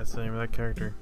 That's the name of that character.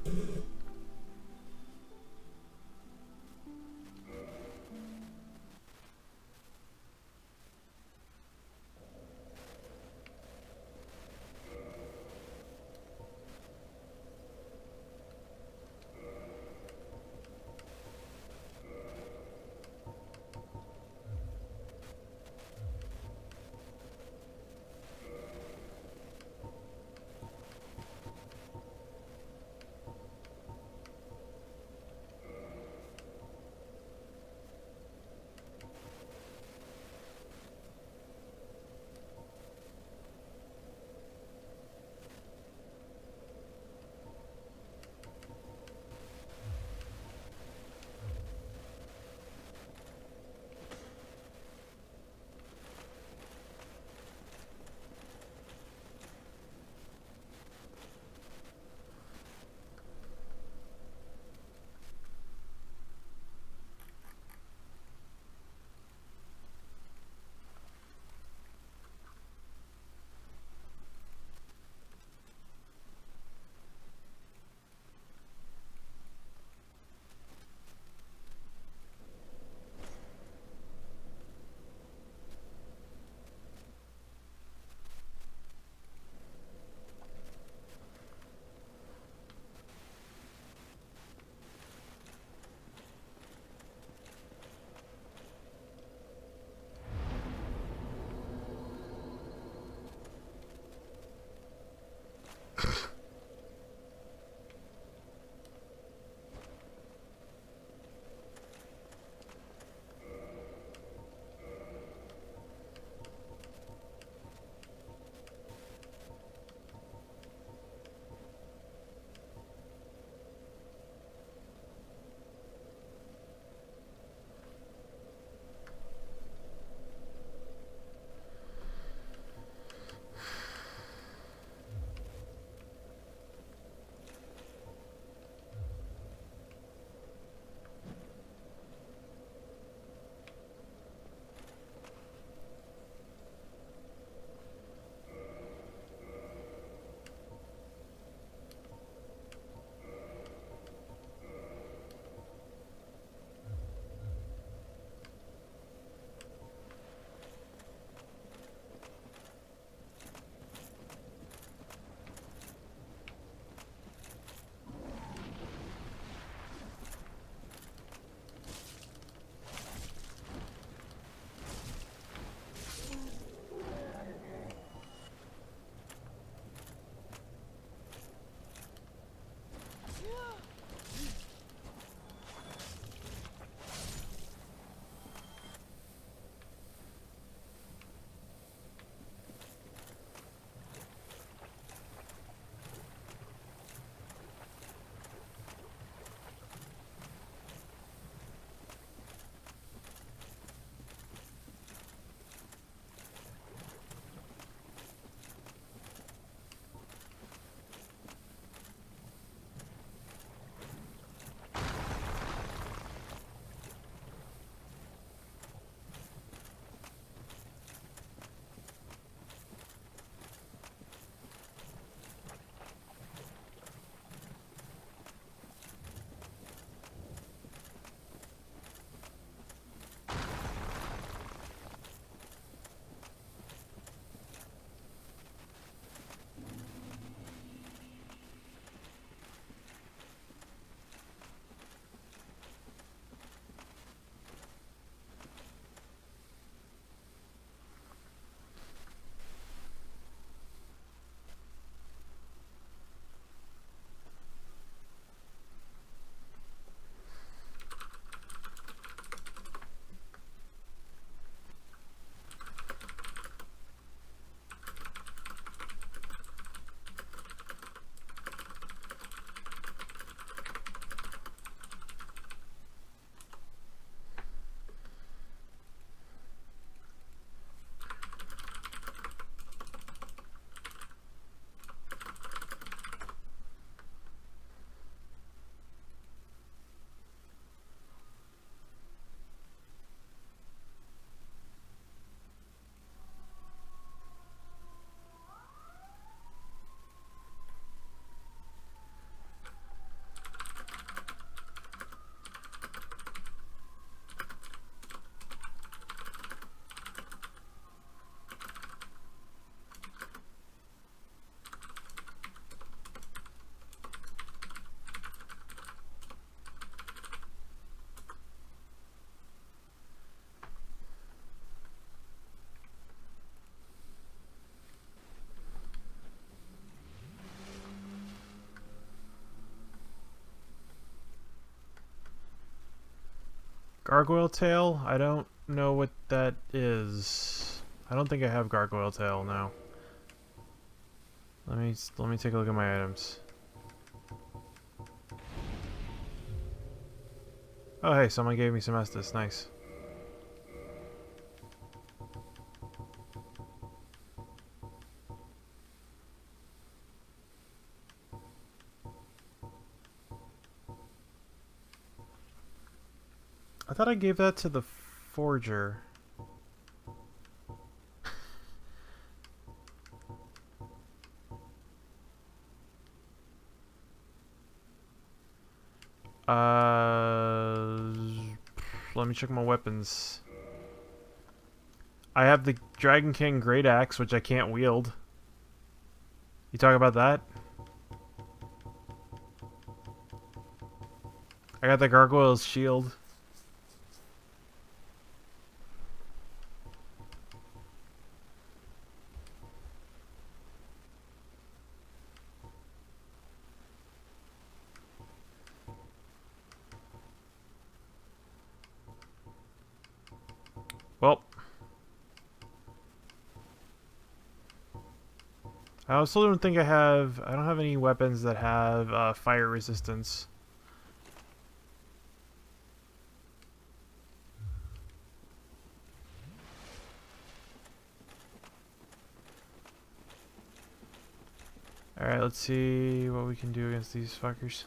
Gargoyle tail? I don't know what that is. I don't think I have gargoyle tail now. Let me take a look at my items. Oh hey, someone gave me some Estus. Nice. I thought I gave that to the forger. Let me check my weapons. I have the Dragon King Great Axe, which I can't wield. You talk about that? I got the Gargoyle's Shield. Well, I also don't think I don't have any weapons that have fire resistance. Alright, let's see what we can do against these fuckers.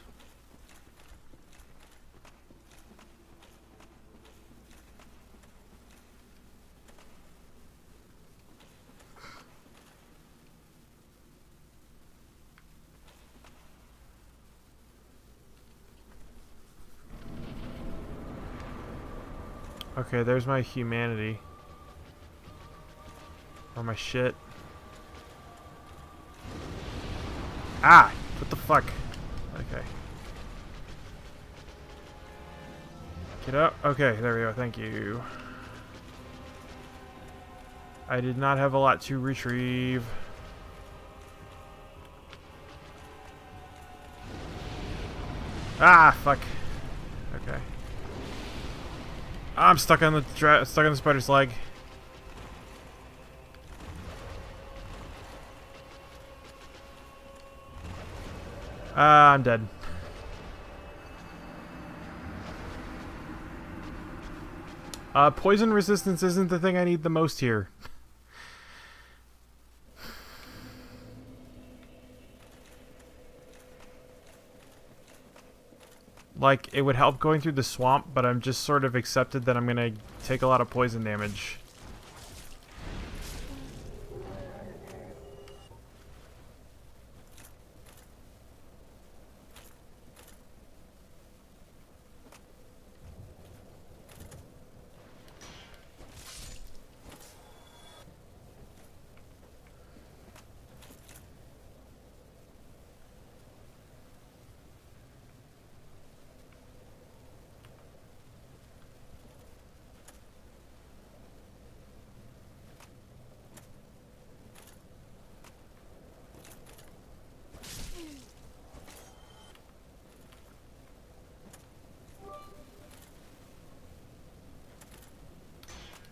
Okay, there's my humanity. Or my shit. Ah! What the fuck? Okay. Get up. Okay, there we go. Thank you. I did not have a lot to retrieve. Ah, fuck. Okay. I'm stuck on the spider's leg. Ah, I'm dead. Poison resistance isn't the thing I need the most here. Like, it would help going through the swamp, but I'm just sort of accepted that I'm gonna take a lot of poison damage.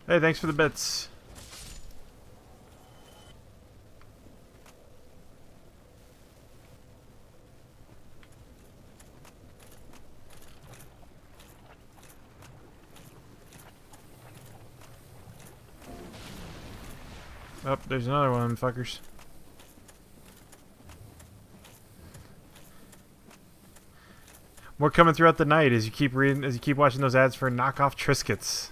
Hey, thanks for the bits. Oh, there's another one of them fuckers. More coming throughout the night as you keep watching those ads for knockoff Triscuits.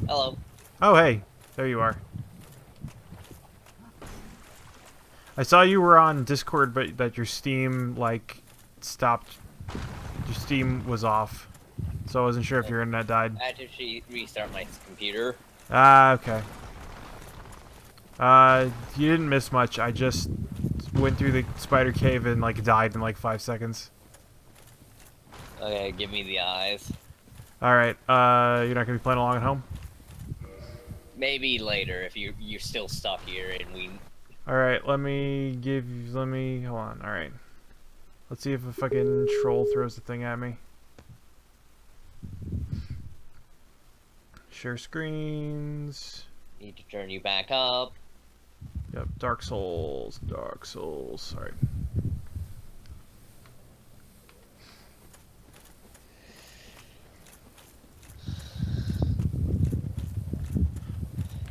Hello. Oh, hey. There you are. I saw you were on Discord, but that your Steam, like, stopped. Your Steam was off. So I wasn't sure if your internet died. I had to restart my computer. Ah, okay. You didn't miss much. I just went through the spider cave and, like, died in, like, 5 seconds. Okay, give me the eyes. Alright, you're not gonna be playing along at home? Maybe later if you're still stuck here and we... Alright, hold on, alright. Let's see if a fucking troll throws the thing at me. Share screens. Need to turn you back up. Yep, Dark Souls. Dark Souls. Sorry.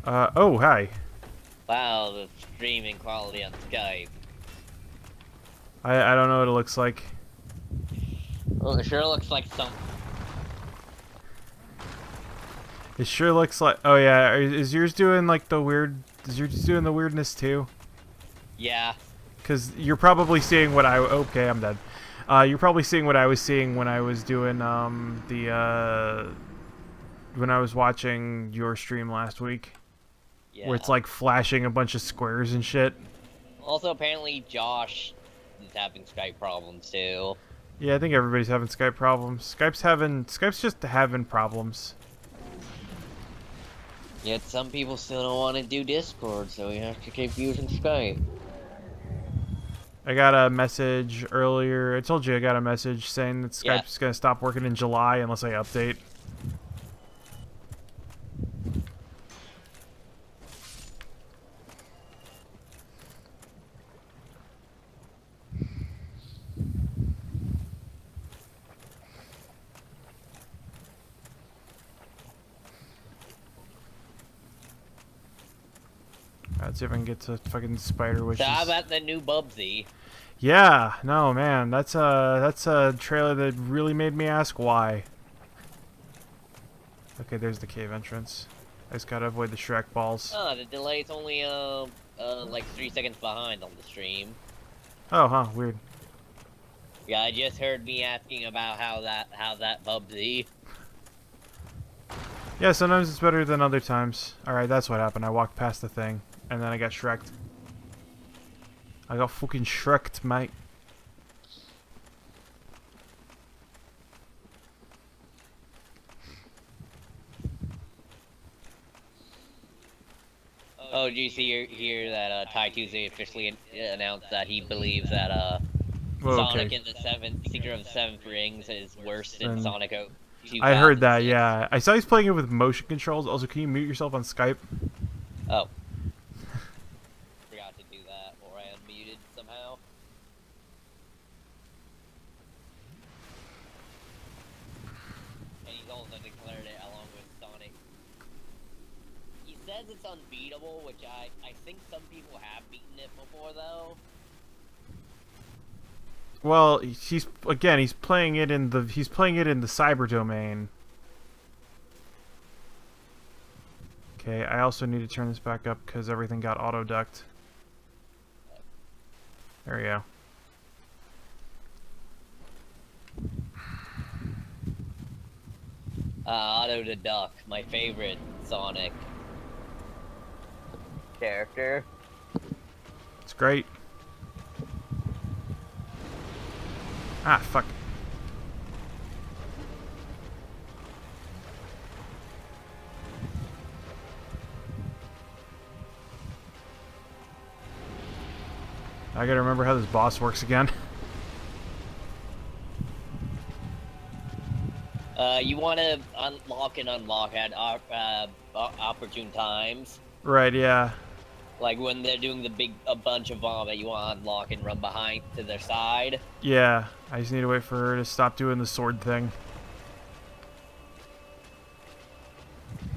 Oh, hi. Wow, the streaming quality on Skype. I don't know what it looks like. Well, it sure looks like some. It sure looks like... Oh, yeah. Is yours doing, like, the weird... Is yours doing the weirdness, too? Yeah. Because you're probably seeing what I... Okay, I'm dead. You're probably seeing what I was seeing when I was doing, when I was watching your stream last week. Yeah. Where it's, like, flashing a bunch of squares and shit. Also, apparently, Josh is having Skype problems, too. Yeah, I think everybody's having Skype problems. Skype's just having problems. Yet some people still don't want to do Discord, so we have to keep using Skype. I got a message earlier. I told you I got a message saying that Skype's gonna stop working in July unless I update. Let's see if I can get to fucking Spider Wishes. So how about the new Bubsy? Yeah, no man, that's a trailer that really made me ask why. Okay, there's the cave entrance. I just gotta avoid the Shrek balls. Oh, the delay's only like 3 seconds behind on the stream. Oh, huh, weird. Yeah, I just heard me asking about how that Bubsy. Yeah, sometimes it's better than other times. Alright, that's what happened. I walked past the thing, and then I got Shrek'd. I got fucking Shrek'd, mate. Oh, did you see here that Ty Tuesday officially announced that he believes that Whoa, Sonic okay. in the Secret of the Seventh Rings is worse than Then- Sonic 2006. I heard that, yeah. I saw he's playing it with motion controls. Also, can you mute yourself on Skype? Oh. Forgot to do that, or I unmuted somehow. And he's also declared it along with Sonic. He says it's unbeatable, which I think some people have beaten it before, though. Well, he's playing it in the cyber domain. Okay, I also need to turn this back up because everything got auto ducked. There we go. Auto to Duck, my favorite Sonic character. It's great. Ah, fuck. I gotta remember how this boss works again. You want to unlock and unlock at opportune times. Right, yeah. Like when they're doing a bunch of vomit, you want to unlock and run behind to their side. Yeah, I just need to wait for her to stop doing the sword thing.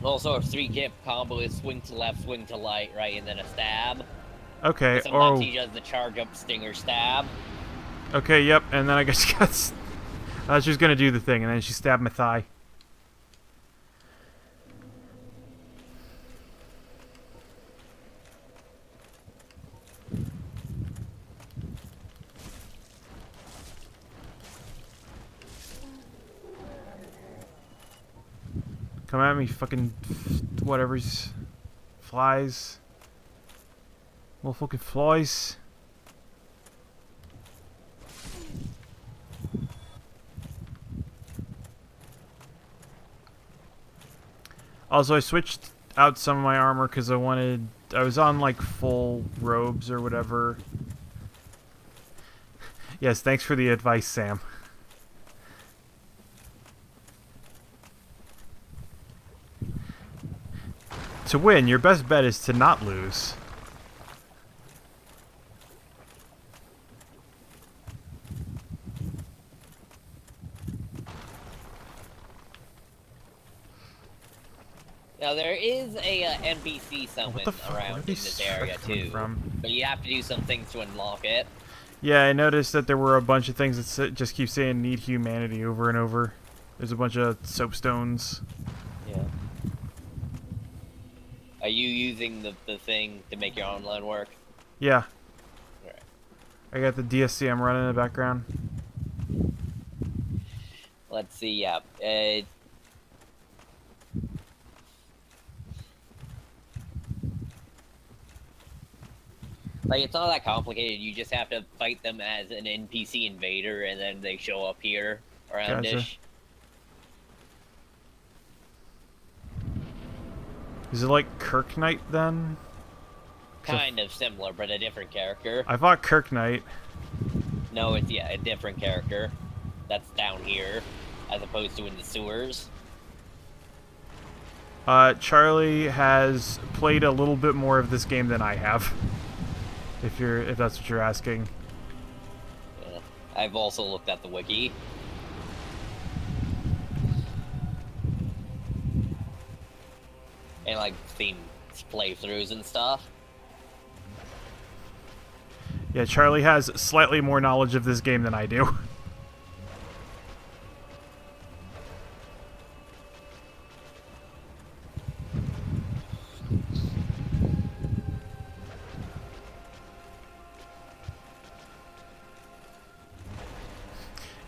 Also, a 3-kip combo is swing to left, swing to right, and then a stab. Okay, Sometimes he does the charge up stinger stab. Okay, yep, and then I guess I thought she was gonna do the thing, and then she stabbed my thigh. Come at me, fucking whatever's flies. Little fucking flies. Also, I switched out some of my armor because I was on like full robes or whatever. Yes, thanks for the advice, Sam. To win, your best bet is to not lose. Now there is a NPC What summon the fuck? Where around are in these this area sharks coming too, from? but you have to do some things to unlock it. Yeah, I noticed that there were a bunch of things that just keep saying "need humanity" over and over. There's a bunch of soapstones. Yeah. Are you using the thing to make your online work? Yeah. Alright. I got the DSCM running in the background. Let's see, yeah. Like, it's not that complicated. You just have to fight them as an NPC invader, and then they show up here around Gotcha. ish. Is it like Kirk Knight then? Kind of similar, but a different character. I fought Kirk Knight. No, it's, yeah, a different character. That's down here, as opposed to in the sewers. Charlie has played a little bit more of this game than I have. If that's what you're asking. Yeah. I've also looked at the wiki. And, like, seen playthroughs and stuff. Yeah, Charlie has slightly more knowledge of this game than I do.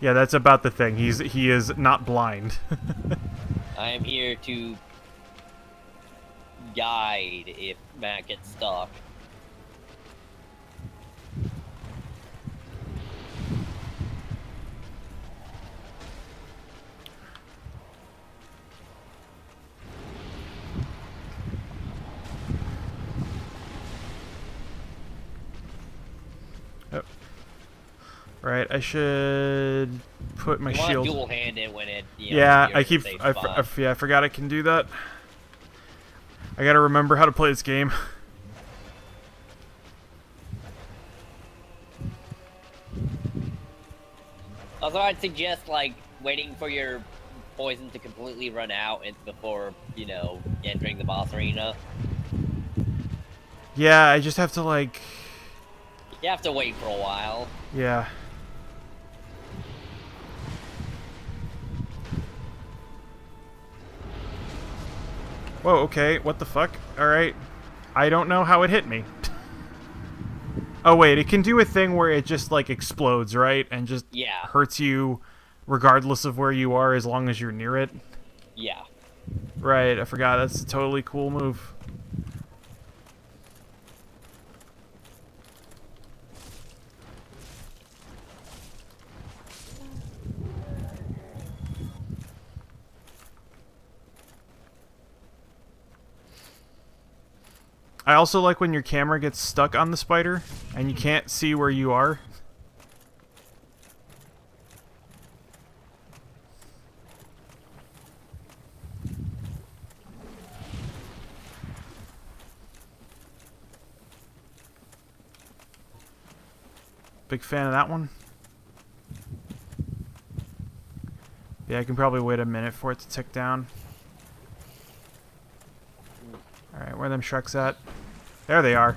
Yeah, that's about the thing. He is not blind. I am here to guide if Matt gets stuck. Oh. Right, I should put my You shield. want to dual hand it when it. You know, Yeah, you're I in a keep. safe I spot. forgot I can do that. I gotta remember how to play this game. Also, I'd suggest like waiting for your poison to completely run out before entering the boss arena. Yeah, I just have to like. You have to wait for a while. Yeah. Whoa, okay, what the fuck? Alright. I don't know how it hit me. Oh wait, it can do a thing where it just like explodes, right? And just Yeah. hurts you regardless of where you are as long as you're near it. Yeah. Right, I forgot. That's a totally cool move. I also like when your camera gets stuck on the spider and you can't see where you are. Big fan of that one. Yeah, I can probably wait a minute for it to tick down. Alright, where are them Shreks at? There they are.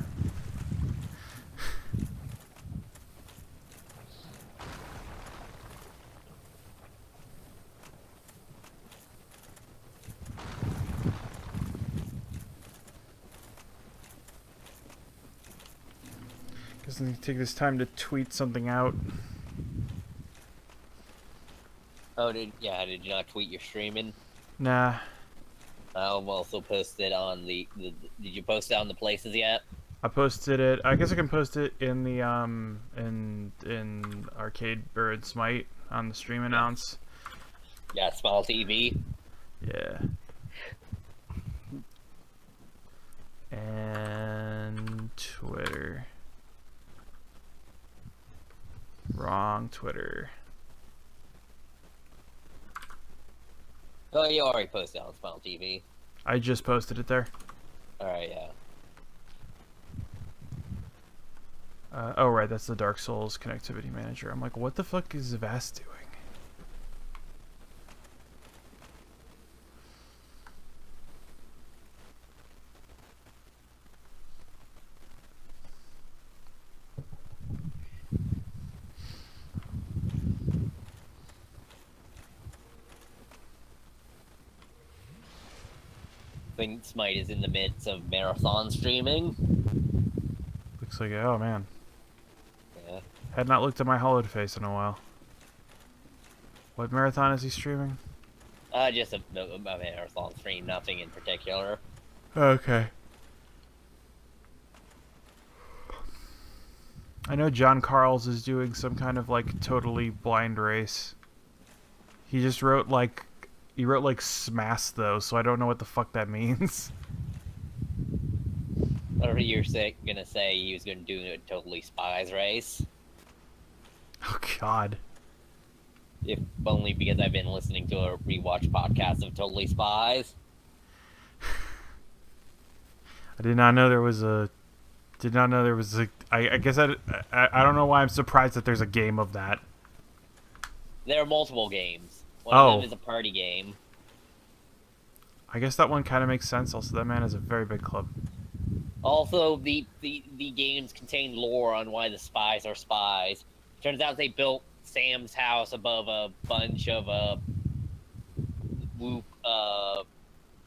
Guess I need to take this time to tweet something out. Oh, did you not tweet your streaming? Nah. I'll also post it on the. Did you post it on the places yet? I posted it. I guess I can post it in the in Arcade Bird Smite on the stream announce. Yeah, small TV. Yeah. And Twitter. Wrong Twitter. Oh, you already posted on small TV. I just posted it there. Alright, yeah. Oh, right, that's the Dark Souls connectivity manager. I'm like, what the fuck is Vast doing? I think Smite is in the midst of marathon streaming. Looks like, oh man. Yeah. Had not looked at my hollowed face in a while. What marathon is he streaming? Just a marathon stream, nothing in particular. Okay. I know John Carls is doing some kind of like totally blind race. He just wrote like Smash though, so I don't know what the fuck that means. Or you're gonna say he was gonna do a totally spies race? Oh god. If only because I've been listening to a rewatch podcast of Totally Spies. I did not know there was a. I guess I don't know why I'm surprised that there's a game of that. There are multiple games. One Oh. of them is a party game. I guess that one kind of makes sense. Also, that man has a very big club. Also, the games contain lore on why the spies are spies. Turns out they built Sam's house above a bunch of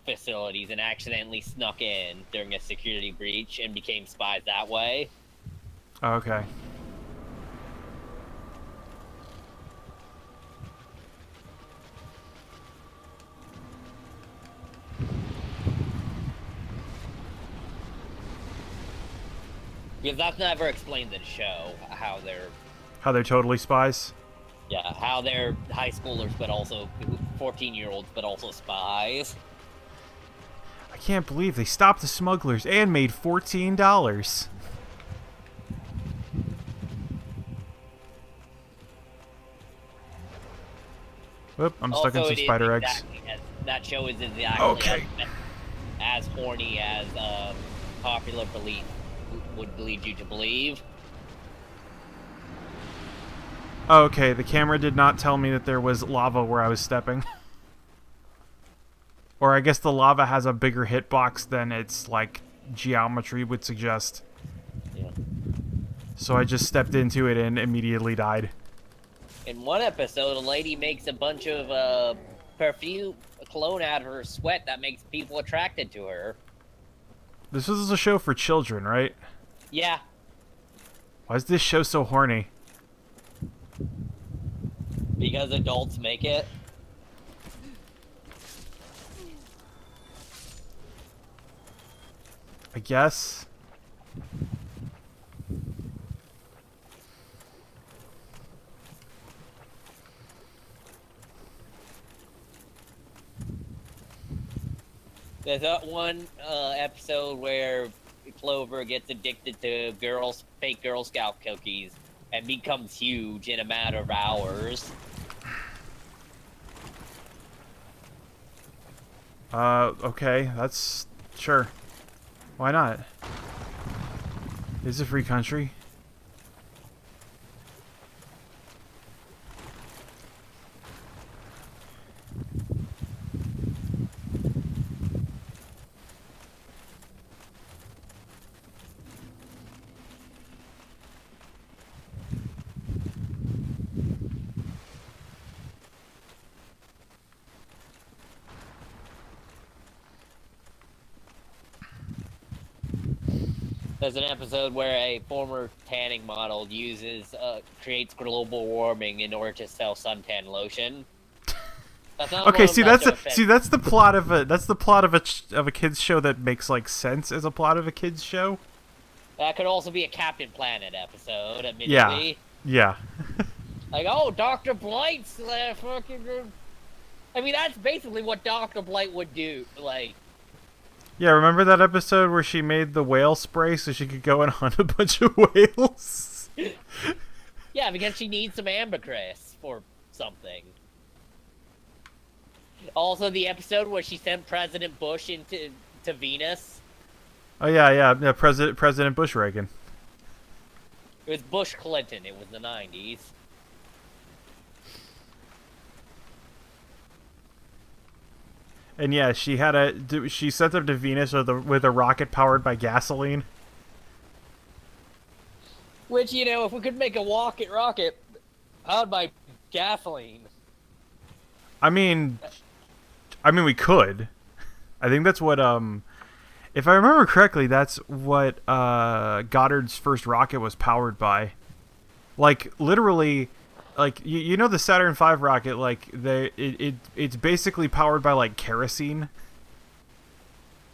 facilities and accidentally snuck in during a security breach and became spies that way. Oh, okay. Because that's never explained in the show, how they're totally spies. yeah, how they're high schoolers but also 14-year-olds but also spies. I can't believe they stopped the smugglers and made $14. Whoop, I'm stuck in Also, some it is spider eggs. exactly that show is exactly Okay. as horny as popular belief would lead you to believe. Okay, the camera did not tell me that there was lava where I was stepping. Or I guess the lava has a bigger hitbox than its, like, geometry would suggest. Yeah. So I just stepped into it and immediately died. In one episode, a lady makes a bunch of perfume cologne out of her sweat that makes people attracted to her. This was a show for children, right? Yeah. Why is this show so horny? Because adults make it. I guess. There's that one episode where Clover gets addicted to fake Girl Scout cookies and becomes huge in a matter of hours. Okay, that's... sure. Why not? It's a free country. There's an episode where a former tanning model creates global warming in order to sell suntan lotion. Okay, see that's the plot of a kids show that makes like sense as a plot of a kids show. That could also be a Captain Planet episode, admittedly. Yeah. Like, oh, Dr. Blight's fucking... I mean, that's basically what Dr. Blight would do, like... Yeah, remember that episode where she made the whale spray so she could go and hunt a bunch of whales? Yeah, because she needs some ambergris for something. Also, the episode where she sent President Bush to Venus Oh yeah, President Bush Reagan. It was Bush Clinton. It was the 90s. And yeah, she sent them to Venus with a rocket powered by gasoline. Which, you know, if we could make a rocket powered by gasoline. I mean, we could. I think that's what if I remember correctly, that's what Goddard's first rocket was powered by. Like literally, like you know the Saturn V rocket, like it's basically powered by like kerosene.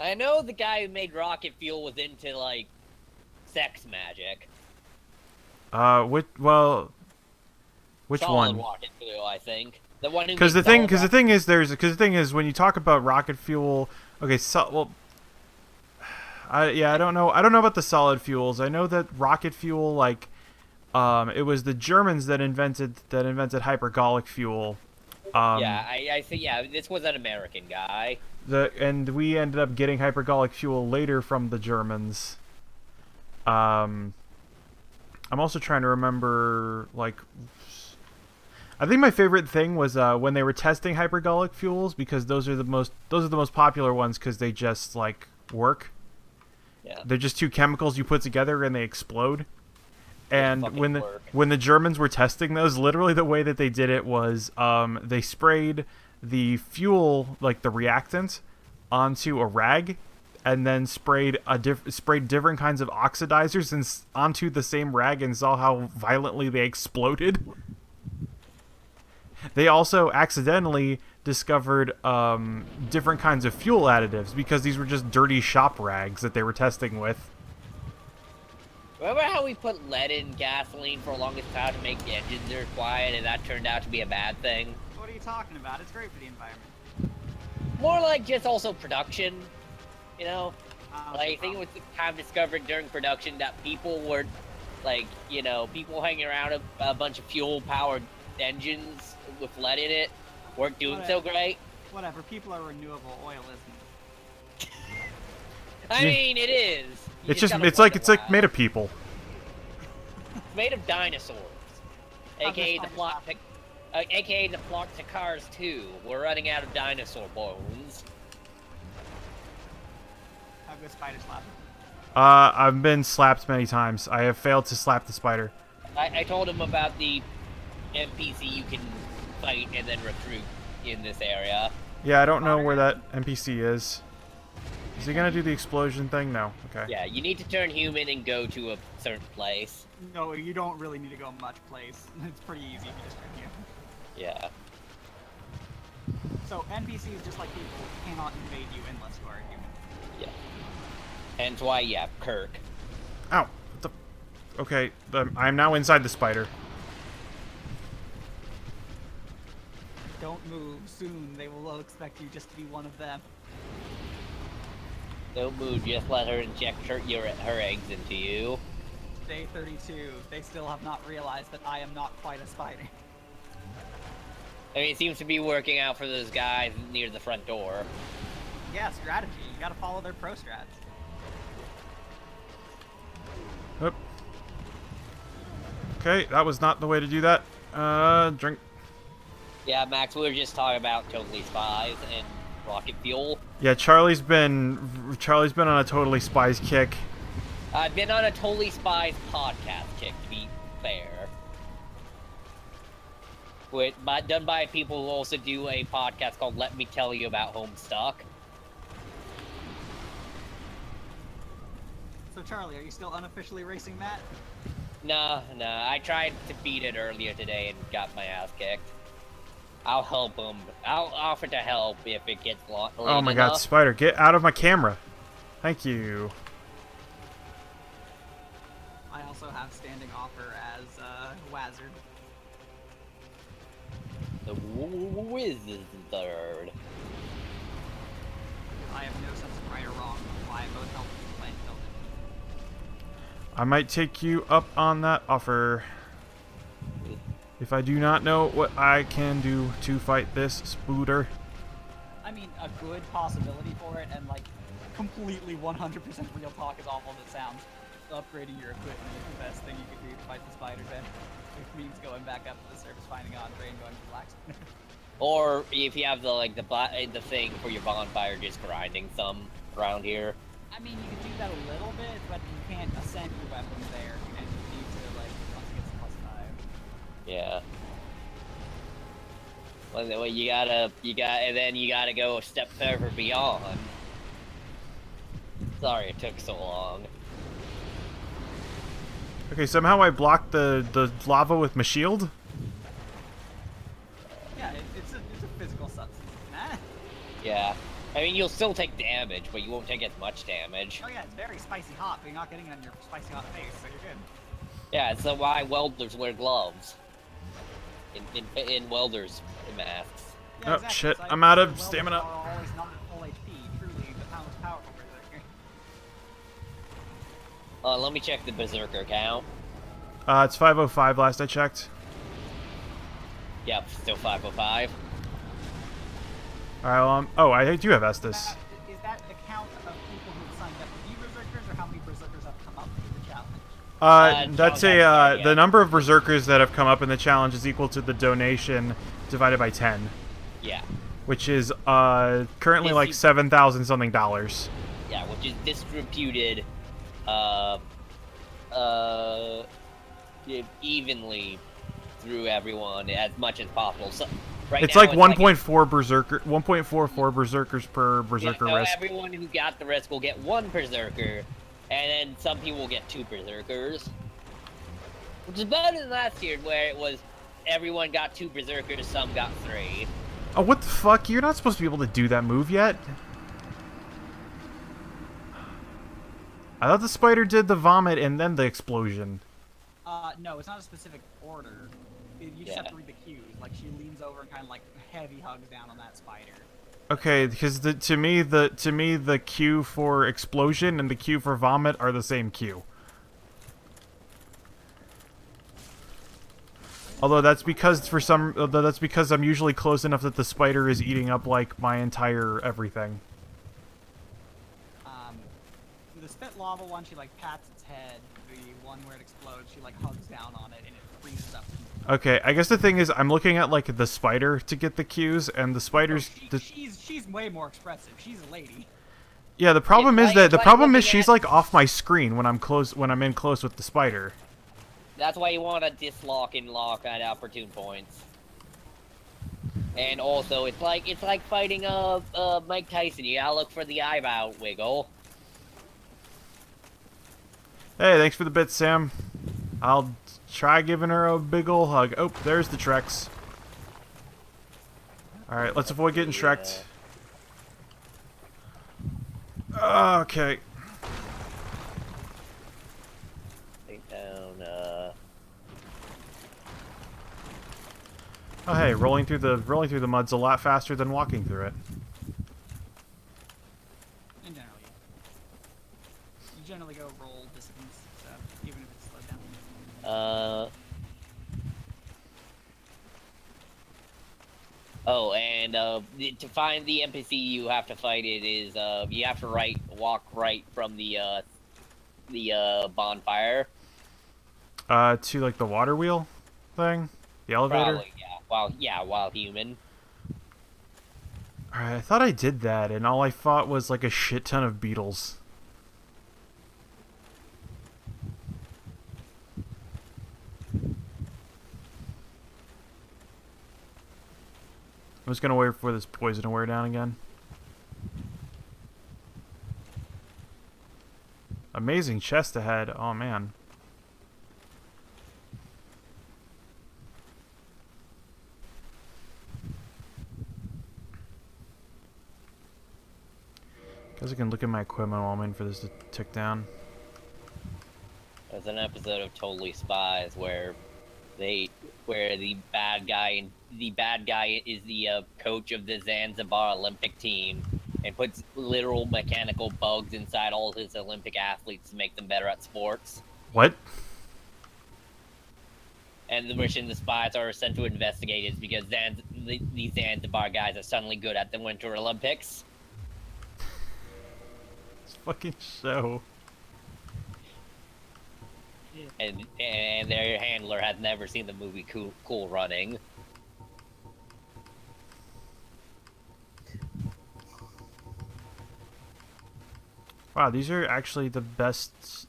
I know the guy who made rocket fuel was into like sex magic. Which Solid one? rocket fuel, I think. The one who Because the thing is when you talk about rocket fuel, okay, I don't know about the solid fuels. I know that rocket fuel, like, it was the Germans that invented hypergolic fuel. I think this was an American guy. And we ended up getting hypergolic fuel later from the Germans. I'm also trying to remember, like, I think my favorite thing was when they were testing hypergolic fuels, because those are the most popular ones because they just like work. Yeah. They're just two chemicals you put together and they explode. And work. when the Germans were testing those, literally the way that they did it was they sprayed the fuel, like the reactant, onto a rag, and then sprayed different kinds of oxidizers onto the same rag, and saw how violently they exploded. They also accidentally discovered different kinds of fuel additives because these were just dirty shop rags that they were testing with. Remember how we put lead in gasoline for the longest time to make the engines are quiet, and that turned out to be a bad thing? What are you talking about? It's great for the environment. More like just also production, you know? Like, I think it was kind of discovered during production that people were, like, you know, people hanging around a bunch of fuel-powered engines with lead in it weren't doing so great. Whatever, people are renewable, oil isn't. I mean, it is. It's like made of people. It's made of dinosaurs, aka the plot to Cars 2. We're running out of dinosaur bones. How good spider slap? I've been slapped many times. I have failed to slap the spider. I told him about the NPC you can fight and then recruit in this area. Yeah, I don't know where that NPC is. Is he gonna do the explosion thing? No. Okay. Yeah, you need to turn human and go to a certain place. No, you don't really need to go much place. It's pretty easy if you just turn human. Yeah. So NPCs, just like people, cannot invade you unless you are a human. Yeah. Hence why, yeah, Kirk. Ow. What the... Okay, I'm now inside the spider. Don't move. Soon they will expect you just to be one of them. Don't move, just let her inject her eggs into you. Day 32. They still have not realized that I am not quite a spider. I mean, it seems to be working out for those guys near the front door. Yeah, strategy. You gotta follow their pro strats. Oop. Okay, that was not the way to do that. Drink. Yeah, Max, we were just talking about Totally Spies and rocket fuel. Yeah, Charlie's been on a Totally Spies kick. I've been on a Totally Spies podcast kick, to be fair. Done by people who also do a podcast called Let Me Tell You About Homestuck. So Charlie, are you still unofficially racing Matt? Nah, I tried to beat it earlier today and got my ass kicked. I'll help him. I'll offer to help if it gets late Oh my enough. god, spider, get out of my camera. Thank you. I also have standing offer as Wazard. The wizard. I have no sense of right or wrong on why both help playing building. I might take you up on that offer. If I do not know what I can do to fight this spooter. I mean, a good possibility for it, and like, completely 100% real talk, as awful as it sounds, upgrading your equipment is the best thing you can do to fight the spiders, and which means going back up to the surface, finding Andre, and going to relax. Or if you have the thing for your bonfire, just grinding some around here. I mean, you can do that a little bit, but you can't ascend your weapons there, and you need to, like, once it gets to +5. Yeah. Well, and then you gotta go a step further beyond. Sorry it took so long. Okay, somehow I blocked the lava with my shield. Yeah, it's a physical substance. Nah. Yeah. I mean, you'll still take damage, but you won't take as much damage. Oh yeah, it's very spicy hot, but you're not getting it on your spicy hot face, so you're good. Yeah, so why welders wear gloves. In welders' masks. Yeah, Oh, exactly. shit, It's like I'm out of welders stamina. Are always not at full HP. Truly, the most powerful berserker. Let me check the berserker count. It's 505 last I checked. Yep, still 505. Alright, oh, I do have Estus. Is that the count of people who've signed up to be berserkers, or how many berserkers have come up through the challenge? That's the number of berserkers that have come up in the challenge is equal to the donation divided by 10. Yeah. Which is currently like $7,000 something dollars. Yeah, which is distributed evenly through everyone as much as possible. So it's like 1.4 berserker, 1.44 berserkers per berserker so risk. Everyone who got the risk will get 1 berserker, and then some people will get 2 berserkers, which is better than last year where it was everyone got 2 berserkers, some got 3. Oh, what the fuck? You're not supposed to be able to do that move yet. I thought the spider did the vomit and then the explosion. No, it's not a specific order. You just have to read the cues. Like, she leans over and kind of, like, heavy hugs down on that spider. Okay, because to me the cue for explosion and the cue for vomit are the same cue. Although that's because I'm usually close enough that the spider is eating up like my entire everything. The spit lava one, she like pats its head. The one where it explodes, she like hugs down on it and it freezes up. Okay, I guess the thing is I'm looking at like the spider to get the cues, and the spider's. She's way more expressive. She's a lady. Yeah, the problem is she's at... like off my screen when I'm in close with the spider. That's why you want to dislock and lock at opportune points. And also, it's like fighting Mike Tyson. You gotta look for the eyebrow wiggle. Hey, thanks for the bit, Sam. I'll try giving her a big ol' hug. Oh, there's the Trex. Alright, let's avoid getting Shrek'd. Okay. Oh hey, rolling through the mud's a lot faster than walking through it. In general, yeah. You generally go roll distance, so even if it's slowed down. Oh, and to find the NPC you have to fight it is you have to walk right from the bonfire. To like the water wheel thing, the elevator. Probably, yeah. While human. Alright, I thought I did that, and all I fought was like a shit ton of beetles. I'm just gonna wait for this poison to wear down again. Amazing chest ahead. Oh man. Guess I can look at my equipment while I'm waiting for this to tick down. There's an episode of Totally Spies where the bad guy is the coach of the Zanzibar Olympic team and puts literal mechanical bugs inside all his Olympic athletes to make them better at sports. What? And the mission the spies are sent to investigate is because these Zanzibar guys are suddenly good at the Winter Olympics. fucking show. And their handler had never seen the movie Cool Running. Wow, these are actually the best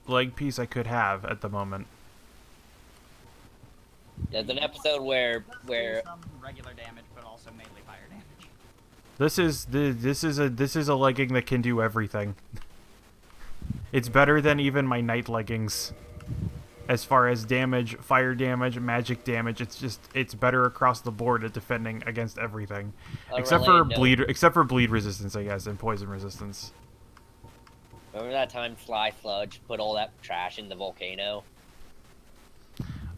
leg piece I could have at the moment. There's an episode where some regular damage, but also melee fire damage. This is a legging that can do everything. It's better than even my knight leggings. As far as damage, fire damage, magic damage, it's better across the board at defending against everything. Except for bleed resistance, I guess, and poison resistance. Remember that time Sly Sludge put all that trash in the volcano?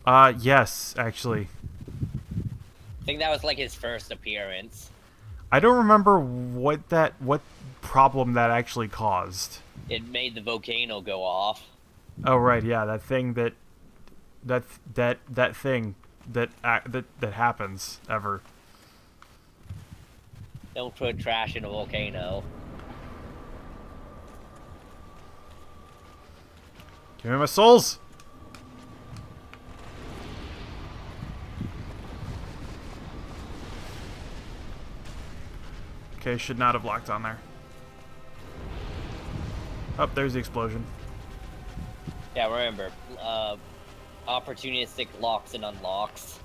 Yes, actually. I think that was like his first appearance. I don't remember what problem that actually caused. It made the volcano go off. Oh right, yeah, that thing that happens ever. Don't put trash in a volcano. Give me my souls. Okay, should not have locked on there. Oh, there's the explosion. Yeah, remember, opportunistic locks and unlocks.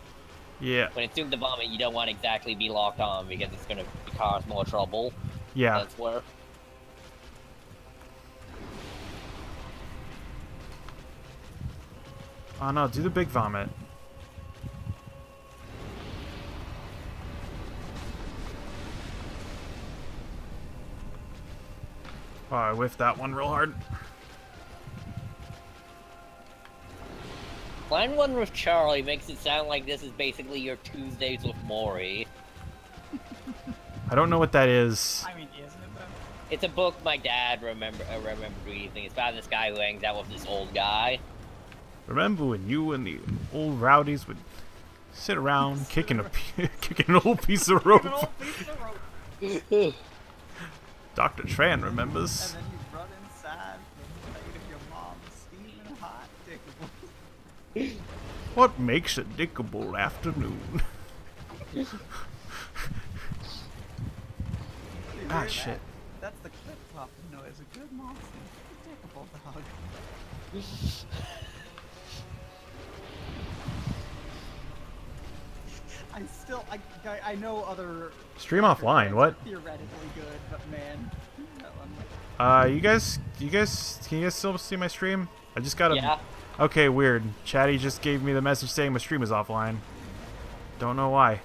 Yeah. When it's doing the vomit, you don't want to exactly be locked on because it's going to cause more trouble. Yeah. That's where. Oh no, do the big vomit. Oh, I whiffed that one real hard. Line 1 with Charlie makes it sound like this is basically your Tuesdays with Maury. I don't know what that is. I mean, isn't it though? It's a book my dad remembered reading. It's about this guy who hangs out with this old guy. Remember when you and the old rowdies would sit around kicking an old piece of rope? An old piece of rope. Dr. Tran remembers. And then you run inside the plate of your mom's steaming hot dickable. What makes a dickable afternoon? Ah, shit. That's the clip-clop noise. A good mom's dickable dog. I know other... Stream offline, what? Theoretically good, but man... That one... You guys, can you guys still see my stream? I just got a... Yeah. Okay, weird. Chatty just gave me the message saying my stream is offline. Don't know why.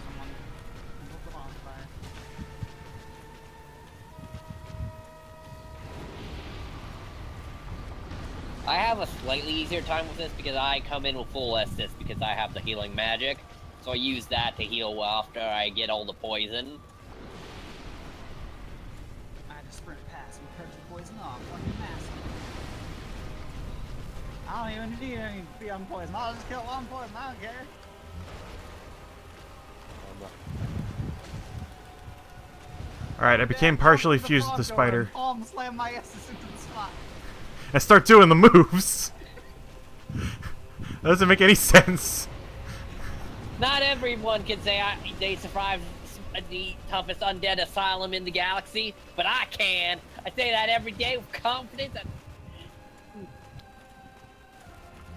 Someone move the bonfire. I have a slightly easier time with this because I come in with full Estus because I have the healing magic. So I use that to heal after I get all the poison. I had to sprint past and purge the poison off. Fucking massive. I don't even need any to be on poison. I'll just kill one poison. I don't care. Alright, I became partially fused with the spider. Palm slam my Estus into the spot. I start doing the moves. That doesn't make any sense. Not everyone can say they survived the toughest undead asylum in the galaxy, but I can. I say that every day with confidence.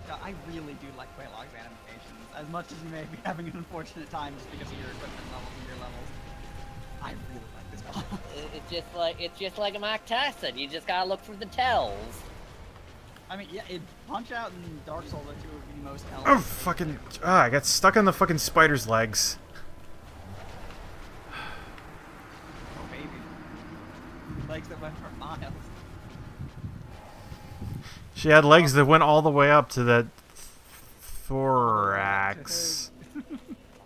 I really do like Quaylog's animations. As much as you may be having an unfortunate time just because of your equipment levels and your levels, I really like this boss. It's just like a Mike Tyson. You just gotta look for the tells. I mean, yeah, Punch Out and Dark Souls are two of the most Oh, talented. fucking... I got stuck on the fucking spider's legs. Oh, baby. Legs that went for miles. She had legs that went all the way up to the thorax.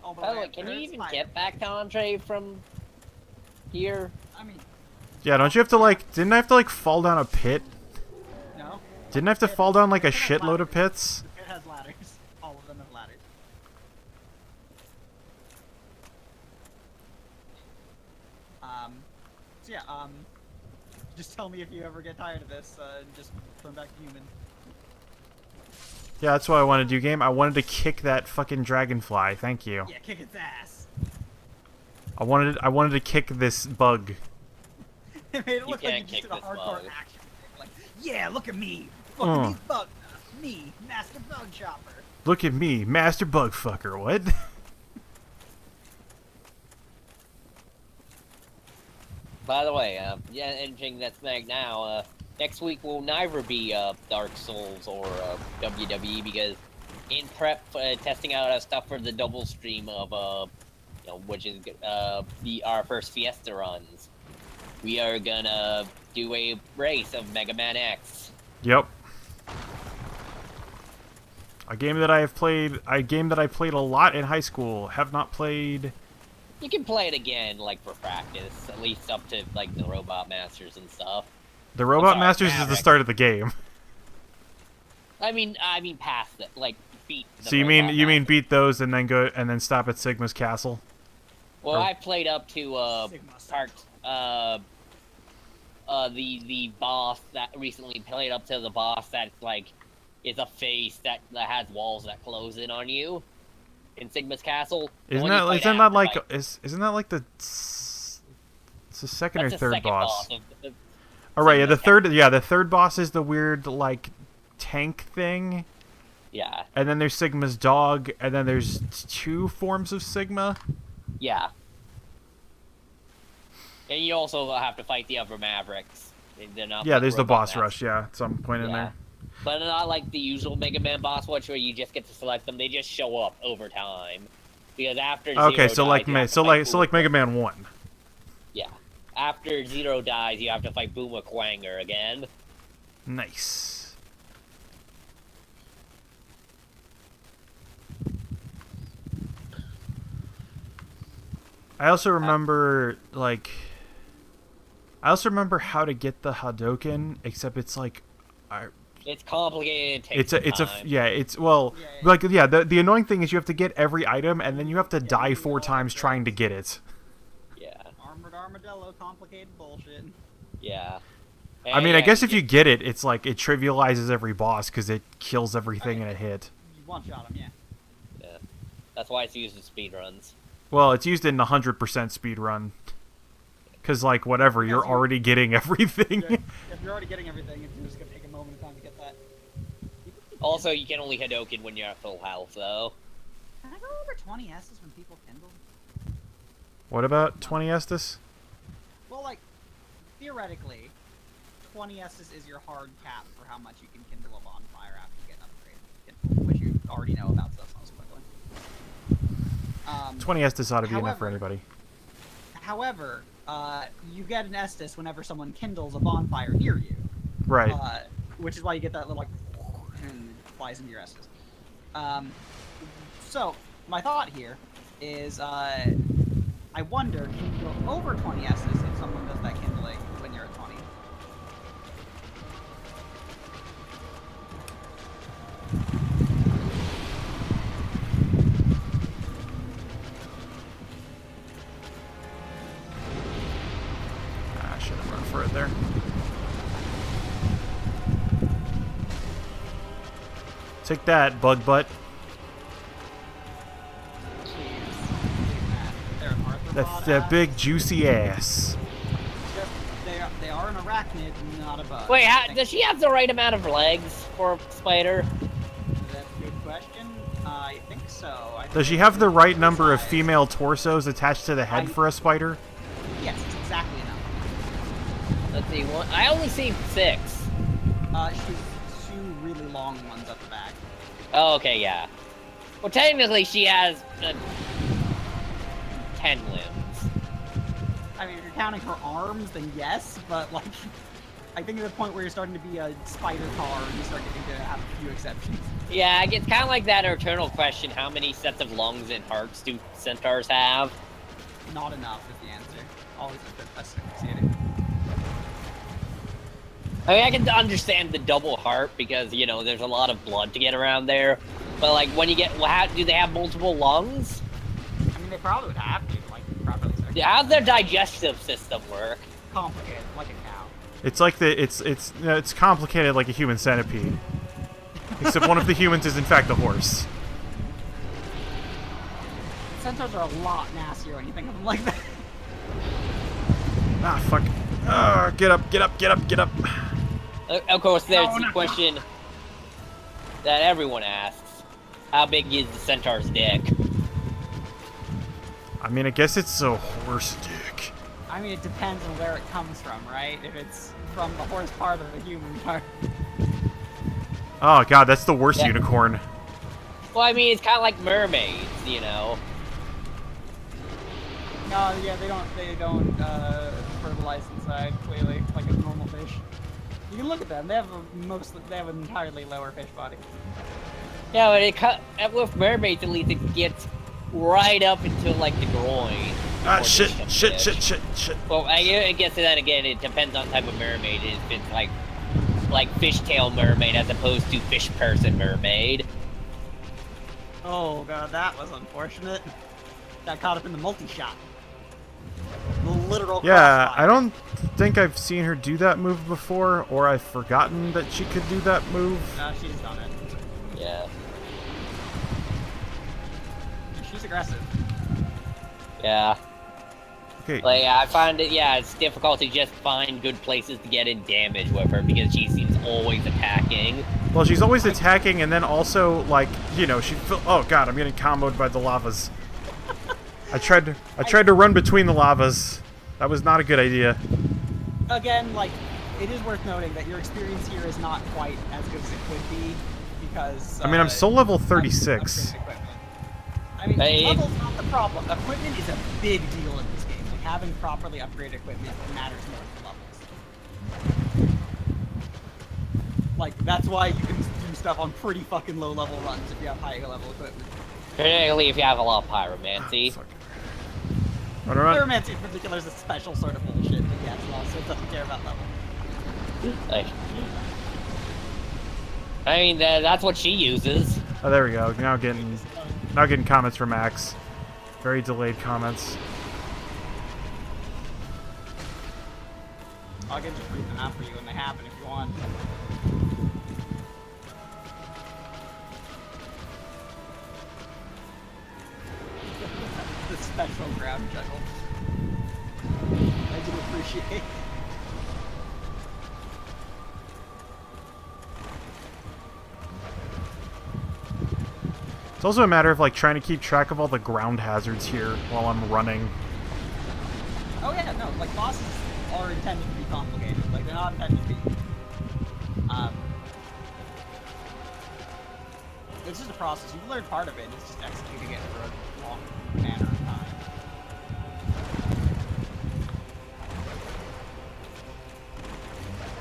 All the By the way way, up can to you her even spine. get back to Andre from here? I mean, Yeah, don't you have to, like... Didn't I have to, like, fall down a pit? no. Didn't I have to fall down, like, a shitload of pits? The pit has ladders. All of them have ladders. So yeah, just tell me if you ever get tired of this, just turn back to human. Yeah, that's what I wanted to do, game. I wanted to kick that fucking dragonfly. Thank you. Yeah, kick its ass. I wanted to kick this bug. It made it look like you can't just kick did a this hardcore bug. action thing. Like, yeah, look at me, fucking these bugs. Me, Master Bug Chopper. Look at me, Master Bug Fucker. What? By the way, yeah, anything that's back now, next week will neither be Dark Souls or WWE because in prep testing out stuff for the double stream of you know, which is our first Fiesta runs. We are gonna do a race of Mega Man X. Yep. A game that I played a lot in high school. Have not played. You can play it again, like for practice, at least up to like the Robot Masters and stuff. The Robot sorry, Masters is the Maverick. start of the game. I mean past it, like beat. The So you Robot mean Masters. beat those and then go and then stop at Sigma's castle? Well, Or- I played up to Sigma part the boss that recently played up to the boss that's like is a face that has walls that close in on you in Sigma's castle. Isn't that isn't that like the it's the second or that's the third second boss? of All right, yeah, Sigma's the third boss is the weird like tank thing, Yeah, and then there's Sigma's dog, and then there's two forms of Sigma. yeah. And you also have to fight the other Mavericks. They're not Yeah, like there's the Robot boss Masters. rush. Yeah, at some point in Yeah. there. But not like the usual Mega Man boss watch where you just get to select them. They just show up over time. Because after Okay, Zero so dies, like you have to fight so like Mega Man 1. Yeah. After Zero dies, you have to fight Booma Quanger again. Nice. I also remember how to get the Hadouken, except it's like It's complicated. It takes time. the annoying thing is you have to get every item and then you have to die 4 times trying to get it. Yeah. Armored armadillo, complicated bullshit. Yeah. I mean, I And guess if you get it, it's like it trivializes every boss because it kills everything in a hit. You one-shot him, yeah. Yeah. That's why it's used in speedruns. Well, it's used in 100% speed run. Because, like, whatever, you're already getting everything. If you're already getting everything, it's just gonna take a moment of time to get that. Also, you can only Hadouken when you're at full health, though. Can I go over 20 S's when people kindle? What about 20 Estus? Well, like, theoretically, 20 S's is your hard cap for how much you can kindle a bonfire after you get an upgrade, which you already know about, so that's not spoiling. 20 Estus ought to be enough for however- anybody. However, you get an Estus whenever someone kindles a bonfire near you. Right. Which is why you get that little, like, and it flies into your Estus. So, my thought here is, I wonder, can you go over 20 Estus if someone does that kindling when you're at 20? I should have run for it there. Take that, bug butt. They're an arthropod That's that ass. big juicy ass. Just, they are an arachnid, not a bug. Wait, I think does she have the right amount of legs for a spider? That's a good question. I think so. Does she have the right number of female torsos attached to the head for a spider? Yes, it's exactly enough. Let's see, one. I only see 6. She's 2 really long ones at the back. Oh, okay, yeah. Well, technically, she has 10 limbs. I mean, if you're counting her arms, then yes, but like, I think at the point where you're starting to be a spider car, you start getting to have a few exceptions. Yeah, it's kind of like that eternal question: how many sets of lungs and hearts do centaurs have? Not enough is the answer. Always a best succeeding. I mean, I can understand the double heart because, you know, there's a lot of blood to get around there. But, like, when you get... do they have multiple lungs? I mean, they probably would have to, like, properly section. How's their digestive system work? Complicated, like a cow. It's like it's complicated like a human centipede. Except one of the humans is in fact a horse. Centaurs are a lot nastier when you think of them like that. Ah, fuck. Get up, get up, get up, get up. Of course, there's No, the not question that everyone asks. How big is the centaur's dick? I mean, I guess it's a horse dick. I mean, it depends on where it comes from, right? If it's from the horse part or the human part. Oh god, that's the worst Yeah. unicorn. Well, I mean, it's kind of like mermaids, you know. No, yeah, they don't fertilize inside, clearly, like a normal fish. You can look at them, they have an entirely lower fish body. Yeah, but with mermaids, at least it gets right up into, like, the groin. Ah, before shit, they shit, fish. shit, shit, shit. Well, I guess then again, it depends on the type of mermaid. If it's like fishtail mermaid as opposed to fish person mermaid. Oh god, that was unfortunate. Got caught up in the multi-shot. The literal Yeah, crossfire. I don't think I've seen her do that move before, or I've forgotten that she could do that move. No, she's done it. Yeah. She's aggressive. Yeah. Okay, Like, I find it, yeah, it's difficult to just find good places to get in damage with her because she seems always attacking. well, she's always attacking, and then also, like, you know, oh god, I'm getting comboed by the lavas. I tried to run between the lavas. That was not a good idea. Again, like, it is worth noting that your experience here is not quite as good as it could be, because... I mean, I'm still level of 36. upgraded equipment. I mean, Hey. level's not the problem. Equipment is a big deal in this game. Like, having properly upgraded equipment matters more than levels. Like, that's why you can do stuff on pretty fucking low level runs if you have high level equipment. Particularly if you have a lot of pyromancy. Fuck. Run, run. Pyromancy in particular is a special sort of bullshit, but yes, also it doesn't care about level. Like, I mean, that's what she uses. Oh, there we go. Now getting comments from Max. Very delayed comments. I can just read them out for you when they happen if you want. The special ground juggle. I do appreciate. It's also a matter of like trying to keep track of all the ground hazards here while I'm running. Oh yeah, no, like bosses are intended to be complicated. Like they're not intended to be. It's just a process. You've learned part of it. It's just executing it for a long manner of time.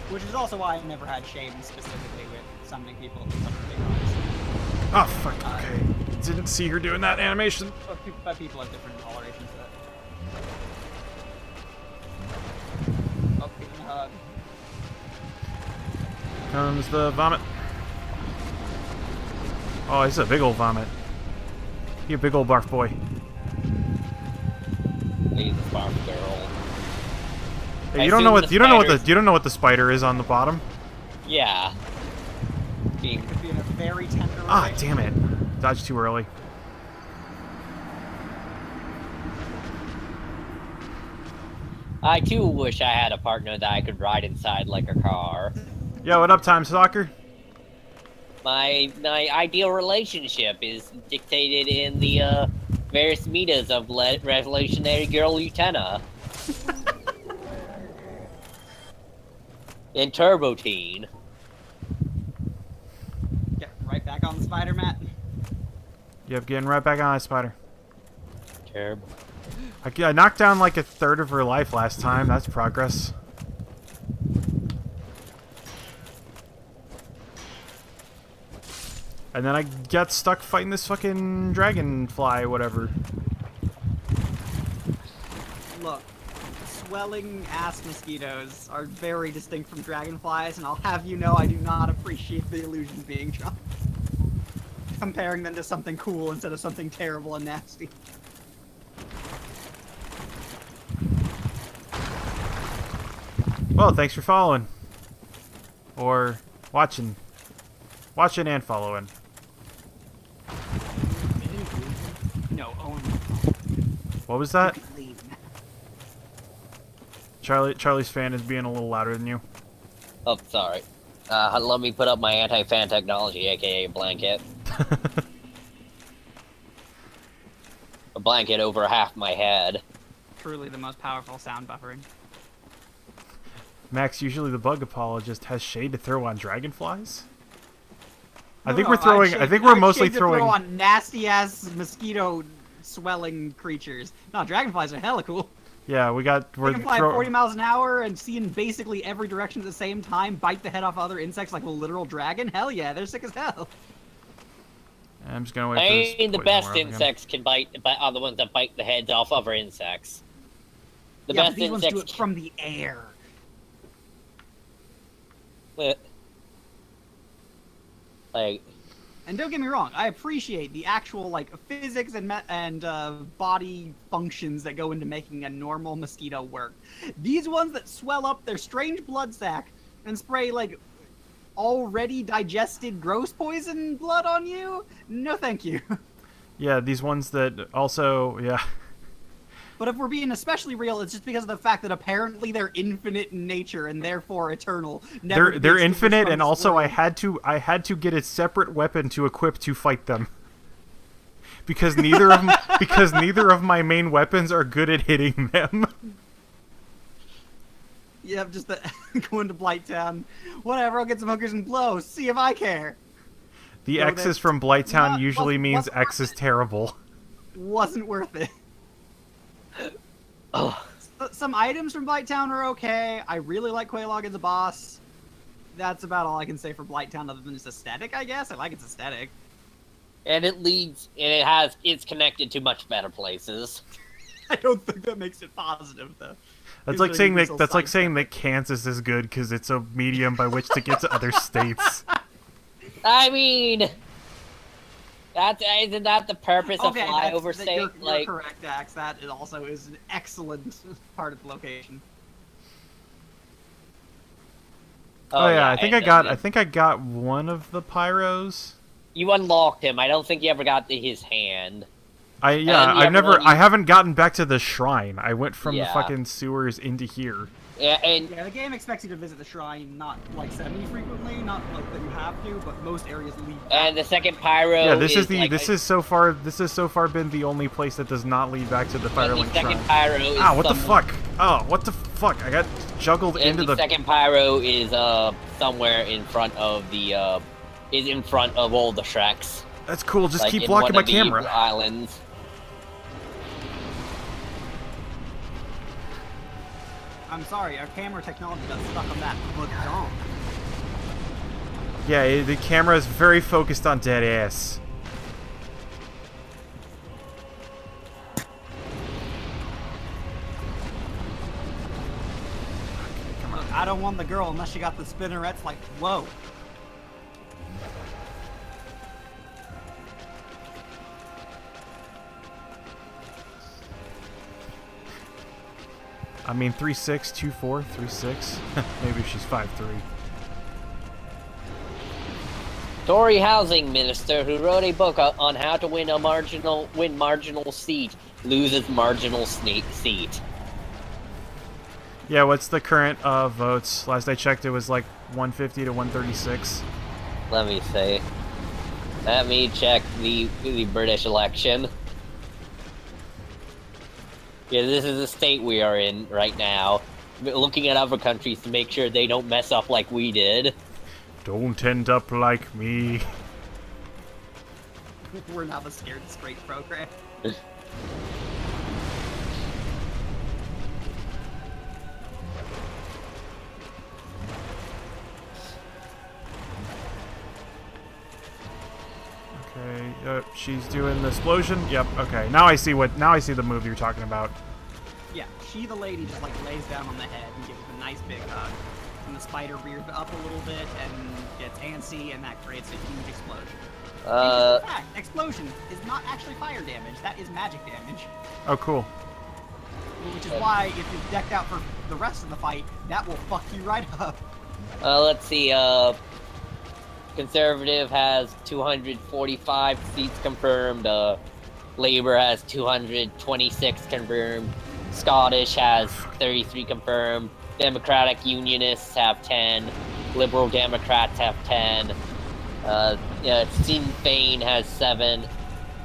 Which is also why I never had shame specifically with summoning people in some big ones. Oh fuck. Okay. Didn't see her doing that animation. But people have different tolerations to it. Oh, give him a hug. Comes the vomit. Oh, it's a big old vomit. You a big old barf boy. He's a barf girl. Hey, I you don't know assume what the you don't know what spiders- you don't know what the spider is on the bottom. Yeah. Being Could be in a very tender Ah, relationship. damn it! Dodged too early. I too wish I had a partner that I could ride inside like a car. Yo, what up, Time Stalker? My ideal relationship is dictated in the various metas of Revolutionary Girl Utena. In Turbo Teen. Get right back on the spider mat. Yep, getting right back on that spider. Turbo. I knocked down like a third of her life last time. That's progress. And then I got stuck fighting this fucking dragonfly, whatever. Look, swelling ass mosquitoes are very distinct from dragonflies, and I'll have you know I do not appreciate the illusions being dropped. Comparing them to something cool instead of something terrible and nasty. Well, thanks for following. Or watching. Watching and following. No, Owen. What was You that? can leave now. Charlie's fan is being a little louder than you. Oh, sorry. Let me put up my anti-fan technology, aka blanket. A blanket over half my head. Truly the most powerful sound buffering. Max, usually the bug apologist has shade to throw on dragonflies. I No, think no, we're throwing. I'd I think shade- we're I'd mostly shade to throwing. throw on nasty ass mosquito swelling creatures. No, dragonflies are hella cool. Yeah, we got. They We're can fly at throw- 40 miles an hour and see in basically every direction at the same time, bite the head off other insects like a literal dragon. Hell yeah, they're sick as hell. I'm just gonna wait for this I mean, the poison best to wear off again. insects can bite, but are the ones that bite the heads off other insects. The Yeah, but best these ones do insects. it from the air. Like, And don't get me wrong, I appreciate the actual like physics and body functions that go into making a normal mosquito work. These ones that swell up their strange blood sac and spray like already digested gross poison blood on you? No, thank you. Yeah, these ones that also. Yeah. But if we're being especially real, it's just because of the fact that apparently they're infinite in nature and therefore eternal. Never to be They're extinguished infinite, from and this also world. I had to get a separate weapon to equip to fight them. Because neither of my main weapons are good at hitting them. Yep, just going to Blighttown. Whatever, I'll get some hookers and blow. See if I care. The No, X's that's from Blighttown not- usually means wasn't X is terrible. Wasn't worth it. oh, Some items from Blighttown are okay. I really like Quelaag as a boss. That's about all I can say for Blighttown other than its aesthetic, I guess. I like its aesthetic. and it's connected to much better places. I don't think that makes it positive, though. That's These like are saying that universal that's like signs. saying that Kansas is good because it's a medium by which to get to other states. I mean, isn't that the purpose of flyover state? You're Like, correct, Dax. That also is an excellent part of the location. Oh, yeah, I and think I got one of the pyros. you unlocked him. I don't think you ever got his hand. I haven't gotten back to the shrine. I went from the Yeah. fucking sewers into here. Yeah, and Yeah, the game expects you to visit the shrine, not like semi-frequently, not like that you have to, but most areas lead back. and the second pyro. Yeah, this is like, this has so far been the only place that does not lead back to the and Firelink the second shrine. pyro is Ah, what the somewhere- fuck? Oh, what the fuck? I got juggled And into the the. second pyro is somewhere in front of the is in front of all the Shreks. That's cool. Just like, keep in blocking one my of the camera. islands. I'm sorry, our camera technology got stuck on that donk. Yeah, the camera is very focused on dead ass. Look, I don't want the girl unless she got the spinnerets. Like, whoa. I mean, 3'6", 2'4", 3'6". Maybe she's 5'3". Tory housing minister who wrote a book on how to win marginal seat loses marginal seat. Yeah, what's the current votes? Last I checked, it was like 150 to 136. Let me see. Let me check the British election. Yeah, this is the state we are in right now. Looking at other countries to make sure they don't mess up like we did. Don't end up like me. We're now the Scared Straight program. Okay, she's doing the explosion. Yep. Okay, now I see the move you're talking about. Yeah, she, the lady, just like lays down on the head and gives it a nice big hug. And the spider rears up a little bit and gets antsy, and that creates a huge explosion. Interesting fact, explosion is not actually fire damage, that is magic damage. Oh, cool. Which is why, if you're decked out for the rest of the fight, that will fuck you right up. Let's see. Conservative has 245 seats confirmed. Labor has 226 confirmed. Scottish has 33 confirmed. Democratic Unionists have 10. Liberal Democrats have 10. Sinn Féin has 7.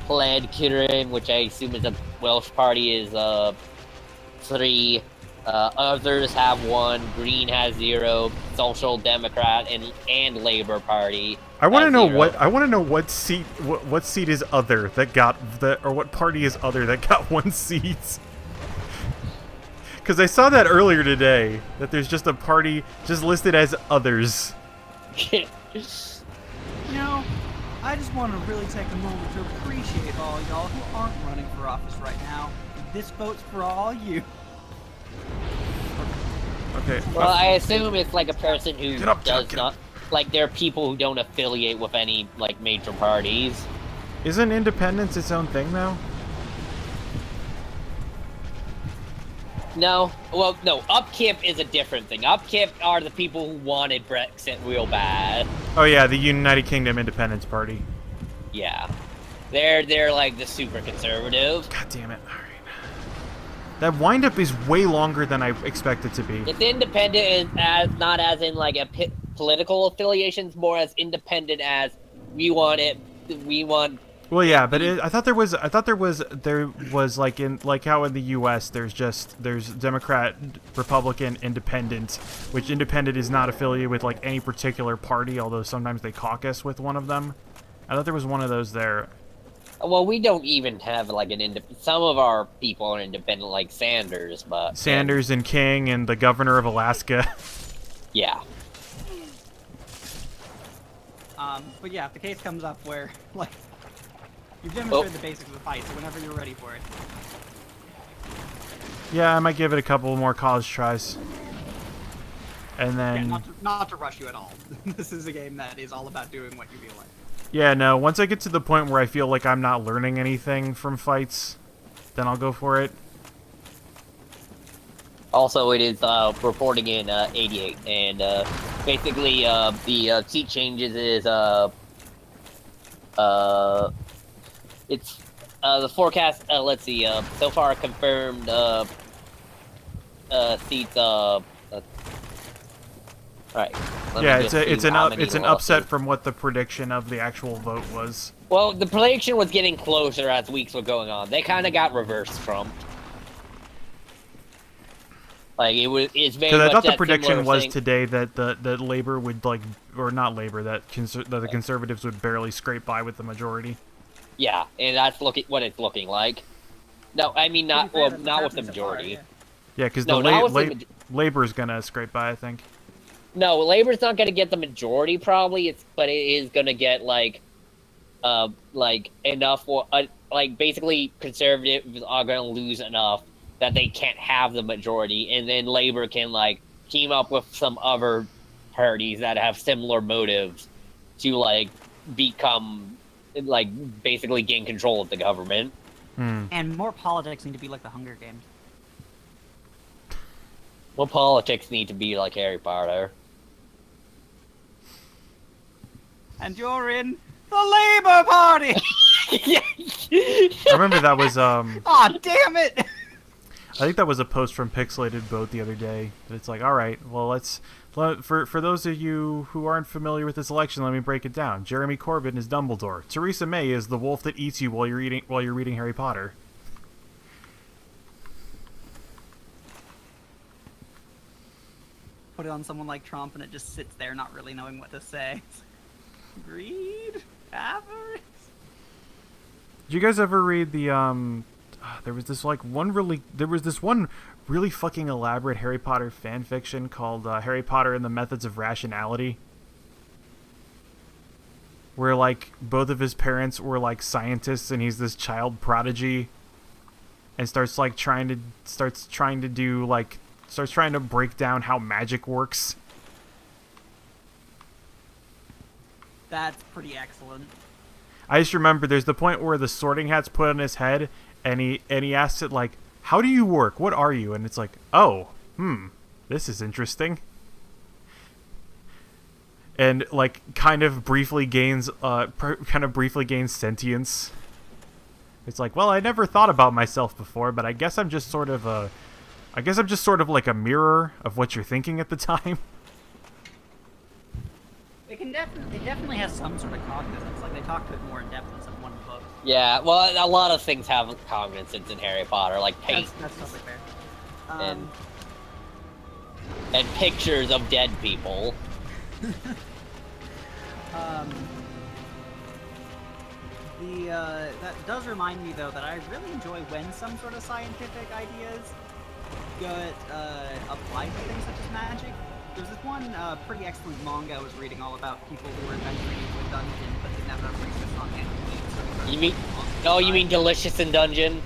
Plaid Cymru, which I assume is a Welsh party, is 3. Others have 1. Green has 0. Social Democrat and Labor Party. I want to know 0. what seat what seat is other that got or what party is other that got 1 seat. Because I saw that earlier today that there's just a party just listed as others. You know, I just want to really take a moment to appreciate all y'all who aren't running for office right now. This vote's for all you. Okay. Well, I assume it's like a person who Get up, does get not... Like, there are people who don't affiliate with any, like, major parties. Isn't independence its own thing now? No. Well, no. UKIP is a different thing. UKIP are the people who wanted Brexit real bad. Oh yeah, the United Kingdom Independence Party. Yeah. They're like, the super conservative. God damn it. Alright. That wind-up is way longer than I expected to be. It's independent as not as in, like, political affiliations, more as independent as we want it, we want... Well, yeah, but I thought there was like in like how in the U.S. there's Democrat, Republican, Independent, which Independent is not affiliated with like any particular party, although sometimes they caucus with one of them. I thought there was one of those there. Well, we don't even have like an some of our people are independent, like Sanders, but Sanders and King and the governor of Alaska. Yeah. But yeah, if the case comes up where, like, you've demonstrated the basics of the fight, so whenever you're ready for it. Yeah, I might give it a couple more college tries. And then... Yeah, not to rush you at all. This is a game that is all about doing what you feel like. Yeah, no, once I get to the point where I feel like I'm not learning anything from fights, then I'll go for it. Also, it is reporting in 88, and basically the seat changes is it's the forecast. Let's see. So far confirmed seats. All right. Yeah, it's an upset from what the prediction of the actual vote was. Well, the prediction was getting closer as weeks were going on. They kind of got reverse Trump. Like it's very. Because I thought the that prediction was thing. today that that Labor would like, or not Labor, that the Conservatives would barely scrape by with the majority. Yeah, and that's what it's looking like. No, I mean not not with the majority. Yeah, because no, Labor's gonna scrape by, I think. No, Labor's not gonna get the majority probably. But it is gonna get like enough for like basically conservatives are gonna lose enough that they can't have the majority, and then Labor can like team up with some other parties that have similar motives to like become like basically gain control of the government. And more politics need to be like the Hunger Games. Well, politics need to be like Harry Potter. And you're in the Labour Party! I remember that was Aw, damn it! I think that was a post from Pixelated Boat the other day. That it's like, all right, well, for those of you who aren't familiar with this election, let me break it down. Jeremy Corbyn is Dumbledore. Theresa May is the wolf that eats you while you're reading Harry Potter. Put it on someone like Trump and it just sits there not really knowing what to say. Greed? Avarice? Did you guys ever read the there was this one really fucking elaborate Harry Potter fan fiction called Harry Potter and the Methods of Rationality, where like both of his parents were like scientists and he's this child prodigy and starts trying to break down how magic works. That's pretty excellent. I just remember there's the point where the Sorting Hat's put on his head and he asks it like, how do you work? What are you? And it's like, oh, this is interesting. And like kind of briefly gains sentience. It's like, well, I never thought about myself before, but I guess I'm just sort of like a mirror of what you're thinking at the time. It definitely has some sort of cognizance. Like they talk to it more in depth in some one book. Yeah, well, a lot of things have cognizance in Harry Potter, like paint That's totally fair. and pictures of dead people. That does remind me though that I really enjoy when some sort of scientific ideas get applied to things such as magic. There's this one pretty excellent manga I was reading all about people who were venturing into a dungeon but didn't have enough research on it. You mean Delicious in Dungeon?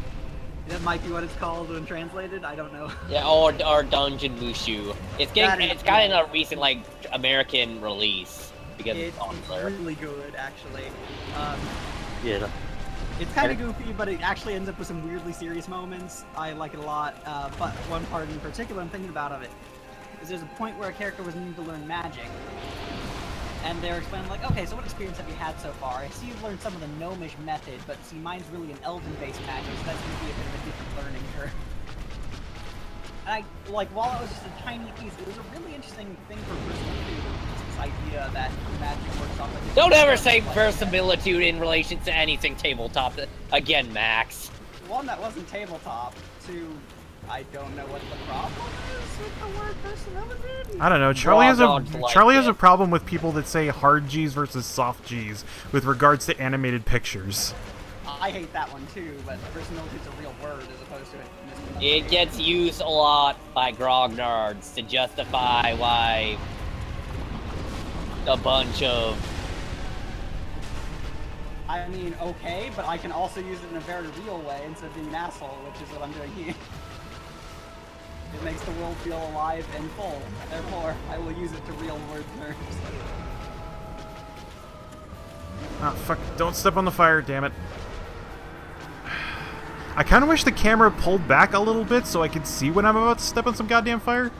That might be what it's called when translated. I don't know. Yeah, or Dungeon Mushu. It's gotten a recent like American release because it's popular. It's really good actually. Yeah. It's kind of goofy, but it actually ends up with some weirdly serious moments. I like it a lot, but one part in particular I'm thinking about of it is there's a point where a character was needing to learn magic, and they're explaining like, okay, so what experience have you had so far? I see you've learned some of the gnomish method, but see, mine's really an elven-based magic, so that's going to be a bit of a different learning curve. And while it was just a tiny piece, it was a really interesting thing for verisimilitude. Just this idea that magic works off of... Don't ever say verisimilitude in relation to anything tabletop. Again, Max. One, that wasn't tabletop. Two, I don't know what the problem is with the word verisimilitude. I don't know. Charlie has a problem with people that say hard G's versus soft G's with regards to animated pictures. I hate that one too, but verisimilitude is a real word as opposed to it. It gets used a lot by grognards to justify why a bunch of... I mean, okay, but I can also use it in a very real way instead of being an asshole, which is what I'm doing here. It makes the world feel alive and full. Therefore, I will use it to real word terms. Ah, fuck. Don't step on the fire, damn it. I kind of wish the camera pulled back a little bit so I could see when I'm about to step on some goddamn fire.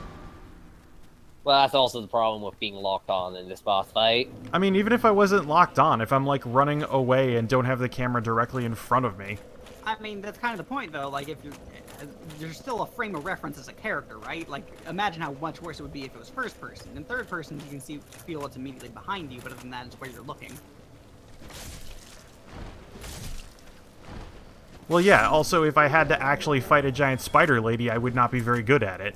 Well, that's also the problem with being locked on in this boss fight. I mean, even if I wasn't locked on, if I'm, like, running away and don't have the camera directly in front of me. I mean, that's kind of the point, though. Like, if there's still a frame of reference as a character, right? Like, imagine how much worse it would be if it was first person. In third person, you can feel what's immediately behind you, but other than that, it's where you're looking. Well, yeah, also, if I had to actually fight a giant spider lady, I would not be very good at it.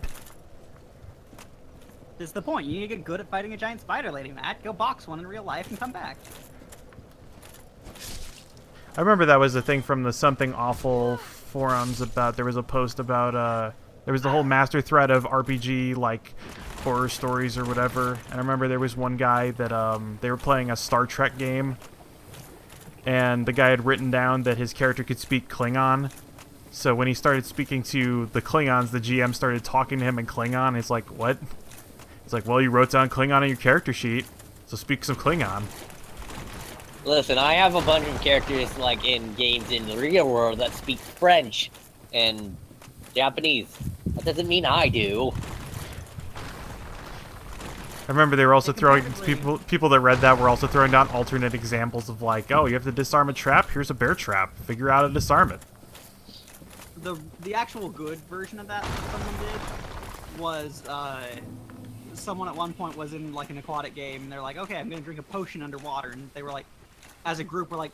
That's the point. You need to get good at fighting a giant spider lady, Matt. Go box one in real life and come back. I remember that was a thing from the Something Awful forums about, there was a post about, there was the whole master thread of RPG, like, horror stories or whatever, and I remember there was one guy that, they were playing a Star Trek game, and the guy had written down that his character could speak Klingon. So when he started speaking to the Klingons, the GM started talking to him in Klingon. He's like, what? He's like, well, you wrote down Klingon on your character sheet, so speak some Klingon. Listen, I have a bunch of characters, like, in games in the real world that speak French and Japanese. That doesn't mean I do. I remember they were also throwing people that read that were also throwing down alternate examples of like, oh, you have to disarm a trap. Here's a bear trap. Figure out how to disarm it. The actual good version of that someone did was someone at one point was in like an aquatic game and they're like, okay, I'm gonna drink a potion underwater, and they were like, as a group, we're like,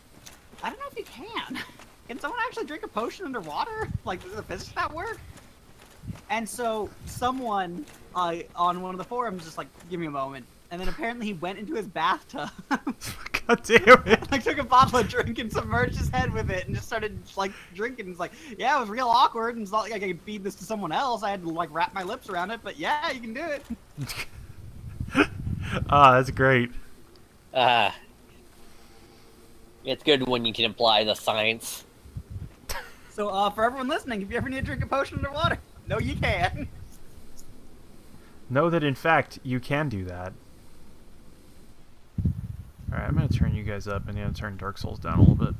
I don't know if you can. Can someone actually drink a potion underwater? Like, does the physics of that work? And so someone on one of the forums just like, give me a moment. And then apparently he went into his bathtub. God damn it. Like took a bottle of drink and submerged his head with it and just started like drinking. It's like, yeah, it was real awkward and it's not like I could feed this to someone else. I had to like wrap my lips around it, but yeah, you can do it. Ah, that's great. It's good when you can apply the science. So for everyone listening, if you ever need to drink a potion underwater, no, you can. Know that, in fact, you can do that. Alright, I'm going to turn you guys up, and I'm going to turn Dark Souls down a little bit.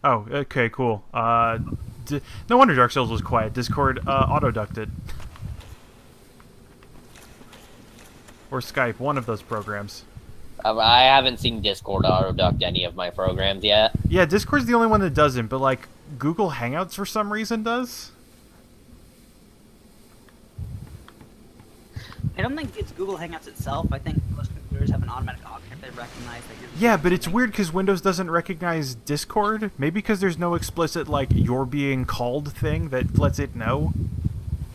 Oh, okay, cool. No wonder Dark Souls was quiet. Discord auto-ducted. Or Skype, one of those programs. I haven't seen Discord auto-duct any of my programs yet. Yeah, Discord's the only one that doesn't, but like Google Hangouts for some reason does. I don't think it's Google Hangouts itself. I think most computers have an automatic auction if they recognize that you're... Yeah, but it's weird because Windows doesn't recognize Discord. Maybe because there's no explicit, like, you're being called thing that lets it know.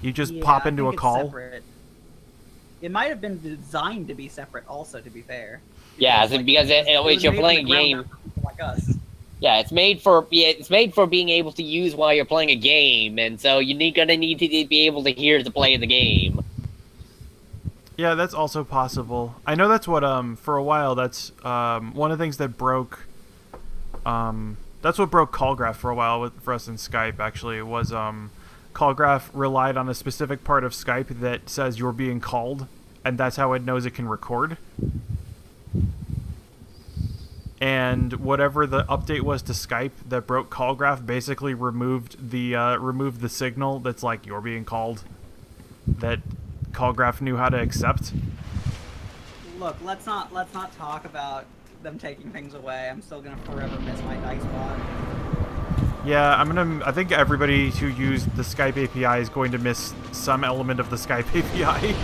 You just pop into a call. Separate. It might have been designed to be separate also, to be fair. Yeah, because if you're playing a game... Like us. Yeah, it's made for being able to use while you're playing a game, and so gonna need to be able to hear the play of the game. Yeah, that's also possible. I know that's what for a while that's one of the things that broke that's what broke Callgraph for a while for us in Skype actually was Callgraph relied on a specific part of Skype that says you're being called, and that's how it knows it can record. And whatever the update was to Skype that broke Callgraph basically removed the signal that's like you're being called that Callgraph knew how to accept. Look, let's not talk about them taking things away. I'm still gonna forever miss my dice bot. Yeah, I think everybody who used the Skype API is going to miss some element of the Skype API.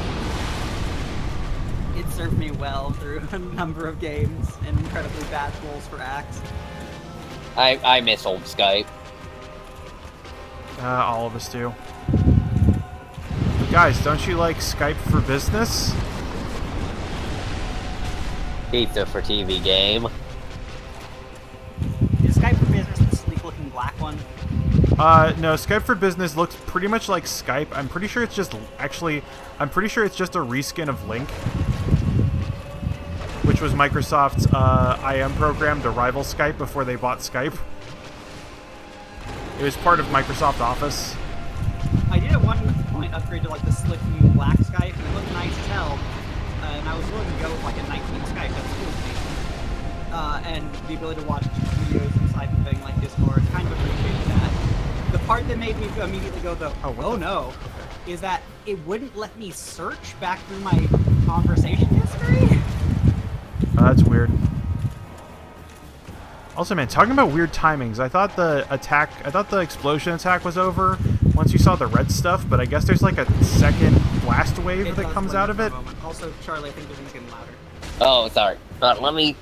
It served me well through a number of games and incredibly bad rolls for Axe. I miss old Skype. All of us do. Guys, don't you like Skype for Business? Pizza for TV game. Is Skype for Business the sleek-looking black one? No, Skype for Business looks pretty much like Skype. I'm pretty sure it's just a reskin of Link, which was Microsoft's IM program to rival Skype before they bought Skype. It was part of Microsoft Office. I did at one point upgrade to like the slick new black Skype, and it looked nice as hell. And I was willing to go with like a 19 Skype. That's cool to me. And the ability to watch videos inside the thing like Discord, kind of appreciated that. The part that made me immediately go, oh no, is that it wouldn't let me search back through my conversation history. That's weird. Also, man, talking about weird timings, I thought the explosion attack was over once you saw the red stuff, but I guess there's like a second blast wave that comes out of it. Also, Charlie, I think this one's getting louder. Oh, sorry. Let me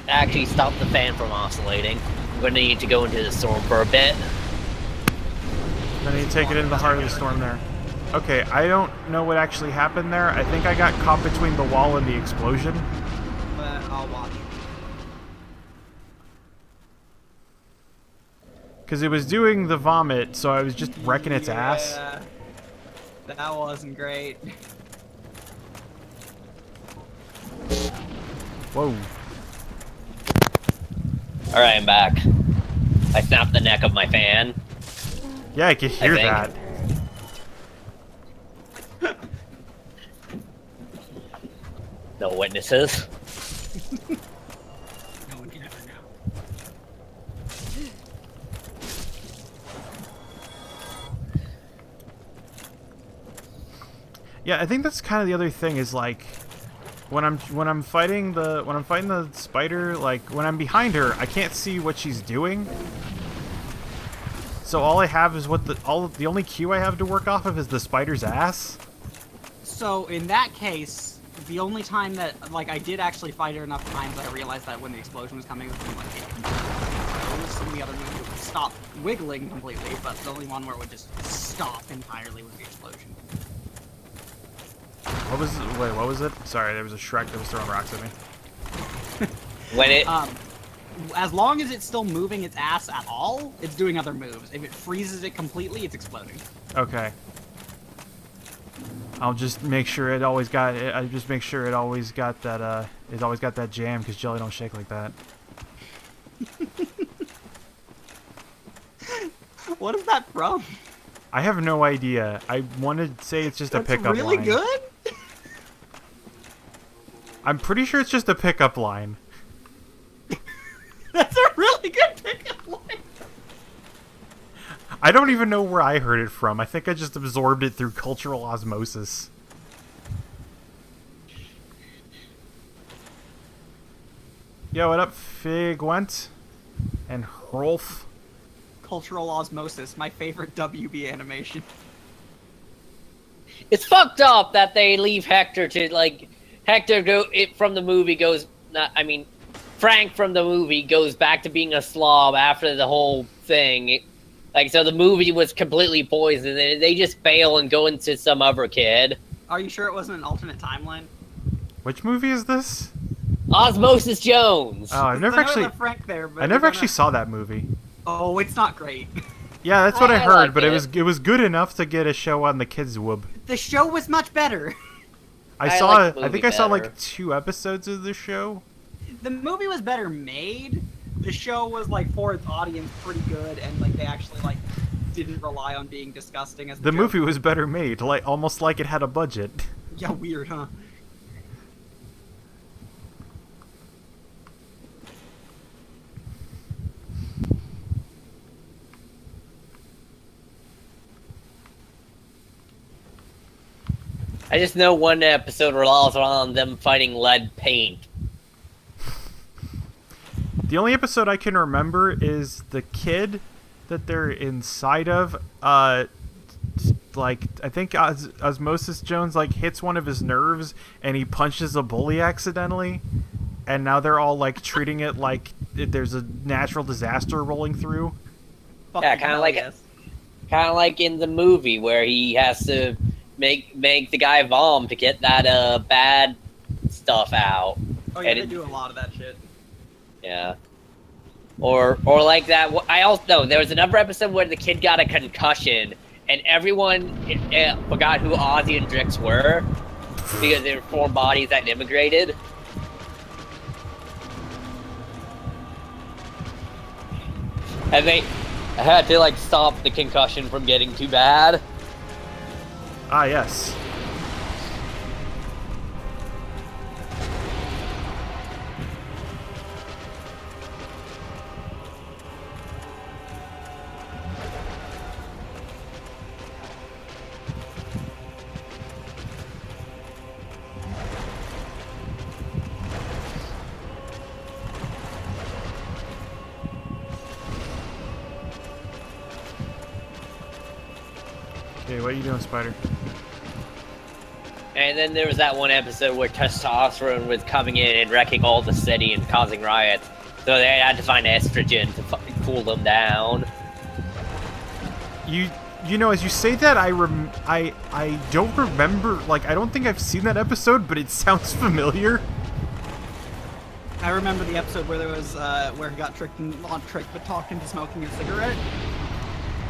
actually stop the fan from oscillating. I'm gonna need to go into the storm for a bit. Then you take it into the heart of the storm there. Okay, I don't know what actually happened there. I think I got caught between the wall and the explosion. But I'll watch. Because it was doing the vomit, so I was just wrecking its ass. That wasn't great. Whoa. Alright, I'm back. I snapped the neck of my fan. Yeah, I could hear that. No witnesses. No one can ever know. Yeah, I think that's kind of the other thing is like when I'm fighting the spider, like when I'm behind her, I can't see what she's doing. So all I have is the only cue I have to work off of is the spider's ass. So in that case, the only time that like I did actually fight her enough times that I realized that when the explosion was coming, it was like it some of the other moves would stop wiggling completely, but the only one where it would just stop entirely was the explosion. What was it? Sorry, there was a Shrek that was throwing rocks at me. When it as long as it's still moving its ass at all, it's doing other moves. If it freezes it completely, it's exploding. Okay. I'll just make sure it always got. I just make sure it always got that. It always got that jam because jelly don't shake like that. What is that from? I have no idea. I want to say it's just a pickup really line. Good. I'm pretty sure it's just a pickup line. That's a really good pickup line. I don't even know where I heard it from. I think I just absorbed it through cultural osmosis. Yo, what up, Fig Went? And Rolf? Cultural osmosis, my favorite WB animation. It's fucked up that they leave Hector to, like, from the movie goes, Frank from the movie goes back to being a slob after the whole thing. So the movie was completely poisoned, and they just fail and go into some other kid. Are you sure it wasn't an alternate timeline? Which movie is this? Osmosis Jones. Oh, I never actually saw that movie. Oh, it's not great. Yeah, that's what I heard, liked but it. it was good enough to get a show on the Kids Wub. The show was much better. I liked the think movie I saw better. like 2 episodes of the show. The movie was better made. The show was, like, for its audience pretty good, and, like, they actually, like, didn't rely on being disgusting as The joke. movie was better made, like almost like it had a budget. Yeah, weird, huh? I just know one episode revolves around them fighting lead paint. The only episode I can remember is the kid that they're inside of. Like, I think Osmosis Jones like hits one of his nerves and he punches a bully accidentally, and now they're all like treating it like there's a natural disaster rolling through. Yeah, kind of like in the movie where he has to make the guy vom to get that bad stuff out. Oh yeah, And they do a lot of that shit. Yeah. Or like that. I also know there was another episode where the kid got a concussion and everyone forgot who Ozzy and Drix were because they were foreign bodies that immigrated. And they had to like stop the concussion from getting too bad. Ah, yes. Okay, what are you doing, Spider? And then there was that one episode where testosterone was coming in and wrecking all the city and causing riots. So they had to find estrogen to cool them down. You know, as you say that, I don't remember. Like, I don't think I've seen that episode, but it sounds familiar. I remember the episode where there was where he got tricked, not tricked, but talked into smoking a cigarette,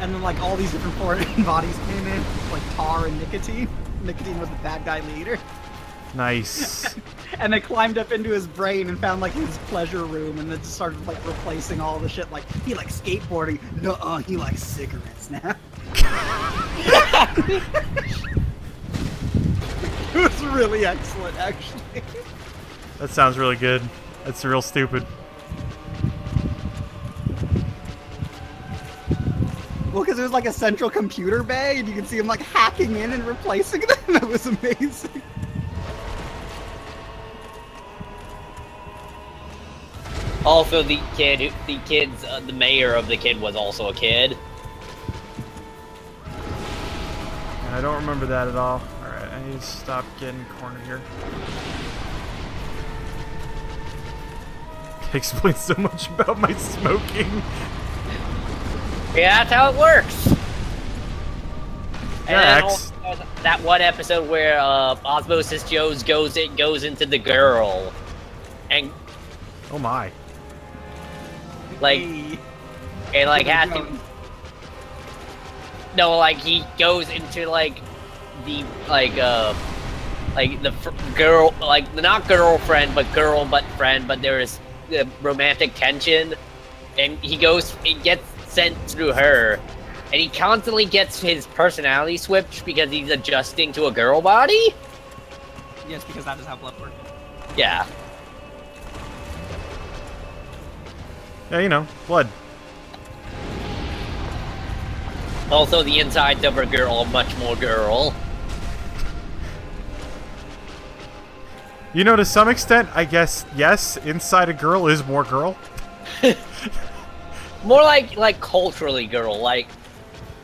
and then like all these different foreign bodies came in, like tar and nicotine. Nicotine was the bad guy leader. Nice. And they climbed up into his brain and found like his pleasure room, and then just started like replacing all the shit. Like he likes skateboarding. No, he likes cigarettes now. It was really excellent, actually. That sounds really good. That's real stupid. Well, because there was like a central computer bay, and you can see him like hacking in and replacing them. That was amazing. Also, the mayor of the kid was also a kid. I don't remember that at all. Alright, I need to stop getting cornered here. It explains so much about my smoking. Yeah, that's how it works. And then X. also, there's that one episode where Osmosis Jones goes into the girl, and Oh my. like Hey. and like has to. Jones. No, like he goes into like the girl, like not girlfriend but girl but friend, but there is the romantic tension, and he gets sent through her, and he constantly gets his personality switched because he's adjusting to a girl body. Yes, because that is how blood works. Yeah. Yeah, you know, blood. Also, the insides of a girl are much more girl. You know, to some extent, I guess, yes, inside a girl is more girl. More like culturally girl, like,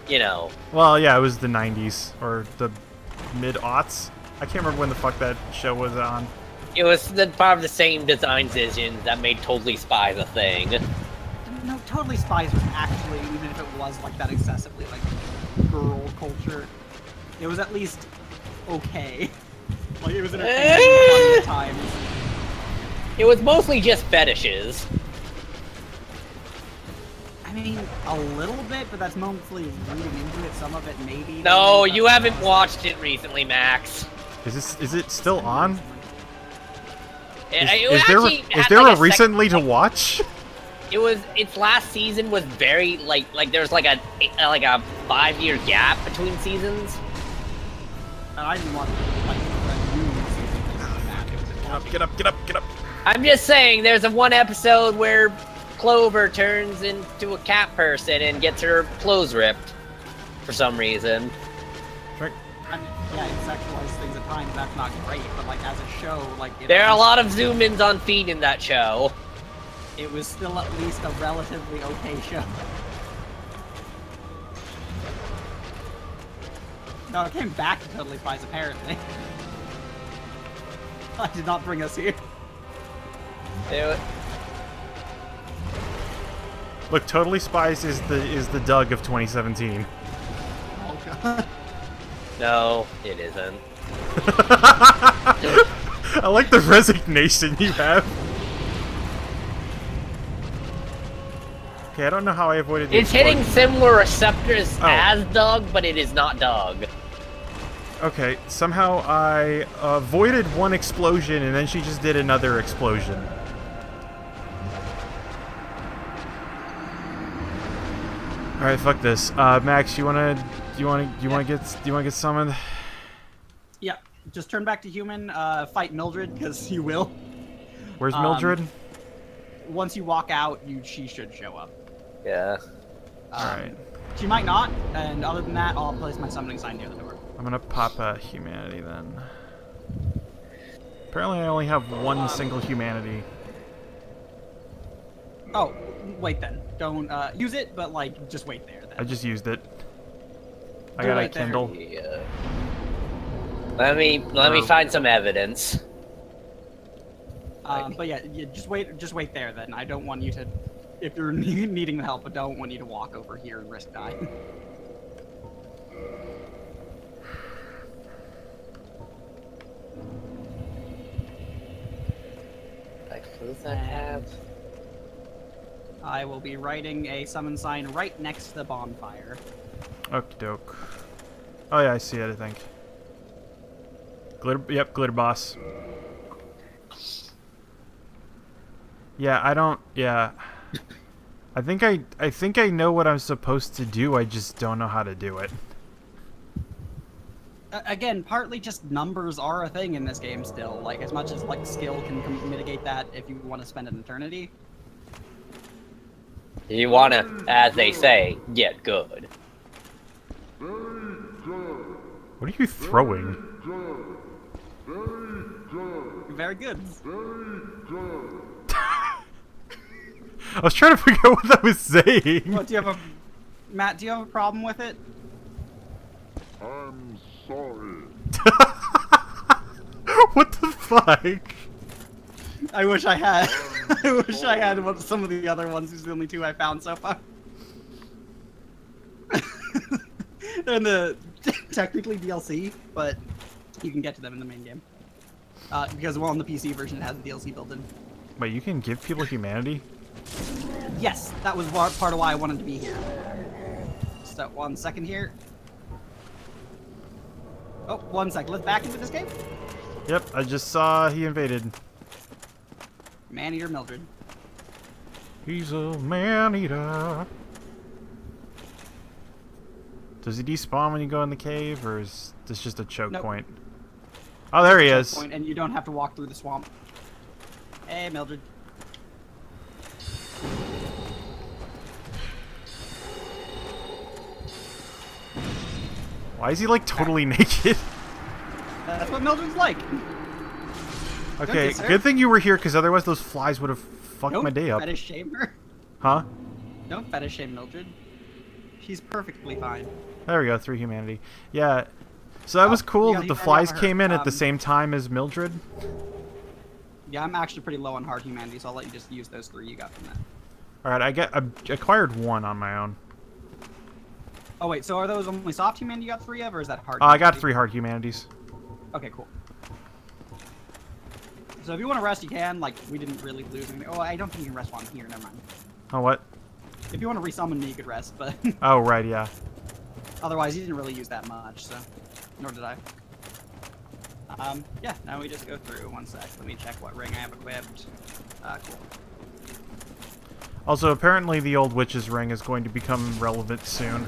you know. Well, yeah, it was the 90s, or the mid-aughts. I can't remember when the fuck that show was on. It was part of the same design decisions that made Totally Spies a thing. No, Totally Spies was actually, even if it was like that excessively like girl culture, it was at least okay. Like it was entertaining funny at times. It was mostly just fetishes. I mean, a little bit, but that's mostly reading into it. Some of it maybe. No, you haven't watched it recently, Max. Is it still on? It Is actually there had, like, a recently to watch? Its last season was very like there's like a 5-year gap between seasons. And I didn't want like a new season. Get up. I'm just saying, there's one episode where Clover turns into a cat person and gets her clothes ripped for some reason. Right. I mean, yeah, it sexualizes things at times. That's not great, but like as a show, like There are a lot of zoom-ins on feet in that show. It was still at least a relatively okay show. No, it came back to Totally Spies apparently. I did not bring us here. Look, Totally Spies is the Doug of 2017. Oh god. No, it isn't. I like the resignation you have. Okay, I don't know how I avoided the It's hitting explosion. similar receptors Oh. as Doug, but it is not Doug. Okay, somehow I avoided one explosion and then she just did another explosion. All right, fuck this. Max, you wanna get summoned? Yeah, just turn back to human, fight Mildred, because you will. Where's Mildred? Once you walk out, she should show up. Yeah. Alright. She might not, and other than that, I'll place my summoning sign near the door. I'm gonna pop a humanity then. Apparently I only have one single humanity. Oh, wait then. Don't use it, but like, just wait there then. I just used it. I Do got a it there. Kindle. Yeah. Let me find some evidence. But yeah, just wait there then. I don't want you to, if you're needing the help, I don't want you to walk over here and risk dying. I close that tab. I will be writing a summon sign right next to the bonfire. Okie doke. Oh yeah, I see it, I think. Glitter boss. Yeah, I think I know what I'm supposed to do, I just don't know how to do it. Again, partly just numbers are a thing in this game still. Like, as much as like skill can mitigate that if you want to spend an eternity. You wanna, as they say, get good. What are you throwing? Very good. I was trying to figure out what I was saying. What, do you have a... Matt, do you have a problem with it? I'm sorry. What the fuck? I wish I had. I wish I had some of the other ones. These are the only two I found so far. They're in the technically DLC, but you can get to them in the main game. Because well, on the PC version, it has the DLC built in. Wait, you can give people humanity? Yes, that was part of why I wanted to be here. Just 1 second here. Oh, 1 second. Let's back into this game. Yep, I just saw he invaded. Man-eater Mildred. He's a man-eater. Does he despawn when you go in the cave, or is this just a choke Nope. point? Oh, there he is. Point, and you don't have to walk through the swamp. Hey, Mildred. Why is he like totally naked? That's what Mildred's like. Okay, sir. good thing you were here, because otherwise those flies would have fucked Don't my day up. fetish shame her. Huh? Don't fetish shame Mildred. She's perfectly fine. There we go, 3 humanity. Yeah. So that was cool yeah, that the you flies forgot her. came in at the same time as Mildred. Yeah, I'm actually pretty low on hard humanity, so I'll let you just use those 3 you got from that. Alright, I acquired 1 on my own. Oh wait, so are those only soft humanity you got 3 of, or is that hard? I got humanity? 3 hard humanities. Okay, cool. So if you want to rest, you can. Like, we didn't really lose anything. Oh, I don't think you can rest while I'm here. Never mind. Oh, what? If you want to resummon me, you could rest, but Oh, right, yeah. otherwise, you didn't really use that much, so nor did I. Yeah. Now we just go through. 1 sec. Let me check what ring I have equipped. Cool. Also, apparently the old witch's ring is going to become relevant soon.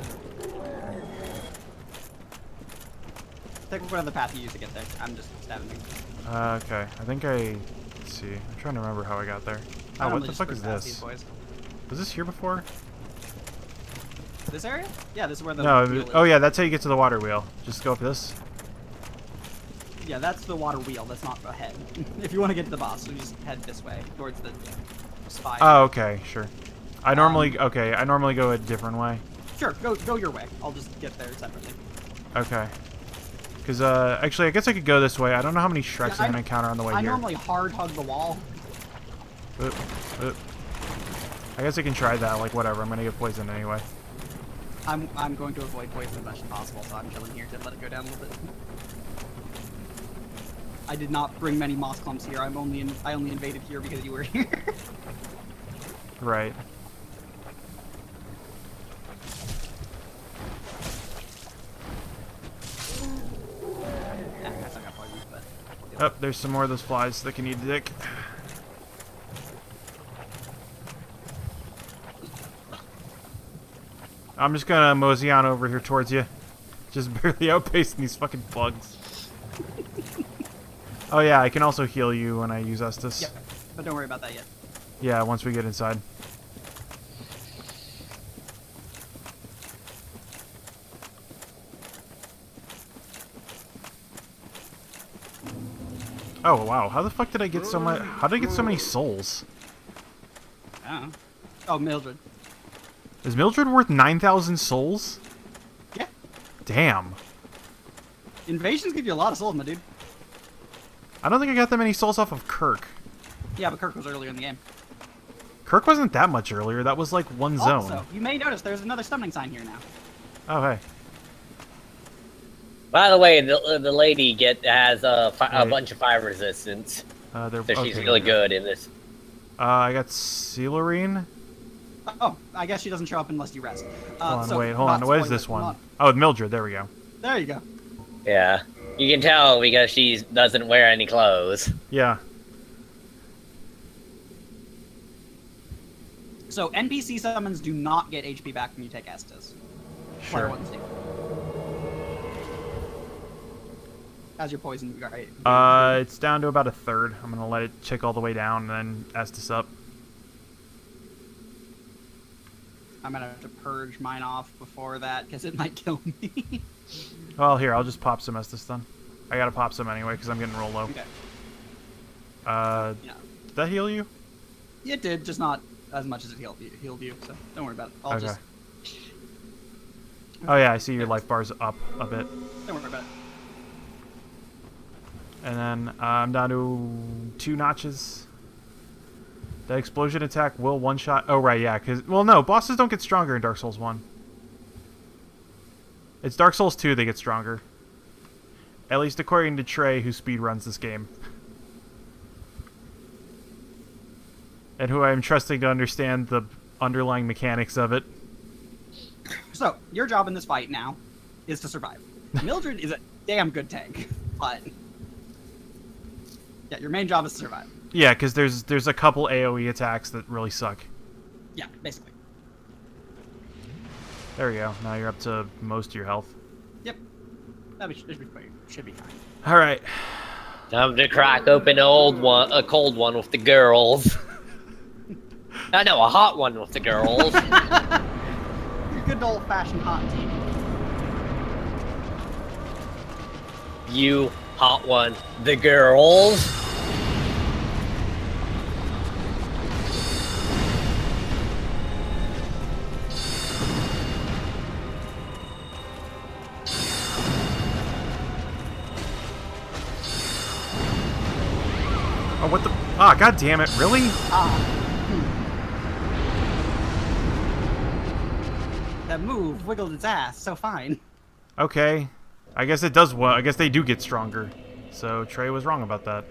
Take whatever path you use to get there. I'm just stabbing you. Okay. I think let's see. I'm trying to remember how I got there. I Oh, what normally the just fuck sprint is past these this? boys. Was this here before? This area? Yeah, this is where the No. wheel is. Oh, yeah, that's how you get to the water wheel. Just go up this. Yeah, that's the water wheel. That's not ahead. If you want to get to the boss, so you just head this way towards the spire. Oh, okay, sure. I normally go a different way. Sure, go your way. I'll just get there separately. Okay. Because, actually, I guess I could go this way. I don't know how many Shreks Yeah, I'm going to encounter on the way I here. normally hard hug the wall. Oop, oop. I guess I can try that, like, whatever. I'm going to get poisoned anyway. I'm going to avoid poison as much as possible, so I'm chilling here to let it go down a little bit. I did not bring many moss clumps here. I only invaded here because you were here. Right. Yeah, I guess I got poisoned, but... Oh, there's some more of those flies that can eat dick. I'm just gonna mosey on over here towards you. Just barely outpacing these fucking bugs. Oh yeah, I can also heal you when I use Estus. Yep, but don't worry about that yet. Yeah, once we get inside. Oh wow, how the fuck did I get so much? How did I get so many souls? I don't know. Oh, Mildred. Is Mildred worth 9,000 souls? Yeah. Damn. Invasions give you a lot of souls, my dude. I don't think I got that many souls off of Kirk. Yeah, but Kirk was earlier in the game. Kirk wasn't that much earlier. That was like one zone. Also, you may notice there's another summoning sign here now. Oh hey. By the way, the lady has a bunch of fire resistance, They're, so she's okay, really there we good in this. go. I got Celerine. Oh, I guess she doesn't show up unless you rest. Hold on, so, wait, hold on. not What is spoiler, this one? not- Oh, Mildred. There we go. There you go. Yeah, you can tell because she doesn't wear any clothes. Yeah. So NPC summons do not get HP back when you take Estus. Player Sure. one save. As your poison, right? It's down to about a third. I'm gonna let it tick all the way down and then Estus up. I'm gonna have to purge mine off before that because it might kill me. Well, here, I'll just pop some Estus then. I gotta pop some anyway because I'm getting real low. Okay. Yeah. Did that heal you? It did, just not as much as it healed you, so don't worry about it. I'll Okay. just... Oh yeah, I see your life bar's up a bit. Don't worry about it. And then I'm down to 2 notches. The explosion attack will one-shot... Oh, right, yeah, because... Well, no, bosses don't get stronger in Dark Souls 1. It's Dark Souls 2 they get stronger. At least according to Trey, who speedruns this game. And who I am trusting to understand the underlying mechanics of it. So, your job in this fight now is to survive. Mildred is a damn good tank, but... Yeah, your main job is to survive. Yeah, because there's a couple AoE attacks that really suck. Yeah, basically. There we go. Now you're up to most of your health. Yep. Should be fine. All right. Time to crack open a cold one with the girls. No, a hot one with the girls. Your good old-fashioned hot tea. You hot one. The girls. Oh, what the? Ah, god damn it! Really? That move wiggled its ass, so fine. Okay. I guess it does well. I guess they do get stronger. So Trey was wrong about that.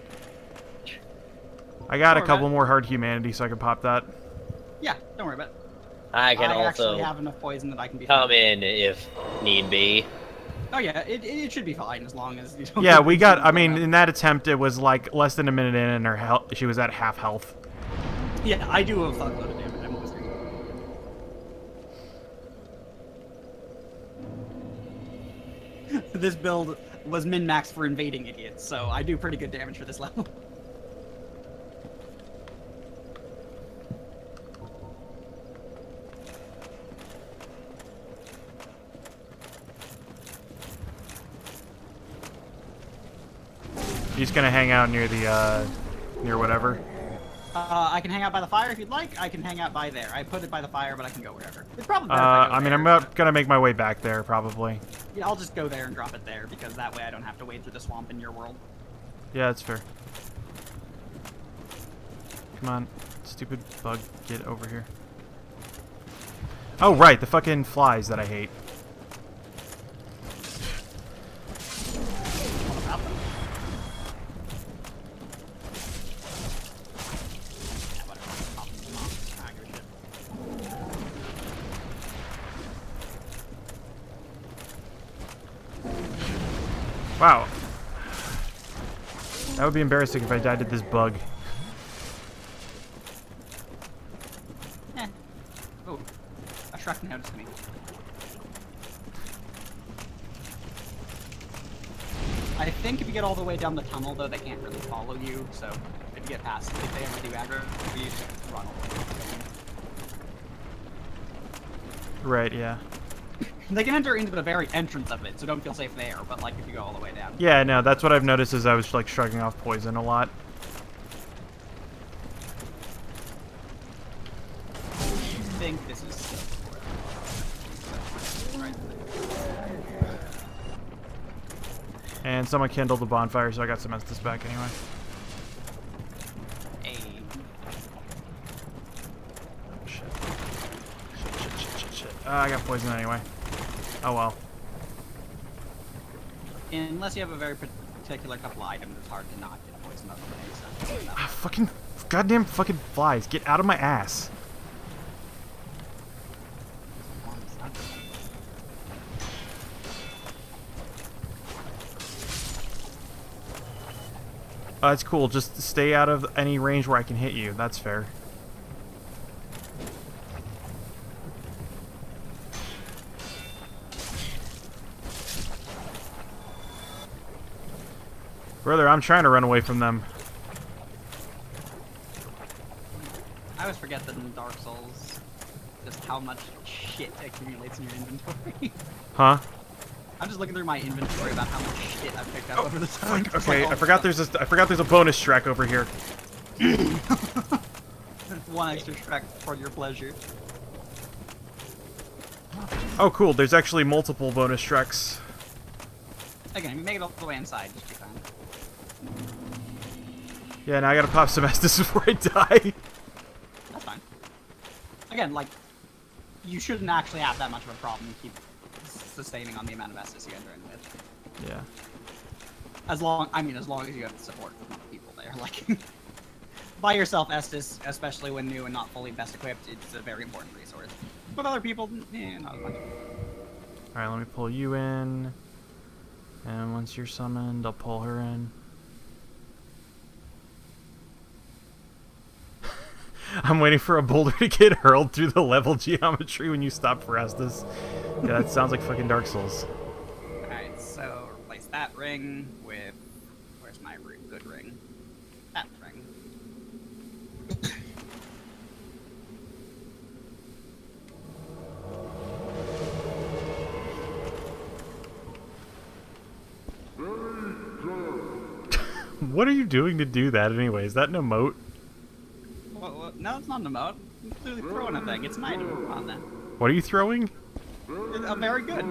I got a couple more hard humanity so I can pop that. Yeah, don't worry about it. I can I also actually have enough poison that I can be come fine. in if need be. Oh yeah, it should be fine as long as you don't. Yeah, get we got. too I mean, blown up. in that attempt, it was like less than a minute in, and her health. She was at half health. Yeah, I do a fuckload of damage. I'm almost This build was min-maxed for invading idiots, so I do pretty good damage for this level. She's gonna hang out near the near whatever. I can hang out by the fire if you'd like. I can hang out by there. I put it by the fire, but I can go wherever. It's probably better if I go I mean, there, I'm not gonna make my way back there probably. Yeah, I'll just go there and drop it there, because that way I don't have to wade through the swamp in your world. Yeah, that's fair. Come on, stupid bug, get over here. Oh right, the fucking flies that I hate. What about them? Yeah, whatever. Pop them off. I don't give a shit. Wow. That would be embarrassing if I died to this bug. Oh, a Shrek noticed me. I think if you get all the way down the tunnel, though, they can't really follow you. So if you get past, if they ever do aggro, you just run all the way. Right, yeah. They can enter into the very entrance of it, so don't feel safe there. But like if you go all the way down. Yeah, no, that's what I've noticed is I was like shrugging off poison a lot. I think this is right there. And someone kindled the bonfire, so I got some Estus back anyway. Hey. Shit. Shit. I got poison anyway. Oh well. Unless you have a very particular couple of items, it's hard to not get poisoned up from any Ah, fucking goddamn fucking flies. Get out of my ass. That's cool. Just stay out of any range where I can hit you. That's fair. Brother, I'm trying to run away from them. I always forget that in Dark Souls, just how much shit accumulates in your inventory. Huh? I'm just looking through my inventory about how much shit I've picked up over the time. Fuck, okay, I forgot there's a bonus Shrek over here. One extra Shrek for your pleasure. Oh, cool. There's actually multiple bonus Shreks. Again, if you make it all the way inside, just be fine. Yeah, now I gotta pop some Estus before I die. That's fine. Again, like, you shouldn't actually have that much of a problem keep sustaining on the amount of Estus you enter in with. Yeah. As long as you have the support from other people there. Like, by yourself Estus, especially when new and not fully best equipped, it's a very important resource. But other people, not as much. Alright, let me pull you in. And once you're summoned, I'll pull her in. I'm waiting for a boulder to get hurled through the level geometry when you stop for Estus. Yeah, that sounds like fucking Dark Souls. Alright, so replace that ring with... Where's my good ring? That ring. What are you doing to do that anyway? Is that an emote? No, it's not an emote. I'm clearly throwing a thing. It's an item. Come on, then. What are you throwing? Very good.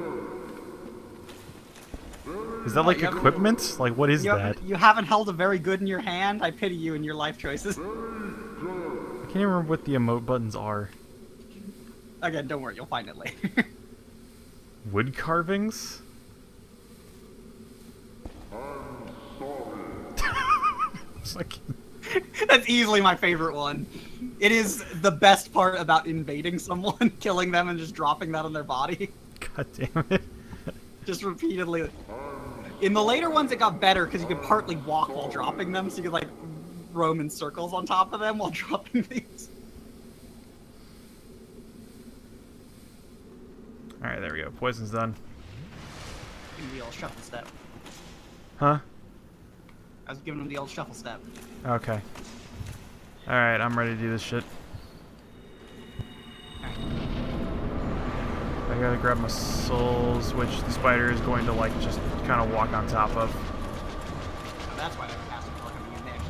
Is that like equipment? Like, what is that? You haven't held a very good in your hand? I pity you and your life choices. I can't even remember what the emote buttons are. Again, don't worry. You'll find it later. Wood carvings? It's like... That's easily my favorite one. It is the best part about invading someone, killing them, and just dropping that on their body. God damn it. Just repeatedly. In the later ones, it got better because you could partly walk while dropping them, so you could like roam in circles on top of them while dropping these. Alright, there we go. Poison's done. Give him the old shuffle step. Huh? I was giving him the old shuffle step. Okay. Alright, I'm ready to do this shit. I gotta grab my souls, which the spider is going to, like, just kind of walk on top of. So that's why they were casting for coming in next.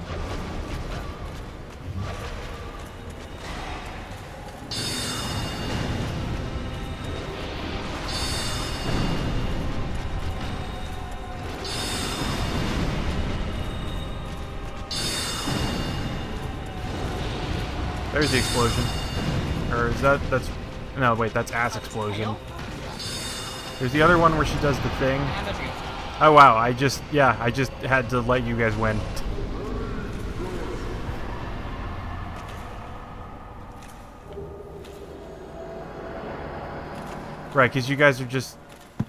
There's the explosion. Or is that's... No, wait, that's ass explosion. There's the other one where she does the thing. Oh, wow, I just had to let you guys win. Right, because you guys are just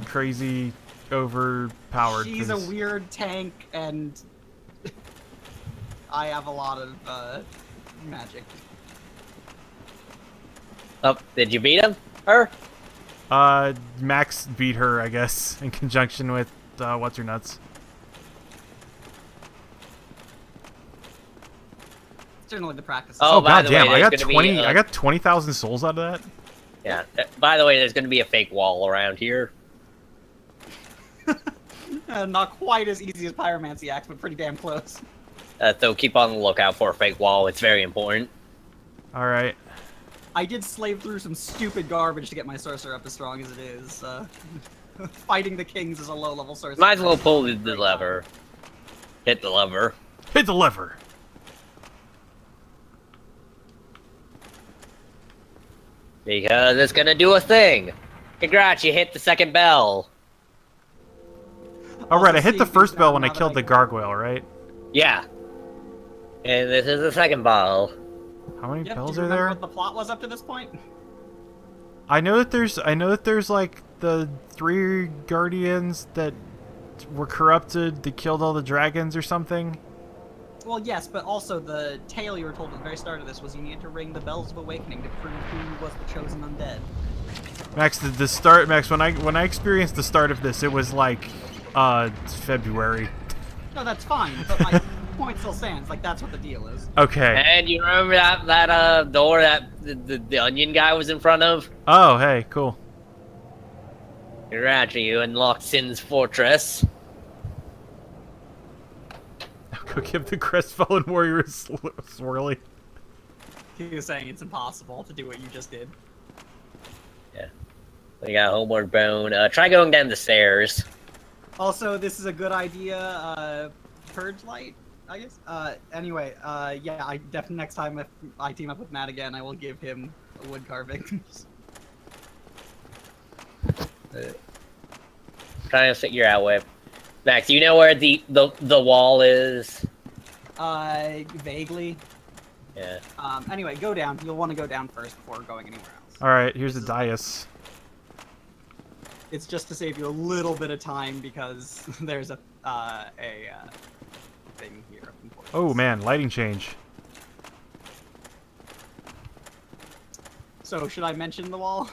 crazy, overpowered. She's a weird tank, and I have a lot of magic. Oh, did you beat him? Her? Max beat her, I guess, in conjunction with, what's-her-nuts. Certainly the practice. Oh, god by the damn, way, I got 20,000 souls out of that? Yeah, by the way, there's gonna be a fake wall around here. Not quite as easy as Pyromancy Axe, but pretty damn close. So keep on the lookout for a fake wall, it's very important. Alright. I did slave through some stupid garbage to get my sorcerer up as strong as it is. Fighting the kings is a low-level sorcerer. Might as well pull the lever. Hit the lever. Hit the lever! Because it's gonna do a thing! Congrats, you hit the second bell. Alright, I hit the first bell when I killed the gargoyle, right? Yeah. And this is the second bell. How many Yep, bells do you are remember there? what the plot was up to this point? I know that there's like the 3 guardians that were corrupted that killed all the dragons or something. Well, yes, but also the tale you were told at the very start of this was you needed to ring the bells of awakening to prove who was the chosen undead. Max, the start, Max, when I experienced the start of this, it was like February. No, that's fine, but my point still stands. Like, that's what the deal is. Okay. And you remember that door that the onion guy was in front of? Oh, hey, cool. Congrats, you unlocked Sin's Fortress. Go give the crestfallen warrior a swirly. He was saying it's impossible to do what you just did. Yeah. We got Homeward Bone. Try going down the stairs. Also, this is a good idea. Purge Light, I guess. Anyway, yeah, I definitely next time if I team up with Matt again, I will give him a wood carving. Trying to figure out where. Max, do you know where the wall is? Vaguely. Yeah. Anyway, go down. You'll want to go down first before going anywhere else. Alright, here's the dais. It's just to save you a little bit of time because there's a thing here of importance. Oh man, lighting change. So should I mention the wall?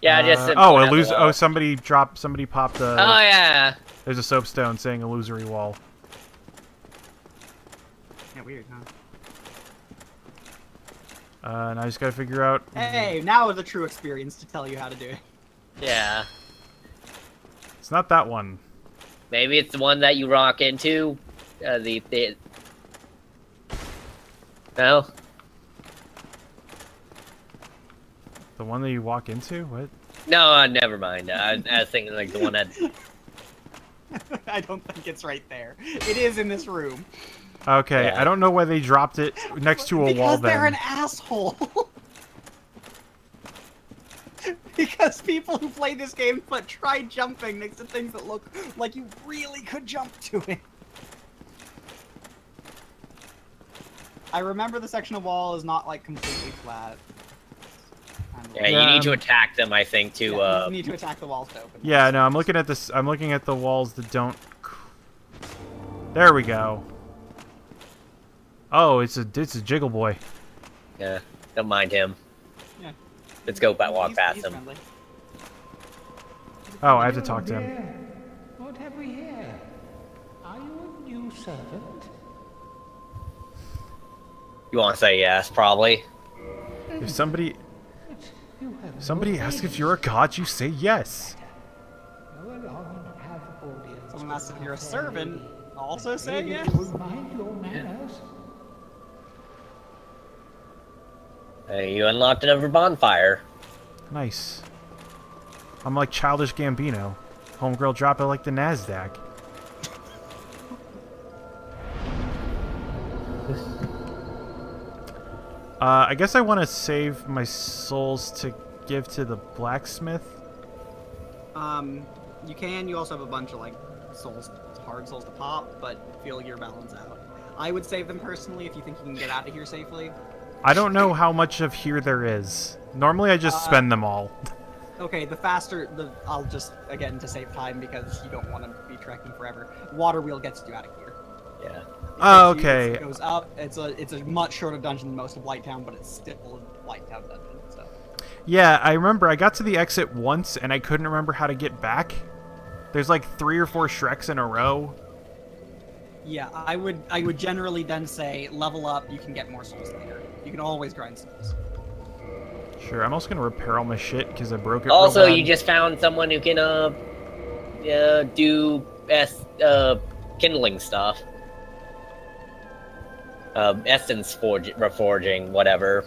Yeah, I just. Somebody popped a. Oh yeah. There's a soapstone saying illusory wall. Yeah, weird, huh? And I just gotta figure out. Hey, now is a true experience to tell you how to do it. Yeah. It's not that one. Maybe it's the one that you rock into. No? The one that you walk into? What? No, never mind. I was thinking like the one that... I don't think it's right there. It is in this room. Okay, Yeah. I don't know why they dropped it next to a wall Because they're then. an asshole. Because people who play this game but try jumping next to things that look like you really could jump to it. I remember the section of wall is not like completely flat. Yeah, you need to attack them, I think, to, Yeah, you need to attack the walls to open. Yeah, no, I'm looking at this. I'm looking at the walls that don't. There we go. Oh, it's a jiggle boy. Yeah, don't mind him. Yeah. Let's go walk past he's him. friendly. Oh, I have to talk to him. What have we here? Are you a new servant? You want to say yes, probably? If somebody You have somebody asks if you're a god, you say yes. Go along and have audience. Someone asks if you're a servant. Also say Maybe yes. you will mind your manners. You unlocked another bonfire. Nice. I'm like Childish Gambino. Homegirl drop it like the Nasdaq. I guess I want to save my souls to give to the blacksmith. You can. You also have a bunch of like souls, hard souls to pop, but feel your balance out. I would save them personally if you think you can get out of here safely. I don't know how much of here there is. Normally I just spend them all. Okay, the faster I'll just again to save time because you don't want to be trekking forever. Water wheel gets you out of here. Yeah. Oh, It okay. goes up. It's a much shorter dungeon than most of Lighttown, but it's still a Lighttown dungeon. So. Yeah, I remember I got to the exit once and I couldn't remember how to get back. There's like 3 or 4 Shreks in a row. Yeah, I would generally then say level up. You can get more souls later. You can always grind souls. Sure, I'm also gonna repair all my shit because I broke it. real Also, bad. you just found someone who can, do kindling stuff. Essence reforging, whatever.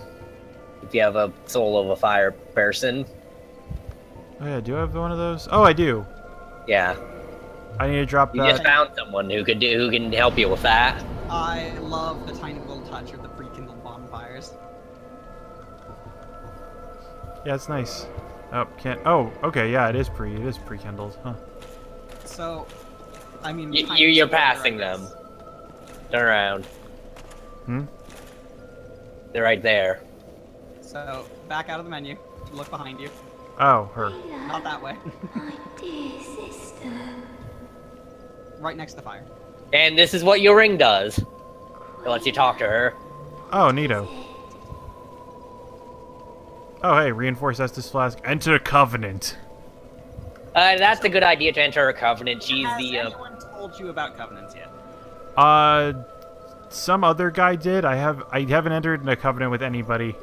If you have a soul of a fire person. Oh yeah, do I have one of those? Oh, I do. Yeah. I need to drop You that. just found someone who can help you with that. I love the tiny little touch of the pre-kindled bonfires. Yeah, it's nice. Oh, can't. Oh, okay. Yeah, it is pre-kindled. Huh. So, I mean, You're passing them. Turn around. Hmm. They're right there. So, back out of the menu. Look behind you. Oh, her. Not that way. My dear sister. Right next to the fire. And this is what your ring does. It lets you talk to her. Oh, neato. Oh, hey, reinforce Estus Flask. Enter Covenant. That's a good idea to enter a covenant. She's Has the, anyone told you about covenants yet? Some other guy did. I haven't entered in a covenant with anybody.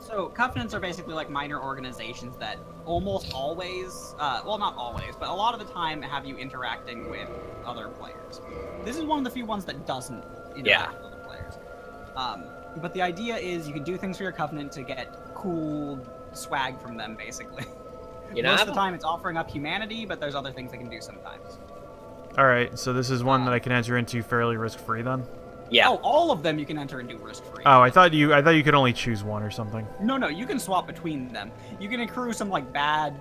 So, covenants are basically like minor organizations that almost always, well, not always, but a lot of the time have you interacting with other players. This is one of the few ones that doesn't interact with other players. But the idea is you can do things for your covenant to get cool swag from them, basically. You know, Most of the time it's offering up humanity, but there's other things they can do sometimes. Alright, so this is one that I can enter into fairly risk-free then? yeah. Oh, all of them you can enter and do risk-free. Oh, I thought you could only choose one or something. No, you can swap between them. You can accrue some like bad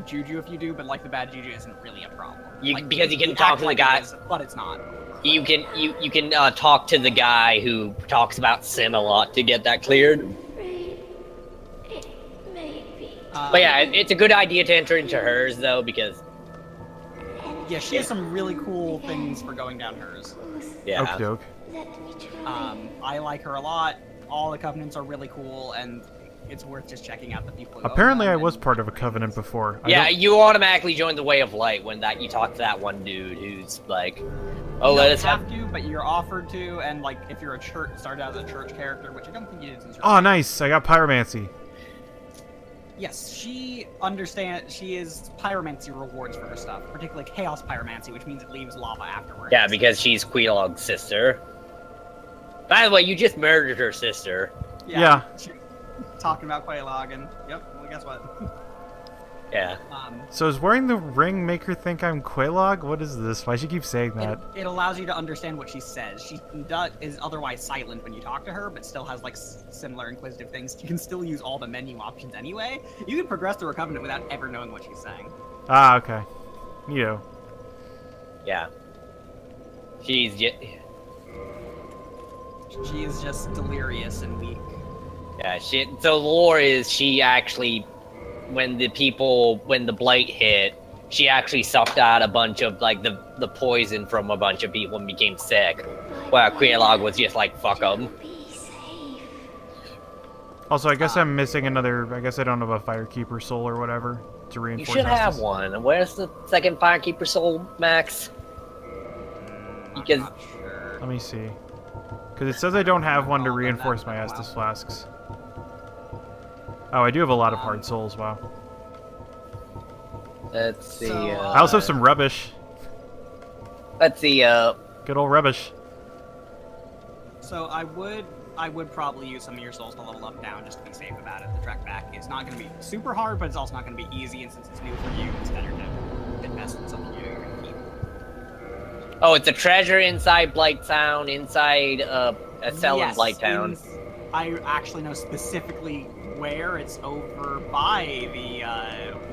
juju if you do, but like the bad juju isn't really a problem. Because you can act talk to the like guy. it is, but it's not. You can talk to the guy who talks about sin a lot to get that cleared. It may be. But yeah, it's a good idea to enter into hers though, because Yeah, she has some really cool things for going down hers. yeah. Okie doke. Let me try. I like her a lot. All the covenants are really cool, and it's worth just checking out the people. Who own Apparently them I was and- part of a covenant before. I Yeah, don't- you automatically join the Way of Light when you talk to that one dude who's like, "Oh, You let don't us have." have to, but you're offered to, and like if you're a church, started out as a church character, which I don't think you did. Since you're- Oh, nice. I got pyromancy. Yes, she understands. She is pyromancy rewards for her stuff, particularly chaos pyromancy, which means it leaves lava afterwards. Yeah, because she's Quelog's sister. By the way, you just murdered her sister. Yeah. Talking about Quelaag, and yep. Well, guess what? Yeah. So is wearing the ring make her think I'm Quelaag? What is this? Why does she keep saying that? It allows you to understand what she says. She is otherwise silent when you talk to her, but still has like similar inquisitive things. You can still use all the menu options anyway. You can progress through a covenant without ever knowing what she's saying. Ah, okay. Neato. Yeah. She's just... She is just delirious and weak. Yeah, so the lore is she actually, when the blight hit, she actually sucked out a bunch of, like, the poison from a bunch of people and became sick. While Quelaag was just like, fuck them. Be safe. Also, I guess I'm missing another... I guess I don't have a Firekeeper soul or whatever to You reinforce should have Estus. one. Where's the second Firekeeper soul, Max? Because... I'm not sure. Let me see. Because it says I don't have one to Oh, then reinforce that- my wow. Estus flasks. Oh, I do have a lot of hard souls, wow. Let's see, So, I also have some rubbish. let's see, Good old rubbish. So I would probably use some of your souls to level up down just to be safe about it. The trek back is not going to be super hard, but it's also not going to be easy. And since it's new for you, it's better to invest in something you're going to keep. oh, it's a treasure inside Blight Town, inside, a cell in Blight Town. I actually know specifically where. It's over by the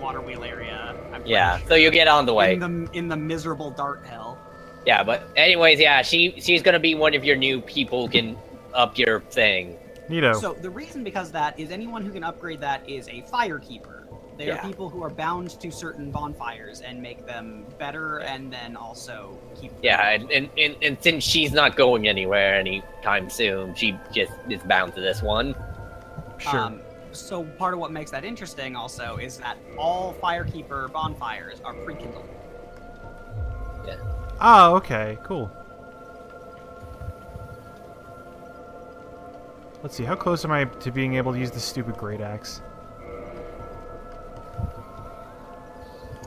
water wheel area. I'm pretty Yeah, sure. so you get on the way. In the miserable dart hell. Yeah, but anyways, yeah, she's gonna be one of your new people who can up your thing. Neato. So the reason because that is anyone who can upgrade that is a firekeeper. They are Yeah. people who are bound to certain bonfires and make them better, and then also keep. Yeah, and since she's not going anywhere anytime soon, she just is bound to this one. Sure. So part of what makes that interesting also is that all firekeeper bonfires are pre-kindled. Oh, okay. Cool. Let's see. How close am I to being able to use the stupid great axe?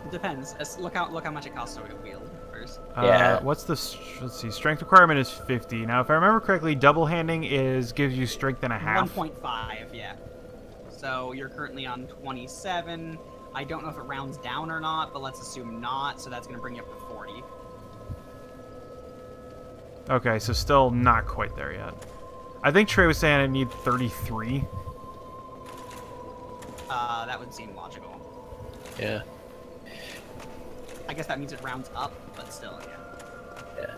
It depends. Look how much it costs to wield first. Yeah. What's the... Let's see. Strength requirement is 50. Now, if I remember correctly, double handing gives you strength and a half. 1.5, yeah. So you're currently on 27. I don't know if it rounds down or not, but let's assume not. So that's going to bring you up to 40. Okay, so still not quite there yet. I think Trey was saying I need 33. That would seem logical. Yeah. I guess that means it rounds up, but still, yeah.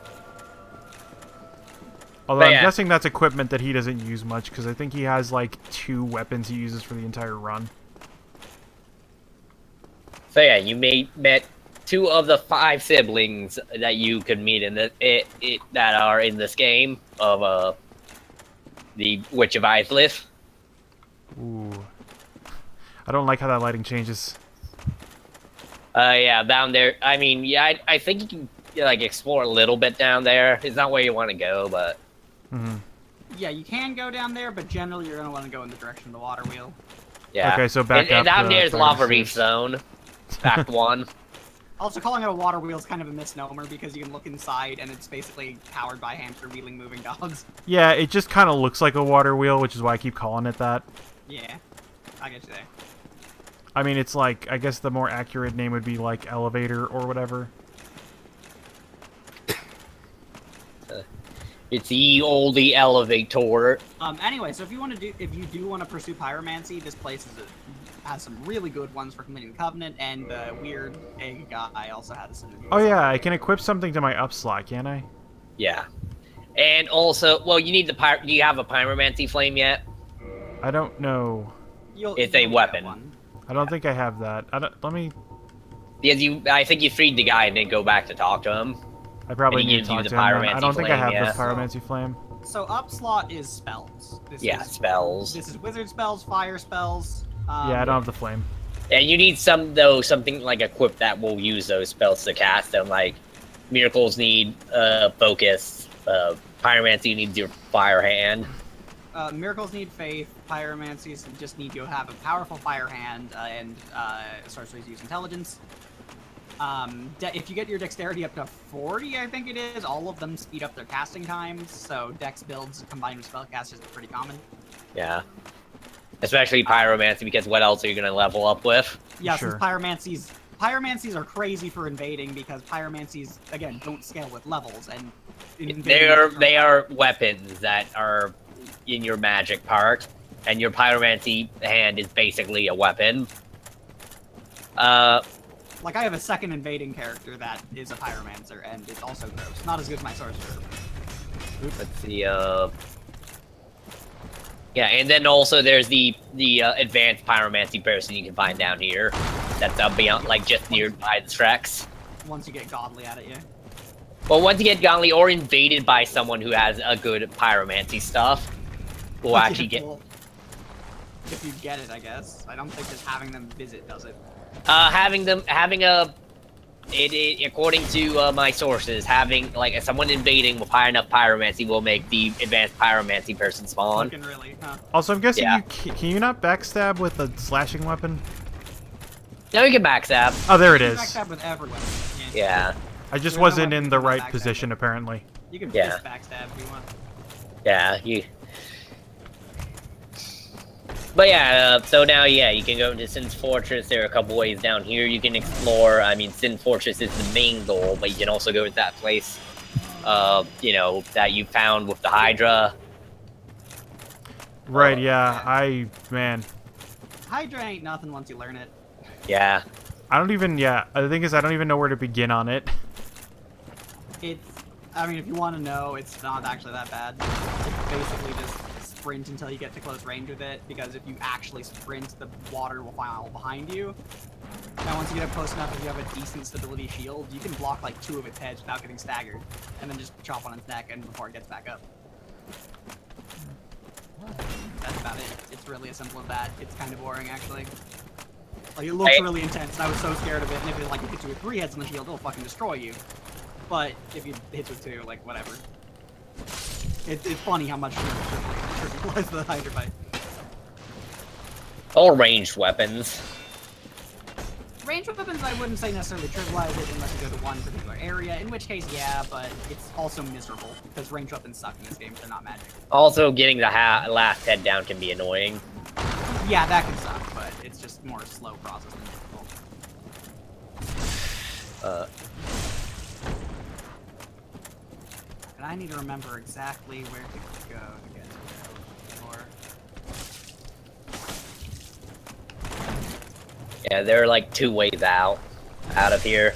Although But I'm yeah. guessing that's equipment that he doesn't use much, because I think he has like 2 weapons he uses for the entire run. So yeah, you met 2 of the 5 siblings that you could meet in that are in this game of the Witch of Islith. Ooh. I don't like how that lighting changes. Yeah, down there. I mean, yeah, I think you can like explore a little bit down there. It's not where you want to go, but Mm-hmm. Yeah, you can go down there, but generally you're going to want to go in the direction of the water wheel. yeah. Okay, so back and up down the there's fire Lava Reef escapes. Zone, Act 1. Also, calling it a water wheel is kind of a misnomer because you can look inside and it's basically powered by hamster wheeling moving dogs. Yeah, it just kind of looks like a water wheel, which is why I keep calling it that. Yeah, I get you there. I mean, it's like, I guess the more accurate name would be like elevator or whatever. It's the oldie elevator. Anyway, so if you do want to pursue pyromancy, this place has some really good ones for committing the covenant, and the weird egg guy also has some. Oh yeah, I can equip something to my up slot, can't I? Yeah. And also, well, you need the do you have a pyromancy flame yet? I don't know. It's a get weapon. one. I don't think I have that. Let me... Because I think you freed the guy and then go back to talk to him. I probably And he need to gives you talk the to him. Then. I pyromancy don't think I flame, have yeah. the pyromancy flame. So up slot is spells. This Yeah, is, spells. This is wizard spells, fire spells. Yeah, I don't have the flame. And you need something like equipped that will use those spells to cast them. Like miracles need focus. Pyromancy needs your fire hand. Miracles need faith. Pyromancies just need you to have a powerful fire hand, and sorceries use intelligence. If you get your dexterity up to 40, I think it is, all of them speed up their casting times. So dex builds combined with spellcasters are pretty common. Yeah. Especially pyromancy, because what else are you gonna level up with? Yeah, Sure. since pyromancies are crazy for invading because pyromancies again don't scale with levels and They are weapons that are in your magic part, and your pyromancy hand is basically a weapon. Like, I have a second invading character that is a pyromancer, and it's also gross. Not as good as my sorcerer. Let's see, yeah, and then also there's the advanced pyromancy person you can find down here. That's beyond, like, just nearby the tracks. Once you get godly at it, yeah. Well, once you get godly or invaded by someone who has a good pyromancy stuff, will actually get... Well, if you get it, I guess. I don't think just having them visit does it. According to my sources, having like someone invading with high enough pyromancy will make the advanced pyromancy person spawn. Fucking really, huh? Also, I'm guessing Yeah. can you not backstab with a slashing weapon? No, you can backstab. Oh, there it You is. backstab with every weapon. Yeah, I just There's no wasn't weapon in the you can right backstab position, with. apparently. You can Yeah. fist backstab if you want. yeah, you. But yeah, so now, yeah, you can go into Sin's Fortress. There are a couple ways down here you can explore. I mean, Sin Fortress is the main goal, but you can also go to that place, you know, that you found with the Hydra. Right, yeah. Man. Hydra ain't nothing once you learn it. Yeah. I don't even, the thing is, I don't even know where to begin on it. I mean, if you want to know, it's not actually that bad. It's basically just sprint until you get to close range with it, because if you actually sprint, the water will fall behind you. And once you get up close enough, if you have a decent stability shield, you can block like 2 of its heads without getting staggered, and then just chop on its neck and before it gets back up. That's about it. It's really as simple as that. It's kind of boring, actually. Like, it looks really intense, and I was so scared of it, and if it like hits you with 3 heads on the shield, it'll fucking destroy you. But if you hit with 2, like, whatever. It's funny how much trivialize the Hydra fight. All ranged weapons. Ranged weapons, I wouldn't say necessarily trivialize it unless you go to one particular area, in which case, yeah, but it's also miserable, because ranged weapons suck in this game, they're not magic. Also, getting the last head down can be annoying. Yeah, that can suck, but it's just more slow process than difficult. And I need to remember exactly where to go to get to before. Yeah, there are like 2 ways out of here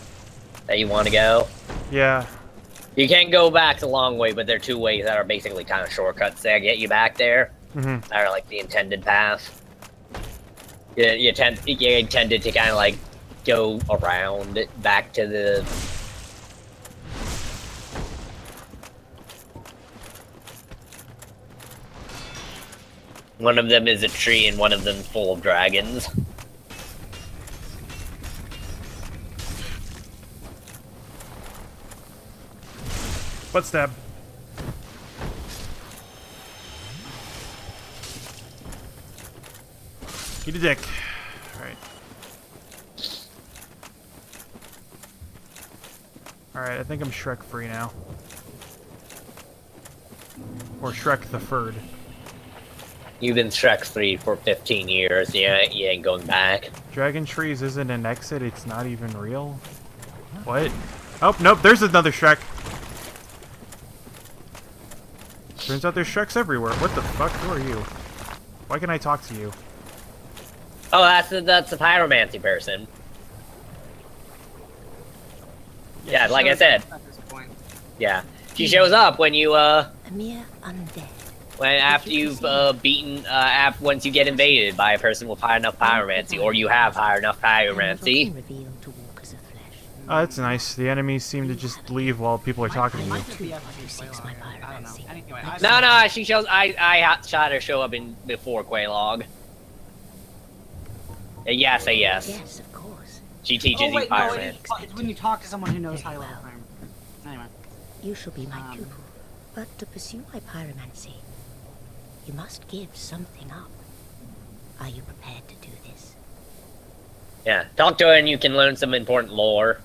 that you want to go. Yeah. You can't go back the long way, but there are 2 ways that are basically kind of shortcuts that get you back there. Mm-hmm. That are like the intended path. You intended to kind of like go around it back to the. One of them is a tree, and one of them full of dragons. Butt stab. Eat a dick. Alright. Alright, I think I'm Shrek free now. Or Shrek the Furred. You've been Shrek 3 for 15 years. Yeah, you ain't going back. Dragon Trees isn't an exit, it's not even real? What? Oh, nope, there's another Shrek. Turns out there's Shreks everywhere. What the fuck? Who are you? Why can I talk to you? Oh, that's the pyromancy person. Yeah, like I said. At this point. Yeah, she shows up when you A mere undead. after you've beaten once you get invaded by a person with high enough pyromancy, or you have high enough pyromancy. Revealed to walk as a flesh. Oh, that's nice. The enemies seem to just leave while people are talking to you. Might just be FP my Quaylog, I don't know. pyromancy. Anyway, No, she shows. I shot her show up in before Quaylog. Yes, say yes. Yes, of course. She teaches Oh you wait, no, pyromancy. it's when you talk to someone who knows high Very level well. pyromancy. Anyway. You shall be my Um, pupil. But to pursue my pyromancy, you must give something up. Are you prepared to do this? Yeah, talk to her and you can learn some important lore.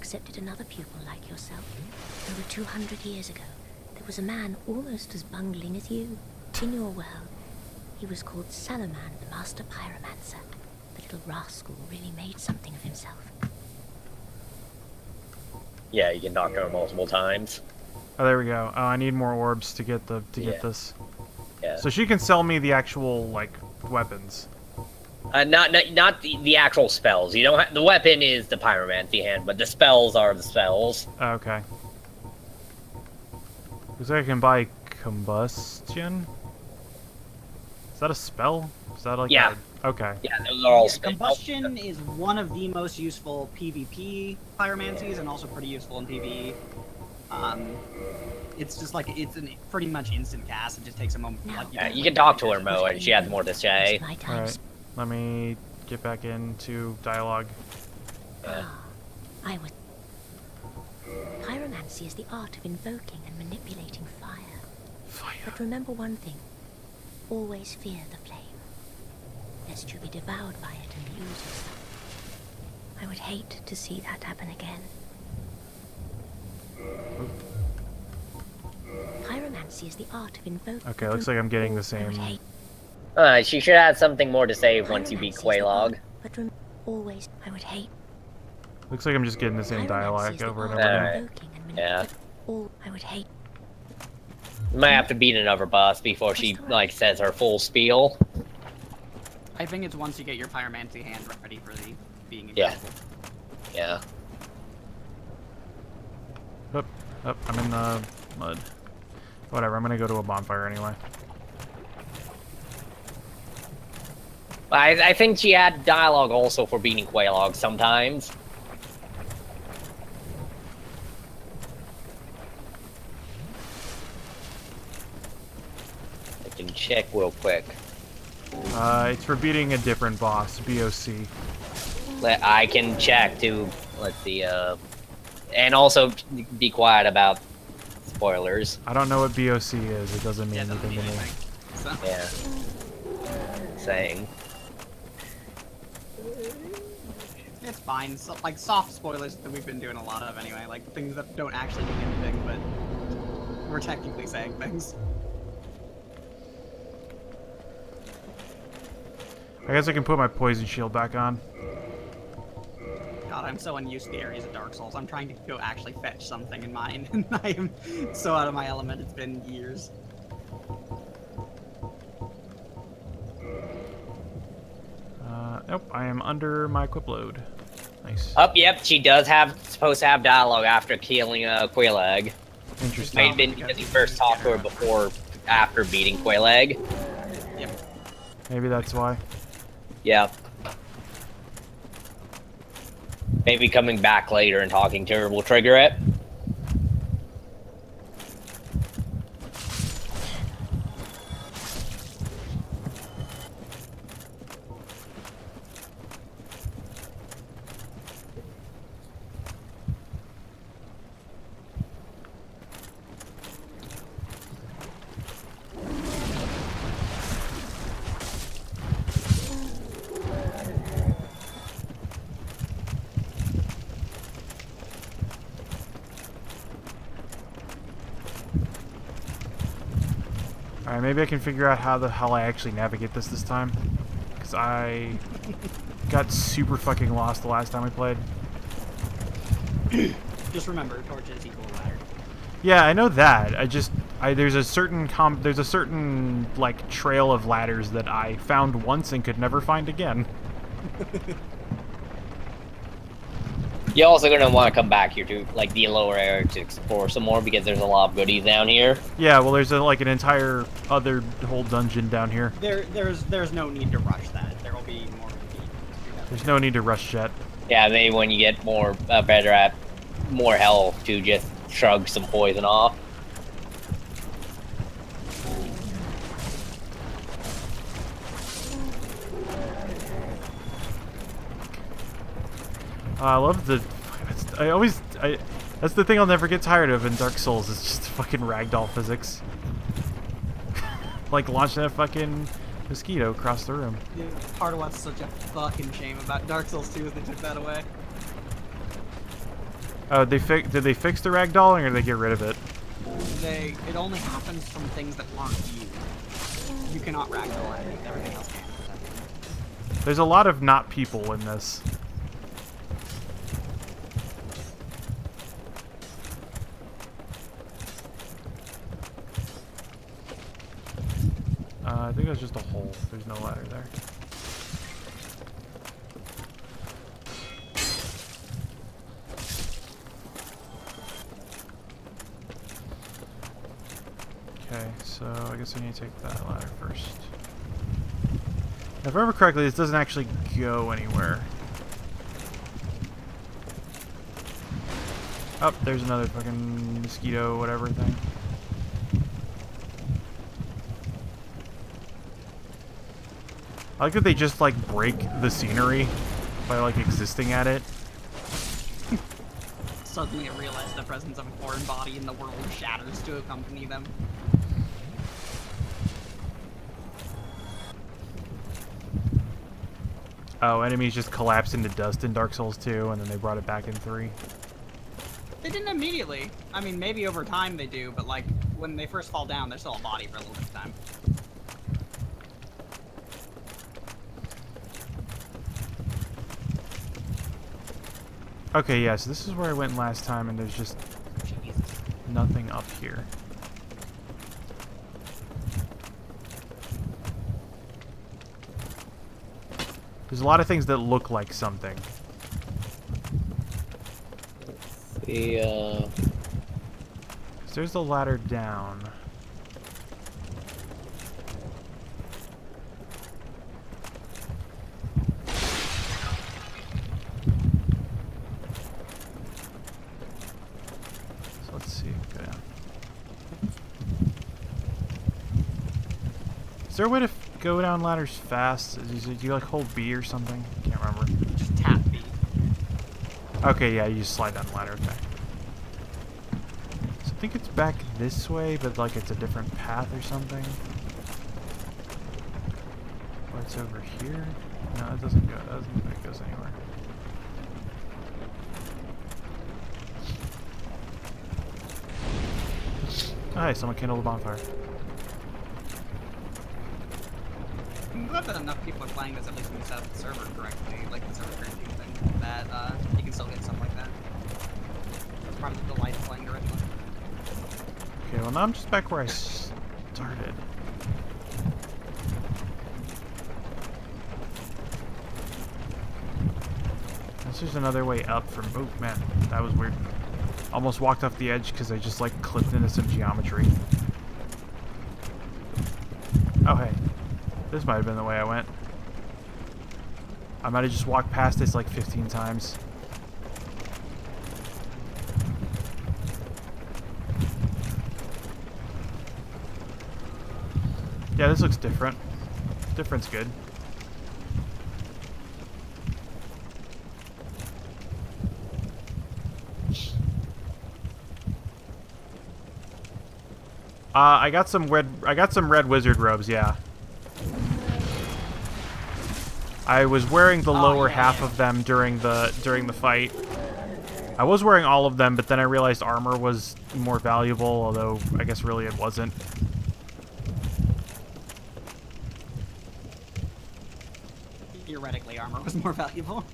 accepted another pupil like yourself. Over 200 years ago, there was a man almost as bungling as you. In your world, he was called Salaman, the master pyromancer. The little rascal really made something of himself. Yeah, you can talk to her multiple times. Oh, there we go. Oh, I need more orbs to get Yeah. get this. Yeah. So she can sell me the actual like weapons. Not the actual spells. You don't have, the weapon is the pyromancy hand, but the spells are the spells. Okay. Looks like I can buy combustion. Is that a spell? Is that like Yeah. Okay. Yeah, those are all Yeah, spells. combustion is one of the most useful PvP pyromancies, and also pretty useful in PvE. It's just like it's pretty much instant cast. It just takes a moment. Now, Like, Yeah, you can talk to her, Mo, and she has more to say. My All time right. Let me get back into dialogue. Yeah. I was. Pyromancy is the art of invoking and manipulating fire. Fire. But remember one thing. Always fear the flame, lest you be devoured by it and lose yourself. I would hate to see that happen again. Pyromancy is the art of invoking. Okay, looks like I'm getting the I would same. hate. She should have something more to say once you beat Pyromancy is the art, Quaylog. But always, I would hate. Looks like I'm just getting the same Pyromancy dialogue is the over and art over of again. Alright. invoking and Yeah. manipulating. All I would hate. You might have to beat another boss before she, like, says her full spiel. I think it's once you get your pyromancy hand ready for the being Yeah. invisible. Yeah. Oh, I'm in the mud. Whatever, I'm gonna go to a bonfire anyway. I think she had dialogue also for beating Quaylog sometimes. I can check real quick. It's for beating a different boss, BOC. I can check too. Let's see. And also be quiet about spoilers. I don't know what BOC is. It doesn't mean Yeah, it doesn't anything mean to me. anything. So, Yeah. Saying. it's fine. So, like soft spoilers that we've been doing a lot of anyway. Like things that don't actually mean anything, but we're technically saying things. I guess I can put my poison shield back on. God, I'm so unused to the areas of Dark Souls. I'm trying to go actually fetch something in mine, and I am so out of my element. It's been years. Nope, I am under my equip load. Nice. Oh, yep, she does supposed to have dialogue after killing Quaylog. Interesting. May have been because you first talked to her before, after beating Quaylog. Yep. Maybe that's why. Yep. Maybe coming back later and talking to her will trigger it. Alright, maybe I can figure out how the hell I actually navigate this time. Because I got super fucking lost the last time we played. Just remember, torches equal ladder. Yeah, I know that. There's a certain like trail of ladders that I found once and could never find again. You're also gonna want to come back here to like the lower area to explore some more because there's a lot of goodies down here. Yeah, well, there's like an entire other whole dungeon down here. There's no need to rush that. There will be more need. There's no need to rush yet. Yeah, maybe when you get more better at more health to just shrug some poison off. I love the. That's the thing I'll never get tired of in Dark Souls. It's just fucking ragdoll physics. Like launching that fucking mosquito across the room. Yeah, part of what's such a fucking shame about Dark Souls 2 is they took that away. Oh, did they fix the ragdolling or did they get rid of it? It only happens from things that aren't you. You cannot ragdoll enemies. Everything else can. There's a lot of not people in this. I think it was just a hole. There's no ladder there. Okay, so I guess I need to take that ladder first. Now, if I remember correctly, this doesn't actually go anywhere. Oh, there's another fucking mosquito whatever thing. I like that they just, like, break the scenery by, like, existing at it. Suddenly I realized the presence of a foreign body in the world shatters to accompany them. Oh, enemies just collapse into dust in Dark Souls 2, and then they brought it back in 3. They didn't immediately. I mean, maybe over time they do, but like, when they first fall down, they're still a body for a little bit of time. Okay, yeah, so this is where I went last time, and there's just nothing up here. There's a lot of things that look like something. Yeah. So there's the ladder down. So let's see. Go down. Is there a way to go down ladders fast? Do you like hold B or something? Can't remember. Just tap B. Okay, yeah, you just slide down the ladder. Okay. So I think it's back this way, but like it's a different path or something. Or it's over here. No, it doesn't go. It doesn't look like it goes anywhere. Oh, hey, someone kindled a bonfire. I'm glad that enough people are playing this, at least when you set up the server correctly, like the server creating thing, that you can still get stuff like that. That's part of the delight of playing originally. Okay, well now I'm just back where I started. This is another way up from... Oh, man, that was weird. Almost walked off the edge because I just, like, clipped into some geometry. Oh, hey. This might have been the way I went. I might have just walked past this, like, 15 times. Yeah, this looks different. Different's good. I got some red wizard robes, yeah. I was wearing the lower half of them during the fight. I was wearing all of them, but then I realized armor was more valuable, although I guess really it wasn't. Theoretically, armor was more valuable.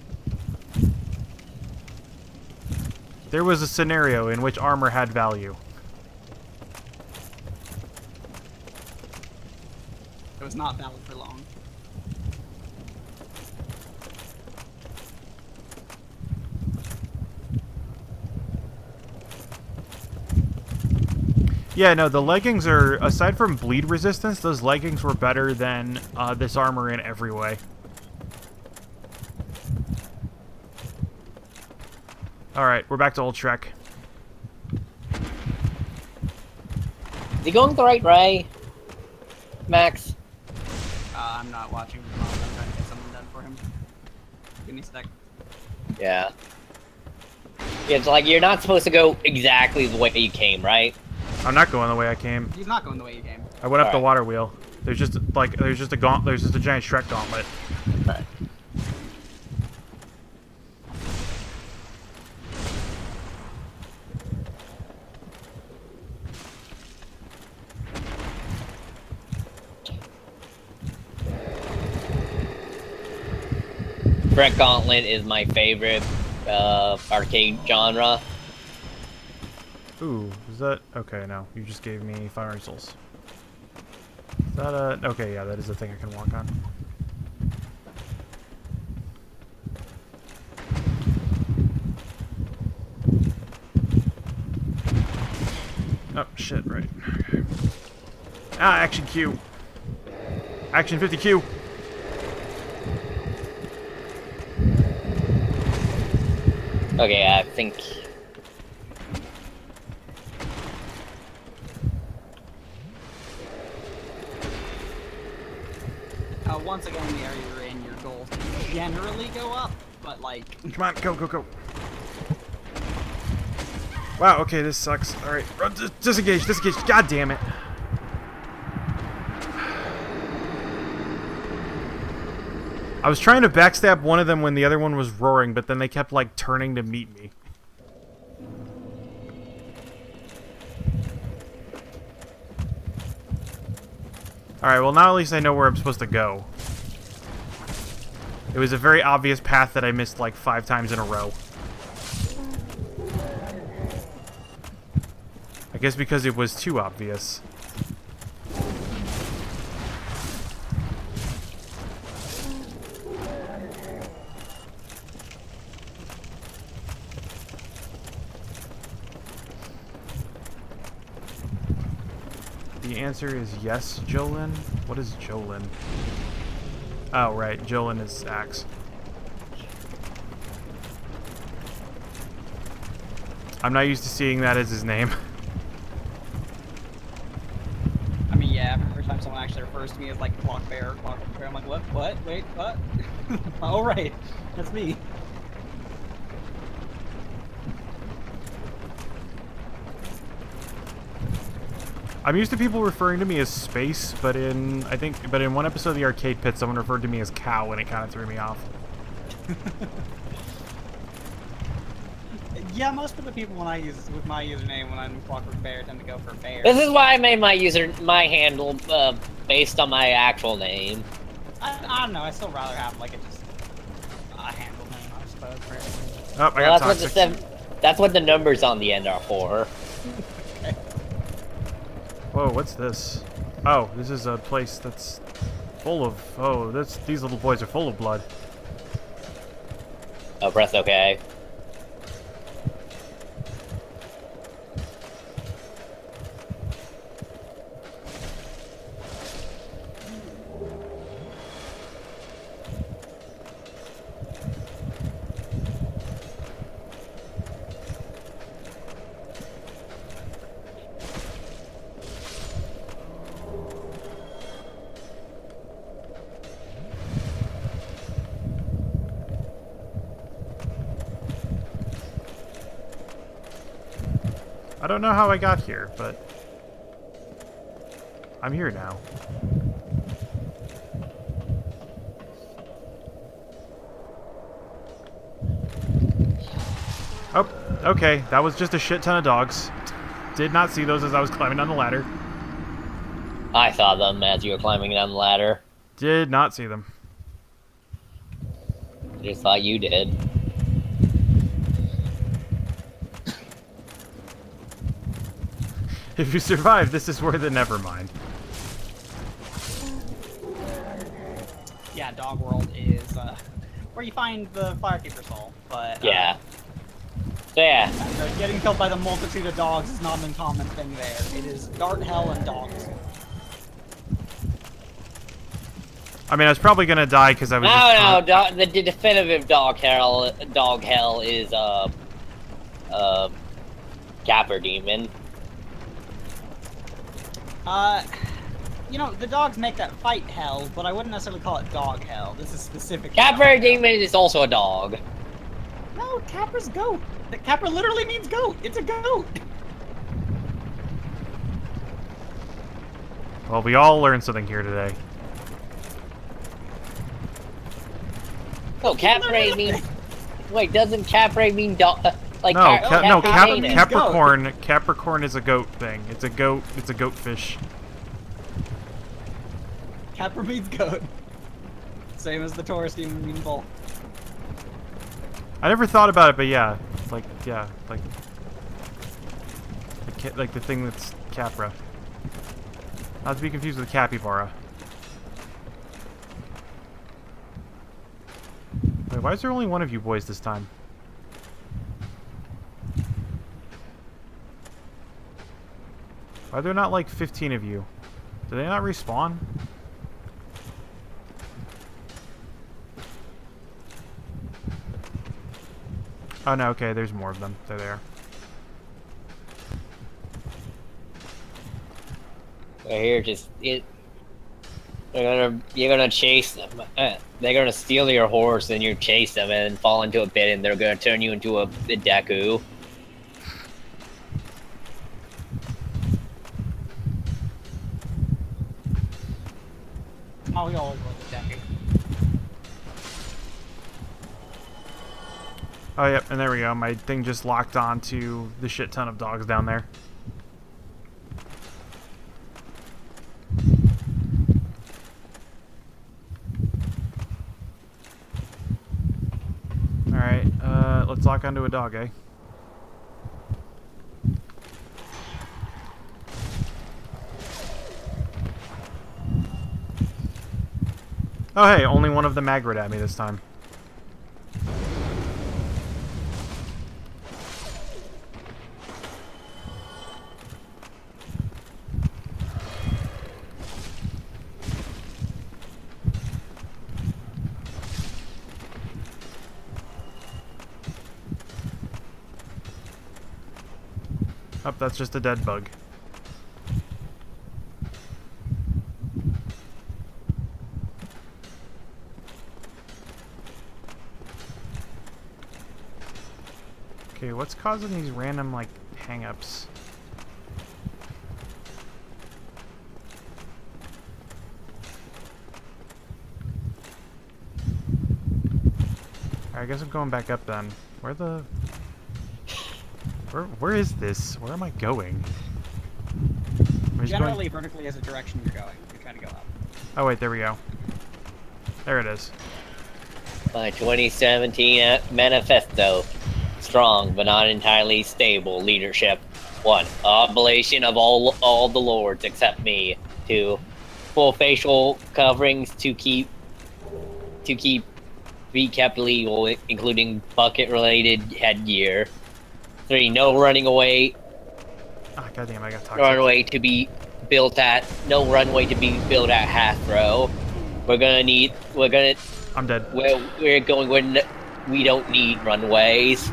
There was a scenario in which armor had value. It was not valid for long. Yeah, no, the leggings are, aside from bleed resistance, those leggings were better than this armor in every way. Alright, we're back to Old Shrek. Is he going the right way? Max? I'm not watching the moment. I'm trying to get something done for him. Give me a sec. Yeah. It's like, you're not supposed to go exactly the way you came, right? I'm not going the way I came. He's not going the way you came. I went up the Alright. water wheel. There's just a giant Shrek gauntlet. Right. Brett Gauntlet is my favorite arcade genre. Ooh, is that... Okay, no. You just gave me Fire Souls. Is that a... Okay, yeah, that is a thing I can walk on. Oh, shit, right. Okay. Ah, Action Q. Action 50Q. Okay, I think... Once again, in the area you're in, your goals generally go up, but like... Come on, go, go, go. Wow, okay, this sucks. Alright, disengage, disengage. God damn it. I was trying to backstab one of them when the other one was roaring, but then they kept, like, turning to meet me. Alright, well now at least I know where I'm supposed to go. It was a very obvious path that I missed, like, 5 times in a row. I guess because it was too obvious. The answer is yes, Jolin. What is Jolin? Oh, right. Jolin is Axe. I'm not used to seeing that as his name. I mean, yeah, every time someone actually refers to me as like Clock Bear, I'm like, what? What? Wait, what? Oh, right. That's me. I'm used to people referring to me as Space, but in one episode of the Arcade Pit, someone referred to me as Cow, and it kind of threw me off. Yeah, most of the people when I use with my username when I'm Clockwork Bear tend to go for Bear. This is why I made my handle based on my actual name. I don't know. I still rather have like a handle name, I suppose. For everything. Oh, I Well, got toxic. that's what the numbers on the end are for. Whoa, what's this? Oh, this is a place that's full of... Oh, these little boys are full of blood. Oh, press OK. I don't know how I got here, but... I'm here now. Oh, okay. That was just a shit ton of dogs. Did not see those as I was climbing down the ladder. I saw them as you were climbing down the ladder. Did not see them. I just thought you did. If you survive, this is worth it. Never mind. Yeah, Dog World is where you find the Firekeeper soul, but Yeah. So yeah. getting killed by the multitude of dogs is not an uncommon thing there. It is dart hell and dogs. I mean, I was probably gonna die because I was. The definitive dog hell is Capper Demon. You know, the dogs make that fight hell, but I wouldn't necessarily call it dog hell. This is specific. Capper Demon is also a dog. No, Capper's goat. The Capper literally means goat. It's a goat. Well, we all learned something here today. Oh, Capre means... Wait, doesn't Capre mean dog... Capricorn. Capricorn is a goat thing. It's a goat. It's a goat fish. Capper means goat. Same as the Taurus demon mean bull. I never thought about it, but yeah, like the thing that's Capra. Not to be confused with Capybara. Wait, why is there only one of you boys this time? Why are there not like 15 of you? Do they not respawn? Oh no, okay, there's more of them. They're there. They're here, you're gonna chase them. They're gonna steal your horse, and you chase them, and then fall into a pit, and they're gonna turn you into a Deku. Oh, we always love the Deku. Oh, yep, and there we go. My thing just locked on to the shit ton of dogs down there. Alright, let's lock onto a dog, eh? Oh hey, only one of them aggroed at me this time. Oh, that's just a dead bug. Okay, what's causing these random, like, hang-ups? Alright, I guess I'm going back up then. Where is this? Where am I going? Generally, vertically is the direction you're going. You're trying to go up. Oh wait, there we go. There it is. My 2017 manifesto. Strong, but not entirely stable leadership. 1. Oblation of all the lords except me. 2. Full facial coverings to be kept legal, including bucket-related headgear. 3. No running away. Ah, goddamn! I got toxic. No runway to be built at Hathrow. I'm dead. We're going where we don't need runways.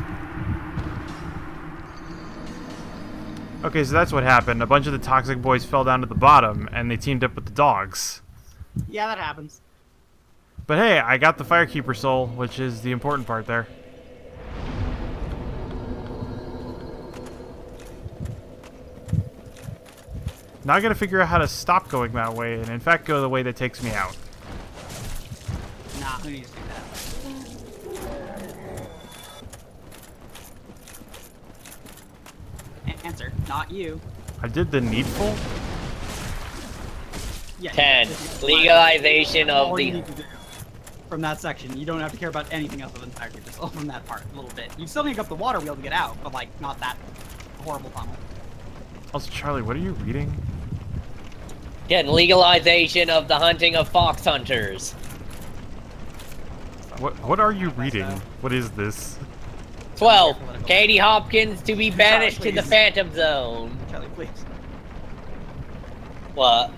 Okay, so that's what happened. A bunch of the toxic boys fell down to the bottom, and they teamed up with the dogs. Yeah, that happens. But hey, I got the Firekeeper soul, which is the important part there. Now I gotta figure out how to stop going that way, and in fact go the way that takes me out. Nah, who needs to do that? Answer, not you. I did the needful? Yeah, 10. Legalization of all you the... need to do from that section. You don't have to care about anything else other than Firekeeper, just from that part a little bit. You still need to go up the water wheel to get out, but like not that horrible tunnel. Also, Charlie, what are you reading? 10. Legalization of the hunting of fox hunters. What are you reading? What is this? 12. Katie Hopkins to be banished to the please. Phantom Zone. Charlie, please. What?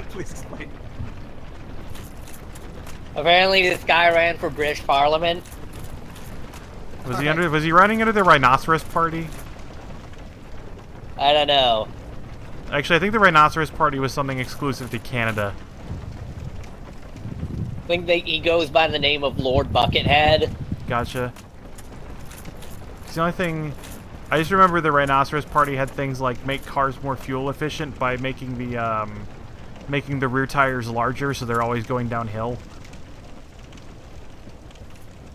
Please explain. Apparently this guy ran for British Parliament. Was he running under the Rhinoceros Party? I don't know. Actually, I think the Rhinoceros Party was something exclusive to Canada. I think he goes by the name of Lord Buckethead. Gotcha. 'Cause the only thing... I just remember the Rhinoceros Party had things like make cars more fuel efficient by making the rear tires larger so they're always going downhill.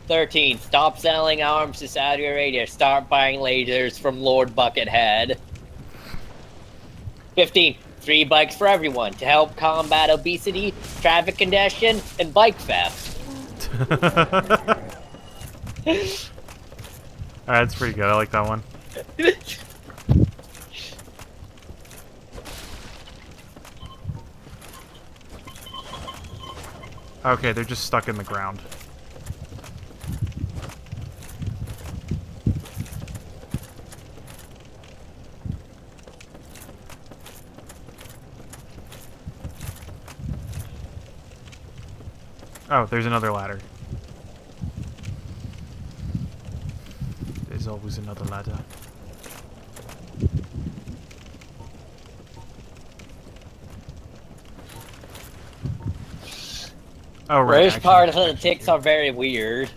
13. Stop selling arms to Saudi Arabia. Start buying lasers from Lord Buckethead. 15. Free bikes for everyone to help combat obesity, traffic congestion, and bike theft. Alright, that's pretty good. I like that one. Okay, they're just stuck in the ground. Oh, there's another ladder. There's always another ladder. Oh, right. Most part of the ticks are very weird.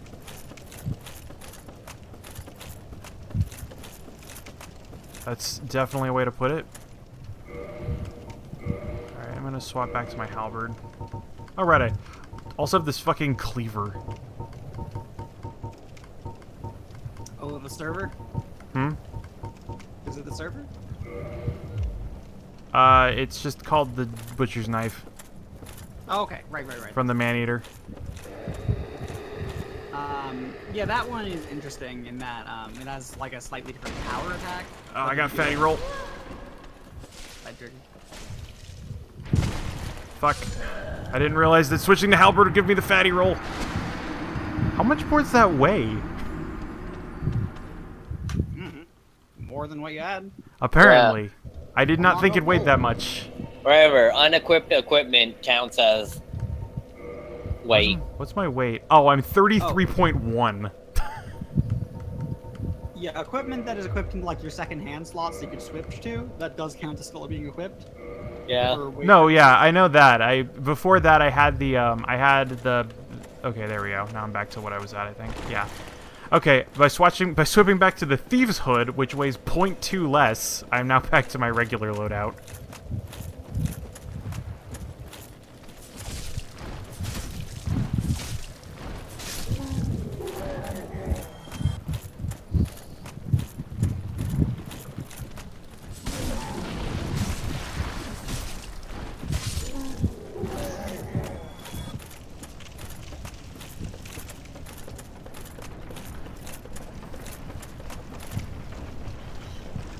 That's definitely a way to put it. Alright, I'm gonna swap back to my halberd. Oh, right, I also have this fucking cleaver. Oh, the server? Hmm? Is it the server? It's just called the Butcher's Knife Oh, okay. Right. from the Man-Eater. Yeah, that one is interesting in that it has like a slightly different power attack. Oh, I got fatty roll. That jerky. Fuck. I didn't realize that switching to halberd would give me the fatty roll. How much more does that weigh? More than what you had. Apparently. I did not think it weighed that much. Wherever unequipped equipment counts as weight. What's my weight? Oh, I'm 33.1. Yeah, equipment that is equipped in like your second hand slot so you could switch to, that does count as still being equipped. Yeah. Or weight. No, yeah, I know that. Before that I had the okay, there we go. Now I'm back to what I was at, I think. Yeah. Okay, by swapping back to the Thieves' Hood, which weighs 0.2 less, I'm now back to my regular loadout.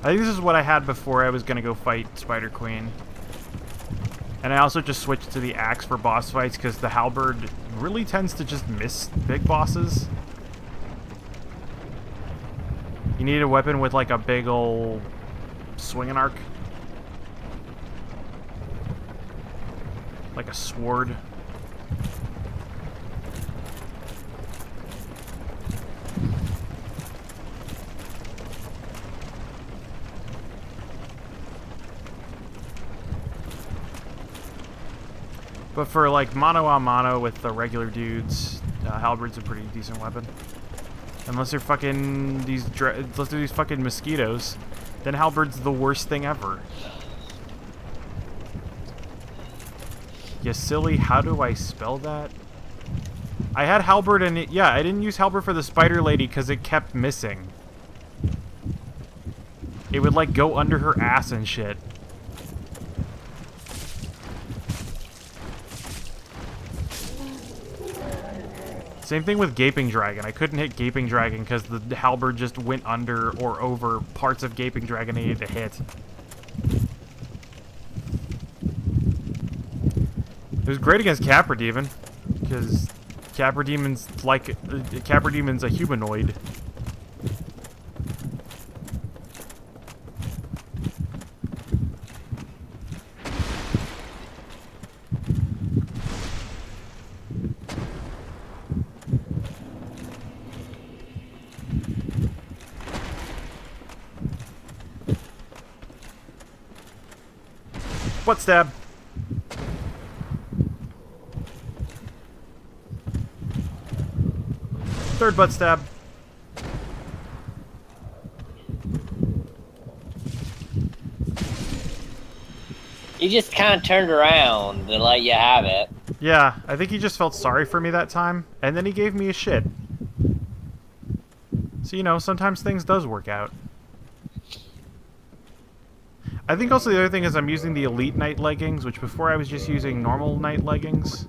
I think this is what I had before I was gonna go fight Spider Queen. And I also just switched to the axe for boss fights because the halberd really tends to just miss big bosses. You need a weapon with like a big ol' swinging arc. Like a sword. But for like mano a mano with the regular dudes, halberd's a pretty decent weapon. Unless they're fucking unless they're these fucking mosquitoes, then halberd's the worst thing ever. You silly, how do I spell that? I had halberd and yeah, I didn't use halberd for the spider lady because it kept missing. It would like go under her ass and shit. Same thing with Gaping Dragon. I couldn't hit Gaping Dragon because the halberd just went under or over parts of Gaping Dragon I needed to hit. It was great against Capra Demon, because Capra Demon's a humanoid. Butt stab. Third butt stab. He just kind of turned around and let you have it. Yeah, I think he just felt sorry for me that time, and then he gave me a shit. So, you know, sometimes things does work out. I think also the other thing is I'm using the Elite Night leggings, which before I was just using normal night leggings.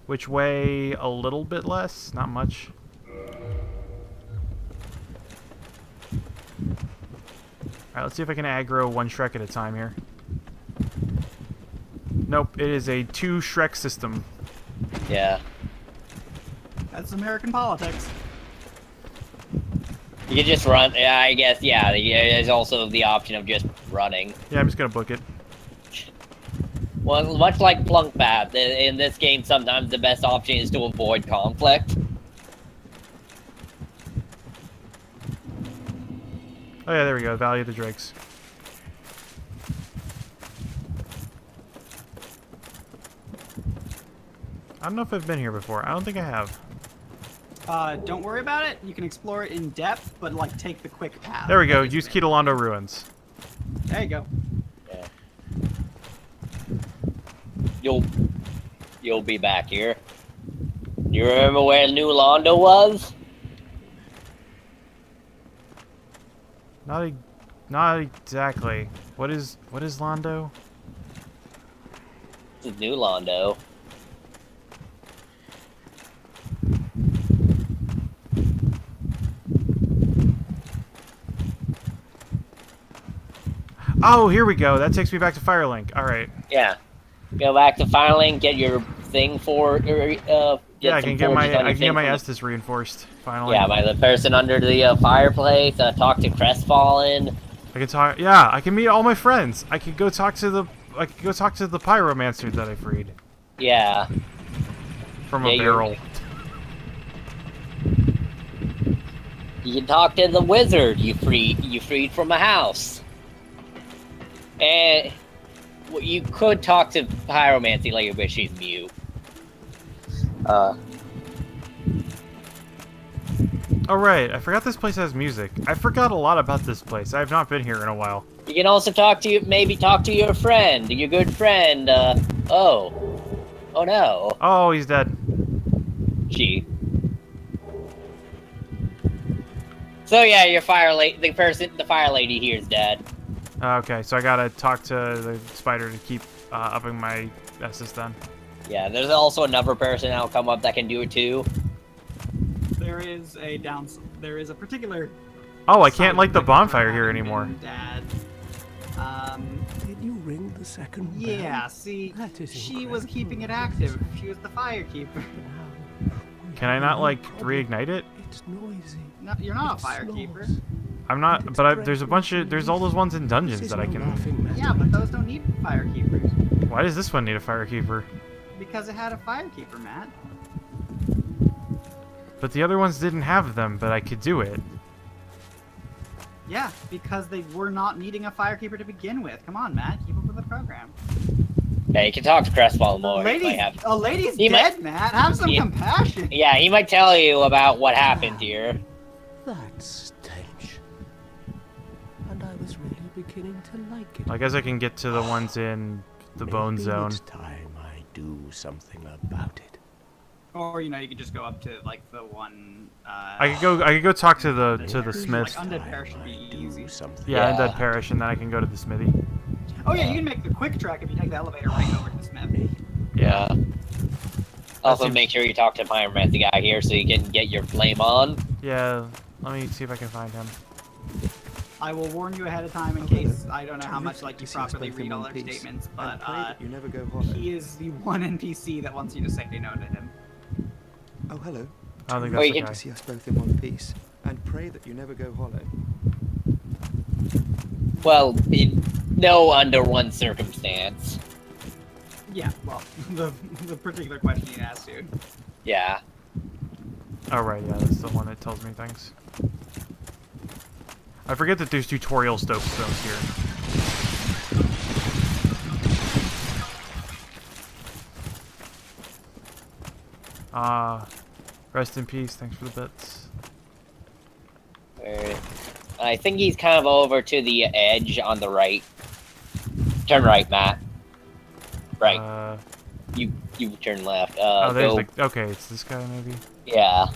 which weigh a little bit less, not much. Alright, let's see if I can aggro one Shrek at a time here. Nope, it is a 2 Shrek system. Yeah. That's American politics. You can just run. Yeah, I guess. Yeah, there's also the option of just running. Yeah, I'm just gonna book it. Well, much like Plunk Path, in this game, sometimes the best option is to avoid conflict. Oh yeah, there we go. Valley of the Drakes. I don't know if I've been here before. I don't think I have. Don't worry about it. You can explore it in depth, but like take the quick path. There we go. Use Kitolando Ruins. There you go. Yeah. You'll be back here. You remember where New Londo was? Not exactly. What is Londo? This is New Londo. Oh, here we go. That takes me back to Firelink. All right. Yeah. Go back to Firelink, get your thing for. Yeah, I can get my Estus. Estus reinforced finally. Yeah, by the person under the fireplace. Talk to Crestfallen. I can talk. Yeah, I can meet all my friends. I could go talk to the pyromancer that I freed Yeah. from a barrel. You can talk to the wizard you freed from a house. And well, you could talk to Pyromancy later, but she's mute. Oh right, I forgot this place has music. I forgot a lot about this place. I have not been here in a while. You can also talk to your friend, your good friend. Oh no. Oh, he's dead. She. So yeah, the fire lady here is dead. Okay, so I gotta talk to the spider to keep upping my Estus then. Yeah, there's also another person that'll come up that can do it too. There is a particular. Oh, I can't light the bonfire here anymore. Dad. Did you ring the second bell? Yeah. See, That is she was incredible. keeping it active. She was the firekeeper. Can I not like reignite it? It's noisy. No, you're not a It firekeeper. snores. I'm not, but there's all those ones in dungeons This that I is no can. laughing matter. Yeah, but those don't need firekeepers Why does this one need a firekeeper? because it had a firekeeper, Matt. But the other ones didn't have them, but I could do it. Yeah, because they were not needing a firekeeper to begin with. Come on, Matt, keep up with the program. Yeah, you can talk to Crestfallen more. A lady's He dead, might- Matt. Have some Yeah. compassion. Yeah, he might tell you about what happened here. That stench. And I was really beginning to like it. I guess I can get to the ones in the bone Maybe zone. It's time I do something about it. Or you could just go up to like the one. I could go talk to the smith. Like Undead Parish should be I do easy. something. Yeah, Yeah. Undead Parish, and then I can go to the smithy. Oh yeah, you can make the quick trek if you take the elevator right over to the smith. Yeah. Also, seems- make sure you talk to Pyromancy guy here so you can get your flame on. Yeah, let me see if I can find him. I will warn you ahead of time in case I don't know how much like you properly read all our statements, but you never go hollow. he is the one NPC that wants you to say no to him. Oh, hello. I don't think Oh, that's you the can- guy. See us both in one piece, and pray that you never go hollow. Well, no under one circumstance. Yeah, well, the particular question you asked, dude. Yeah. Oh right, yeah, that's the one that tells me things. I forget that there's tutorial stones here. Rest in peace. Thanks for the bits. I think he's kind of over to the edge on the right. Turn right, Matt. Right. You turn left. Oh, there's Go. okay, it's this guy maybe. Yeah.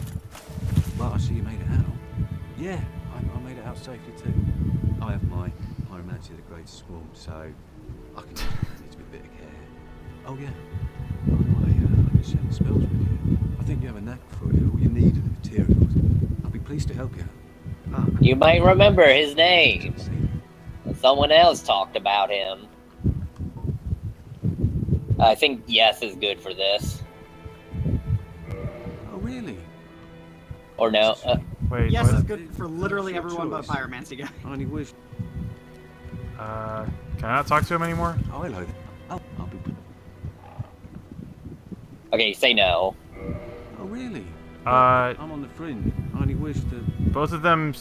Well, I see you made it out. Yeah, I made it out safely too. I have my Pyromancy of the Great Swarm, so I can manage with a bit of care. Oh yeah. By the way, to share the spells with you. I think you have a knack for it. All you need are the materials. I'll be pleased to help you out. You might remember his name. Someone else talked about him. I think yes is good for this. Oh, really? Or no? Wait, Yes, what? it's good for literally everyone but Pyromancy guy. I only wish. Can I not talk to him anymore? Oh, hello there. Oh, I'll be. Okay, say no. Oh, really? Uh, I'm on the fringe. I only wish that. both of them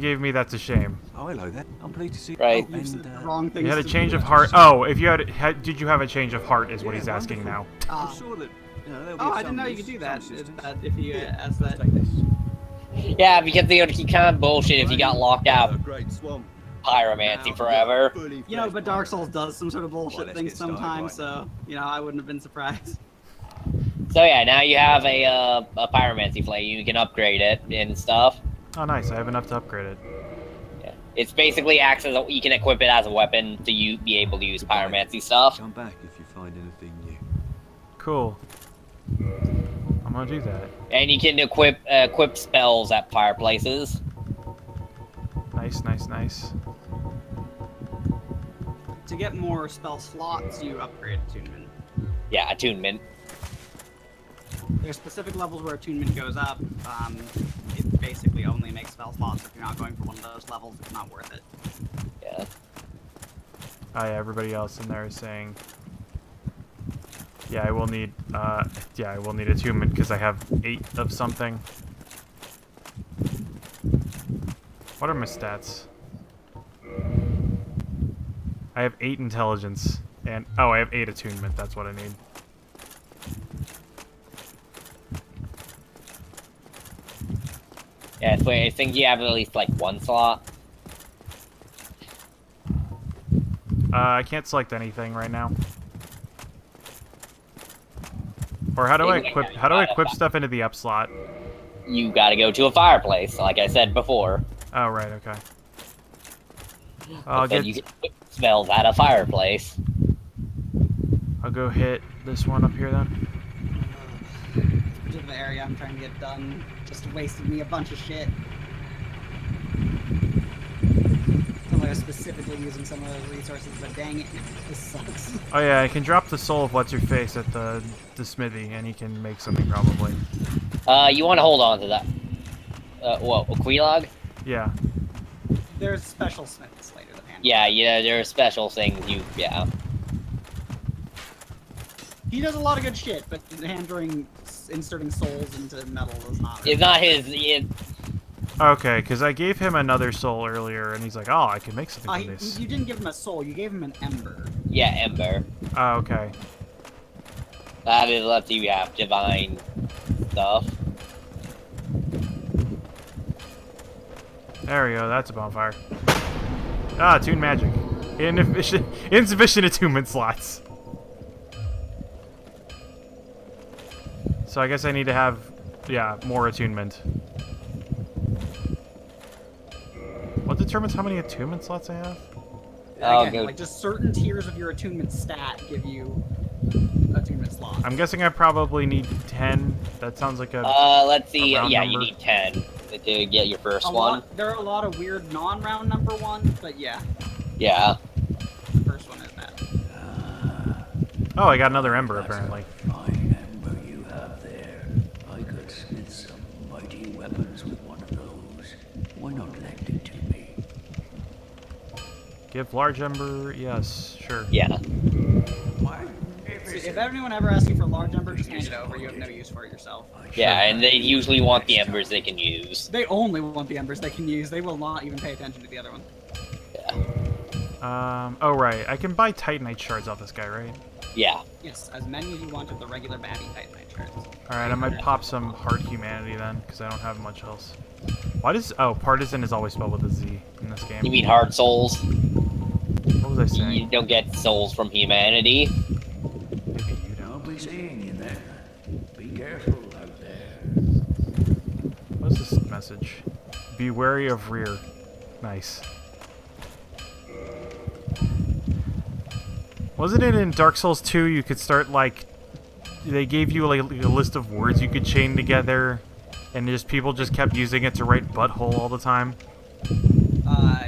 gave me that's a shame. Oh, hello there. I'm pleased to see. Right. Oh, You've said and, the wrong things. You had a to change me. of heart. Oh, if you did you have a change of heart? Is what Yeah, he's asking now. wonderful. I'm Ah. sure that. You know, there'll be Oh, I some didn't know you use, could do some that. assistance. If you asked that. Take this. Yeah, because they would keep kind of bullshit if you got locked out of Great swamp. pyromancy forever. You know, but Dark Souls does some sort of Well, bullshit let's thing get started, sometimes, right. so I wouldn't have been surprised. So yeah, now you have a pyromancy flame. You can upgrade it and stuff. Oh, nice. I have enough to upgrade it. Yeah. It's basically acts as you can equip it as a weapon to be able to use pyromancy stuff. Come back if you find anything new. Cool. I'm gonna do that. And you can equip spells at fireplaces. Nice, nice, nice. To get more spell slots, you upgrade attunement. Yeah, attunement. There's specific levels where attunement goes up. It basically only makes spell slots. If you're not going for one of those levels, it's not worth it. Yeah. Oh yeah, everybody else in there is saying. Yeah, I will need. Yeah, I will need attunement because I have 8 of something. What are my stats? I have 8 intelligence and I have 8 attunement. That's what I need. Yeah, so I think you have at least like 1 slot. I can't select anything right now. Or how do I equip stuff into the up slot? You gotta go to a fireplace, like I said before. Oh right, okay. I said you can equip spells at a fireplace. I'll go hit this one up here then. Which of the area I'm trying to get done just wasted me a bunch of shit. Like I was specifically using some of those resources, but dang it, this sucks. Oh yeah, I can drop the soul of what's your face at the smithy, and he can make something probably. You want to hold on to that. What, a Quilog? Yeah. There's special smiths later that handle. Yeah, there are special things yeah. He does a lot of good shit, but inserting souls into metal is not. It's not his. Okay, because I gave him another soul earlier, and he's like, "Oh, I can make something from this." You didn't give him a soul. You gave him an ember. Yeah, Ember. Oh, okay. That is lets you have divine stuff. There we go. That's a bonfire. Ah, attune magic. Insufficient attunement slots. So I guess I need to have, yeah, more attunement. What determines how many attunement slots I have? Oh, Again, good. like just certain tiers of your attunement stat give you attunement slots. I'm guessing I probably need 10. That sounds like a... Let's see. round Yeah, you number. need 10 to get your first A one. lot, there are a lot of weird non-round number ones, but yeah, Yeah. the first one is that. Oh, I got another ember, apparently. Fine ember you have there. I could smith some mighty weapons with one of those. Why not lend it to me? Give large ember. Yes, sure. Yeah. If anyone ever asks you for large ember, just hand it over. You have no use for it yourself. Yeah, and they usually want the embers they can use. They only want the embers they can use. They will not even pay attention to the other one. Yeah. Oh, right. I can buy Titanite shards off this guy, right? Yeah. Yes, as many as you want of the regular baddie Titanite shards. Alright, I might pop some hard humanity then, because I don't have much else. Why does... Oh, partisan is always spelled with a Z in this game. You mean hard souls? What was I You saying? don't get souls from humanity. Maybe you I'll don't. be seeing you then. Be careful out there. What's this message? Be wary of rear. Nice. Wasn't it in Dark Souls 2 you could start, like, they gave you like a list of words you could chain together, and just people just kept using it to write butthole all the time.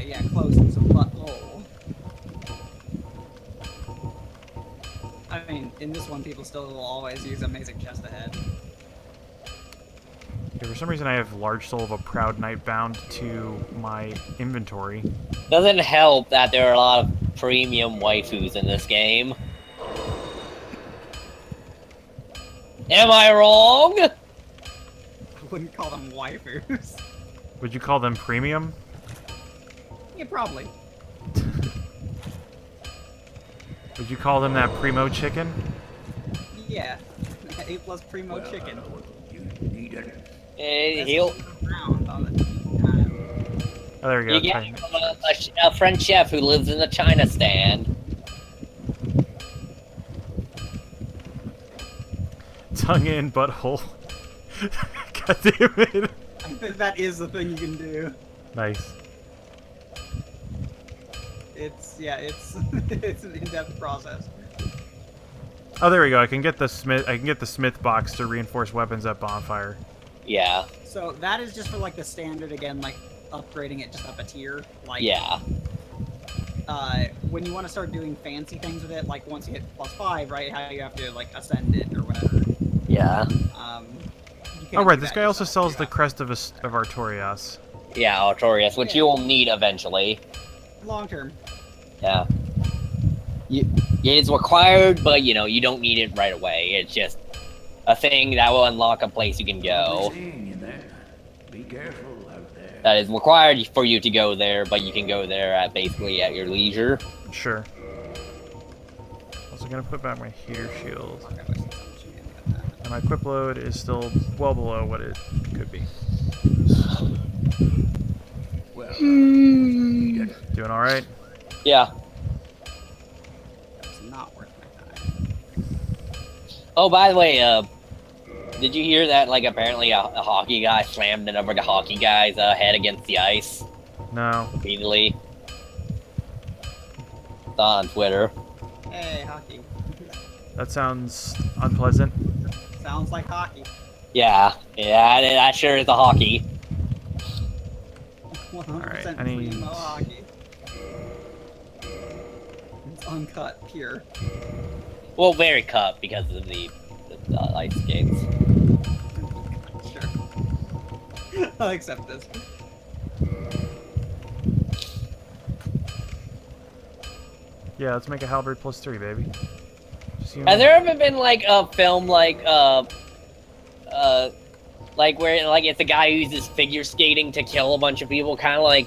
Yeah, close and some butthole. I mean, in this one, people still will always use amazing chest ahead. Yeah, for some reason, I have Large Soul of a Proud Knight bound to my inventory. Doesn't help that there are a lot of premium waifus in this game. Am I wrong? I wouldn't call them waifus. Would you call them premium? Yeah, probably. Would you call them that primo chicken? Yeah. A+ primo chicken. You need it. He'll. Round on the Oh, there we go. You get Titan. a French chef who lives in the China stand. Tongue in, butthole. God damn it. I think that is the thing you can do. Nice. It's it's an in-depth process. Oh, there we go. I can get the smith box to reinforce weapons at bonfire. Yeah. So that is just for like the standard again, like upgrading it just up a tier. Like Yeah. When you want to start doing fancy things with it, like once you hit +5, right? How you have to like ascend it or whatever. Yeah. You Oh can't right, do this that guy also yourself, sells the crest of Artorias. Yeah, Artorias, which Yeah. you will need eventually. long term. Yeah. It's required, but you know, you don't need it right away. It's just a thing that will unlock a place you can go. Seeing you there. Be careful out there. That is required for you to go there, but you can go there at basically at your leisure. Sure. Also gonna put back my heater shield. And my equip load is still well below what it could be. Well, need it. Doing alright? Yeah. That's not worth my time. Oh, by the way, did you hear that, like, apparently a hockey guy slammed another hockey guy's head against the ice? No. Repeatedly. It's on Twitter. Hey, hockey. That sounds unpleasant. Sounds like hockey. Yeah, that sure is a hockey. 100% Alright, I need- primo hockey. It's uncut, pure. Well, very cut because of the ice skates. Sure. I'll accept this. Yeah, let's make a halberd +3, baby. Just you Has and there ever been like a film like where like it's a guy who uses figure skating to kill a bunch of people, kind of like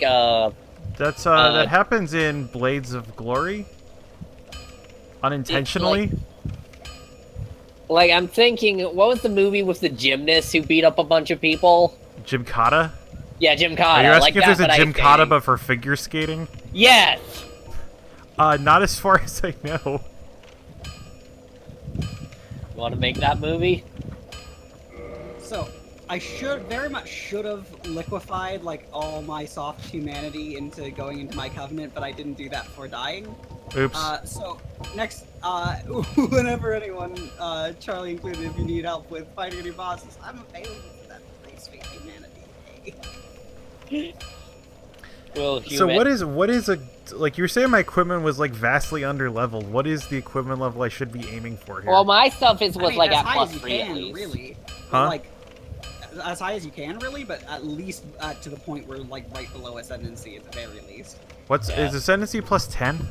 That's that happens in Blades of Glory. Unintentionally. Like I'm thinking, what was the movie with the gymnast who beat up a bunch of people? Gymkata? Yeah, Jim Are Cotta. you asking Like if there's a that, but Gymkata skating. but for figure skating? Yes. Not as far as I know. You want to make that movie? So, I very much should have liquefied like all my soft humanity into going into my covenant, but I didn't do that before dying. Oops. So next, whenever anyone, Charlie included, if you need help with fighting any bosses, I'm available for that sweet humanity. Well, So what is a like you were saying my equipment was like vastly under leveled. What is the equipment level I should be aiming for here? Well, my stuff was I mean, like as at high as you +3 at can, least. really. Huh? Like as high as you can, really, but at least to the point where like right below ascendancy at the very least. What's Yeah. is ascendancy +10?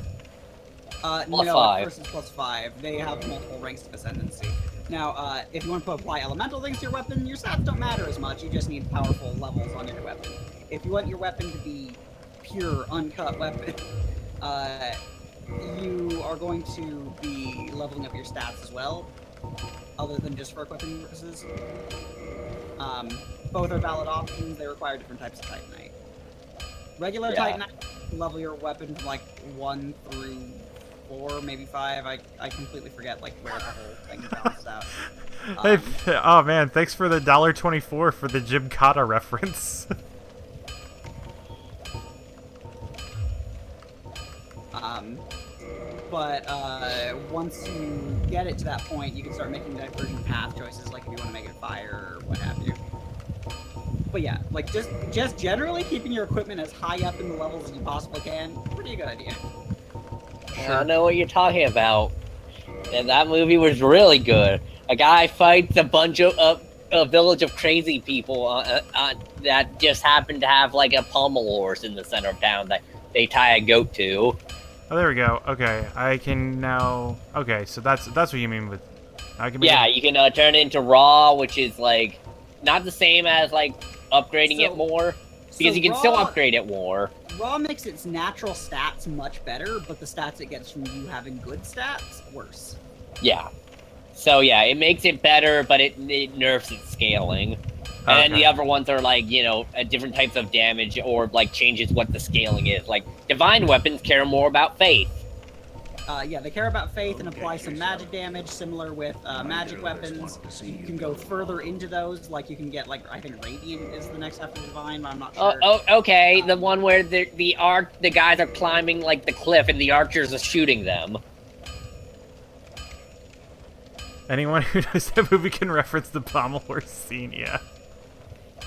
No, +5. at first it's +5. They have multiple ranks of ascendancy. Now, if you want to apply elemental things to your weapon, your stats don't matter as much. You just need powerful levels on your weapon. If you want your weapon to be pure, uncut weapon, you are going to be leveling up your stats as well, other than just for equipping purposes. Both are valid options. They require different types of Titanite. Regular Yeah. Titanite, level your weapon from like 1 through 4, maybe 5. I completely forget like where the whole thing balances out. Hey, oh man, thanks for the $1.24 for the Gymkata reference. But once you get it to that point, you can start making divergent path choices, like if you want to make it fire or what have you. But yeah, like just generally keeping your equipment as high up in the levels as you possibly can, pretty good idea. I don't know what you're talking about. And that movie was really good. A guy fights a bunch of a village of crazy people that just happen to have like a pommel horse in the center of town that they tie a goat to. Oh, there we go. Okay, I can now. Okay, so that's what you mean with. I can. Yeah, you can turn it into raw, which is like not the same as like upgrading it more, because you can still upgrade it more. Raw makes its natural stats much better, but the stats it gets from you having good stats worse. Yeah. So yeah, it makes it better, but it nerfs its scaling. And then the other ones are like, you know, different types of damage or like changes what the scaling is. Like divine weapons care more about faith. Yeah, they care about faith and apply some magic damage, similar with magic weapons. You can go further into those, like you can get, like, I think Radiant is the next after Divine, but I'm not sure. Oh, okay, the one where the guys are climbing, like, the cliff and the archers are shooting them. Anyone who knows that movie can reference the pommel horse scene, yeah.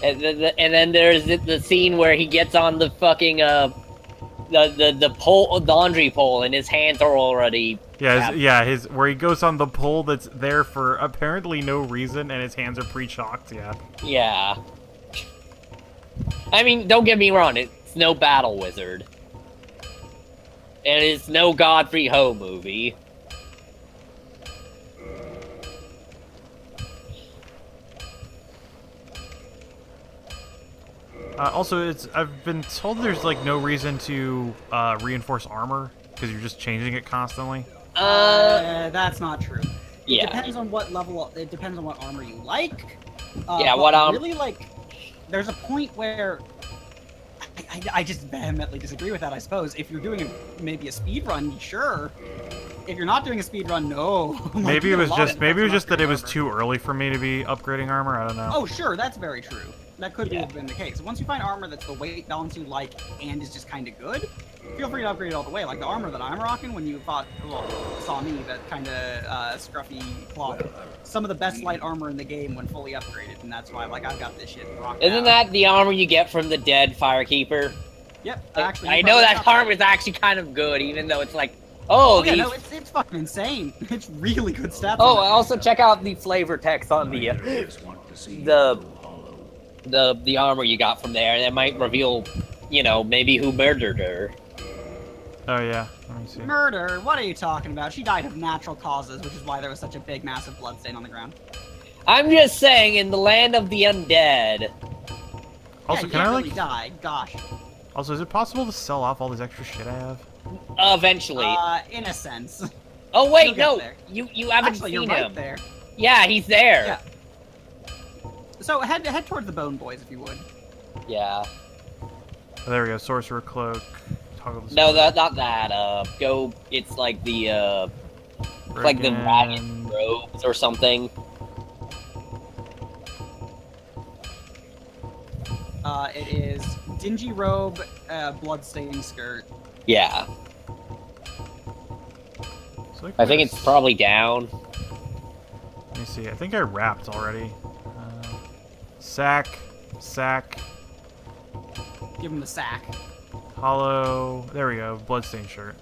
And then there's the scene where he gets on the fucking, the pole, the laundry pole, and his hands are already... Yeah, where he goes on the pole that's there for apparently no reason, and his hands are pre-chalked, yeah. Yeah. I mean, don't get me wrong, it's no Battle Wizard. And it's no Godfrey Ho movie. Also, I've been told there's like no reason to reinforce armor because you're just changing it constantly. That's not true. Yeah. It depends on what level. It depends on what armor you like. Yeah. What really like? There's a point where I just vehemently disagree with that. I suppose if you're doing maybe a speed run, sure. If you're not doing a speed run, no. Maybe it was just that it was too early for me to be upgrading armor. I don't know. Oh, sure, that's very true. That could have been the case. Once you find armor that's the weight balance you like and is just kind of good, feel free to upgrade it all the way. Like the armor that I'm rocking when you saw me, that kind of scruffy cloth. Some of the best light armor in the game when fully upgraded, and that's why like I've got this shit rocked Isn't that the armor you get from the dead Firekeeper? Yep. Actually, I know that armor is actually kind of good, even though it's like, yeah, no, it's fucking insane. It's really good stats. Oh, also check out the flavor text on the armor you got from there, and it might reveal, you know, maybe who murdered her. Oh yeah, let me see. Murder? What are you talking about? She died of natural causes, which is why there was such a big, massive blood stain on the ground. I'm just saying, in the land of the undead. Also, yeah, can I really like? Die? Gosh. Also, is it possible to sell off all this extra shit I have? Eventually. In a sense. Oh wait, no. There. You haven't Actually, seen you're right him. there. Yeah, he's there. Yeah. So head toward the Bone Boys if you would. Yeah. Oh, there we go. Sorcerer cloak. No, not that. Go. It's like the like the dragon robes or something. It is dingy robe, bloodstained skirt. Yeah. So I think it's probably down. Let me see. I think I wrapped already. Sack. Give him the sack. Hollow. There we go. Bloodstained shirt.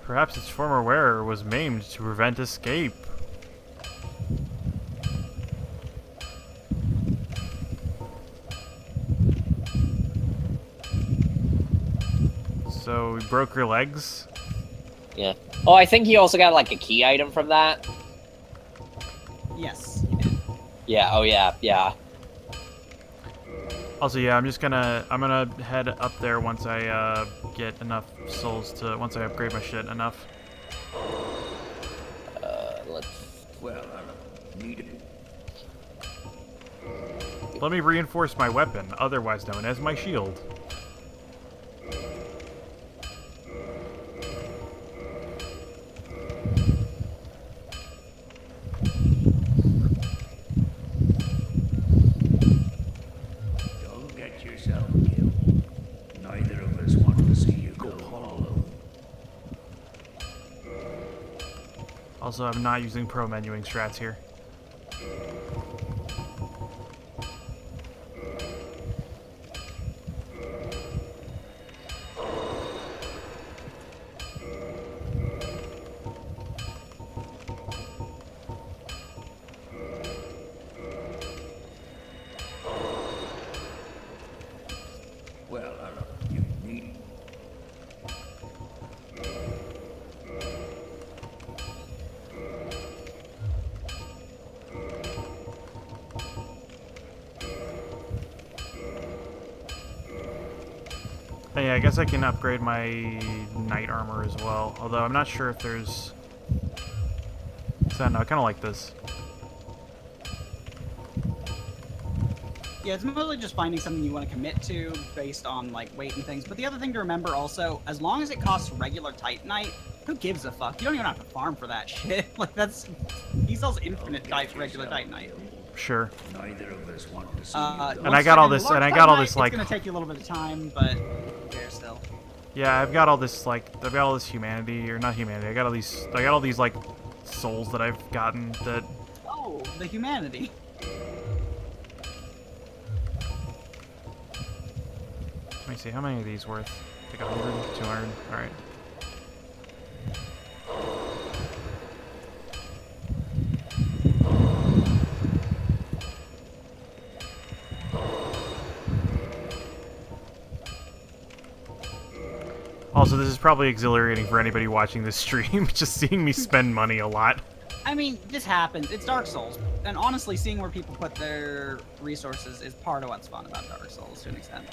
Perhaps its former wearer was maimed to prevent escape. So we broke your legs? Yeah. Oh, I think he also got like a key item from that. Yes, he did. Yeah. Oh yeah. Yeah. Also, yeah, I'm gonna head up there once I get enough souls once I upgrade my shit enough. Let's. Well, I need it. Let me reinforce my weapon, otherwise known as my shield. Don't get yourself killed. Neither of us want to see you go hollow. Also, I'm not using pro menuing strats here. Well, you need. Oh, yeah, I guess I can upgrade my knight armor as well. Although I'm not sure if there's... So, no, I kind of like this. Yeah, it's mostly just finding something you want to commit to based on like weight and things. But the other thing to remember also, as long as it costs regular Titanite, who gives a fuck? You don't even have to farm for that shit. Like he sells infinite regular Titanite. Sure. Neither of us want to see And I got all this, and I got all this like. It's gonna take you a little bit of time, but who cares still? Yeah, I've got all this like, I've got all this humanity, or not humanity. I got all these like souls that I've gotten that. Oh, the humanity. Let me see, how many are these worth? Like 100, 200. All right. Also, this is probably exhilarating for anybody watching this stream, just seeing me spend money a lot. I mean, this happens. It's Dark Souls. And honestly, seeing where people put their resources is part of what's fun about Dark Souls, to an extent.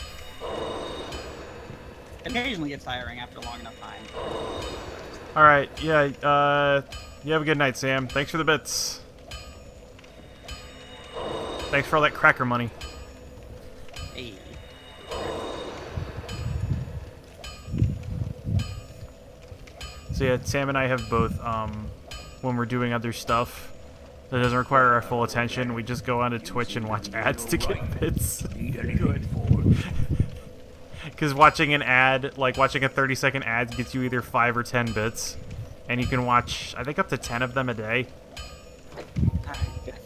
It occasionally gets tiring after a long enough time. Alright, yeah, you have a good night, Sam. Thanks for the bits. Thanks for all that cracker money. Hey. So yeah, Sam and I have both, when we're doing other stuff that doesn't require our full attention, we just go onto Twitch and watch ads to get bits. Good. Because watching an ad, like watching a 30-second ad gets you either 5 or 10 bits. And you can watch, I think, up to 10 of them a day.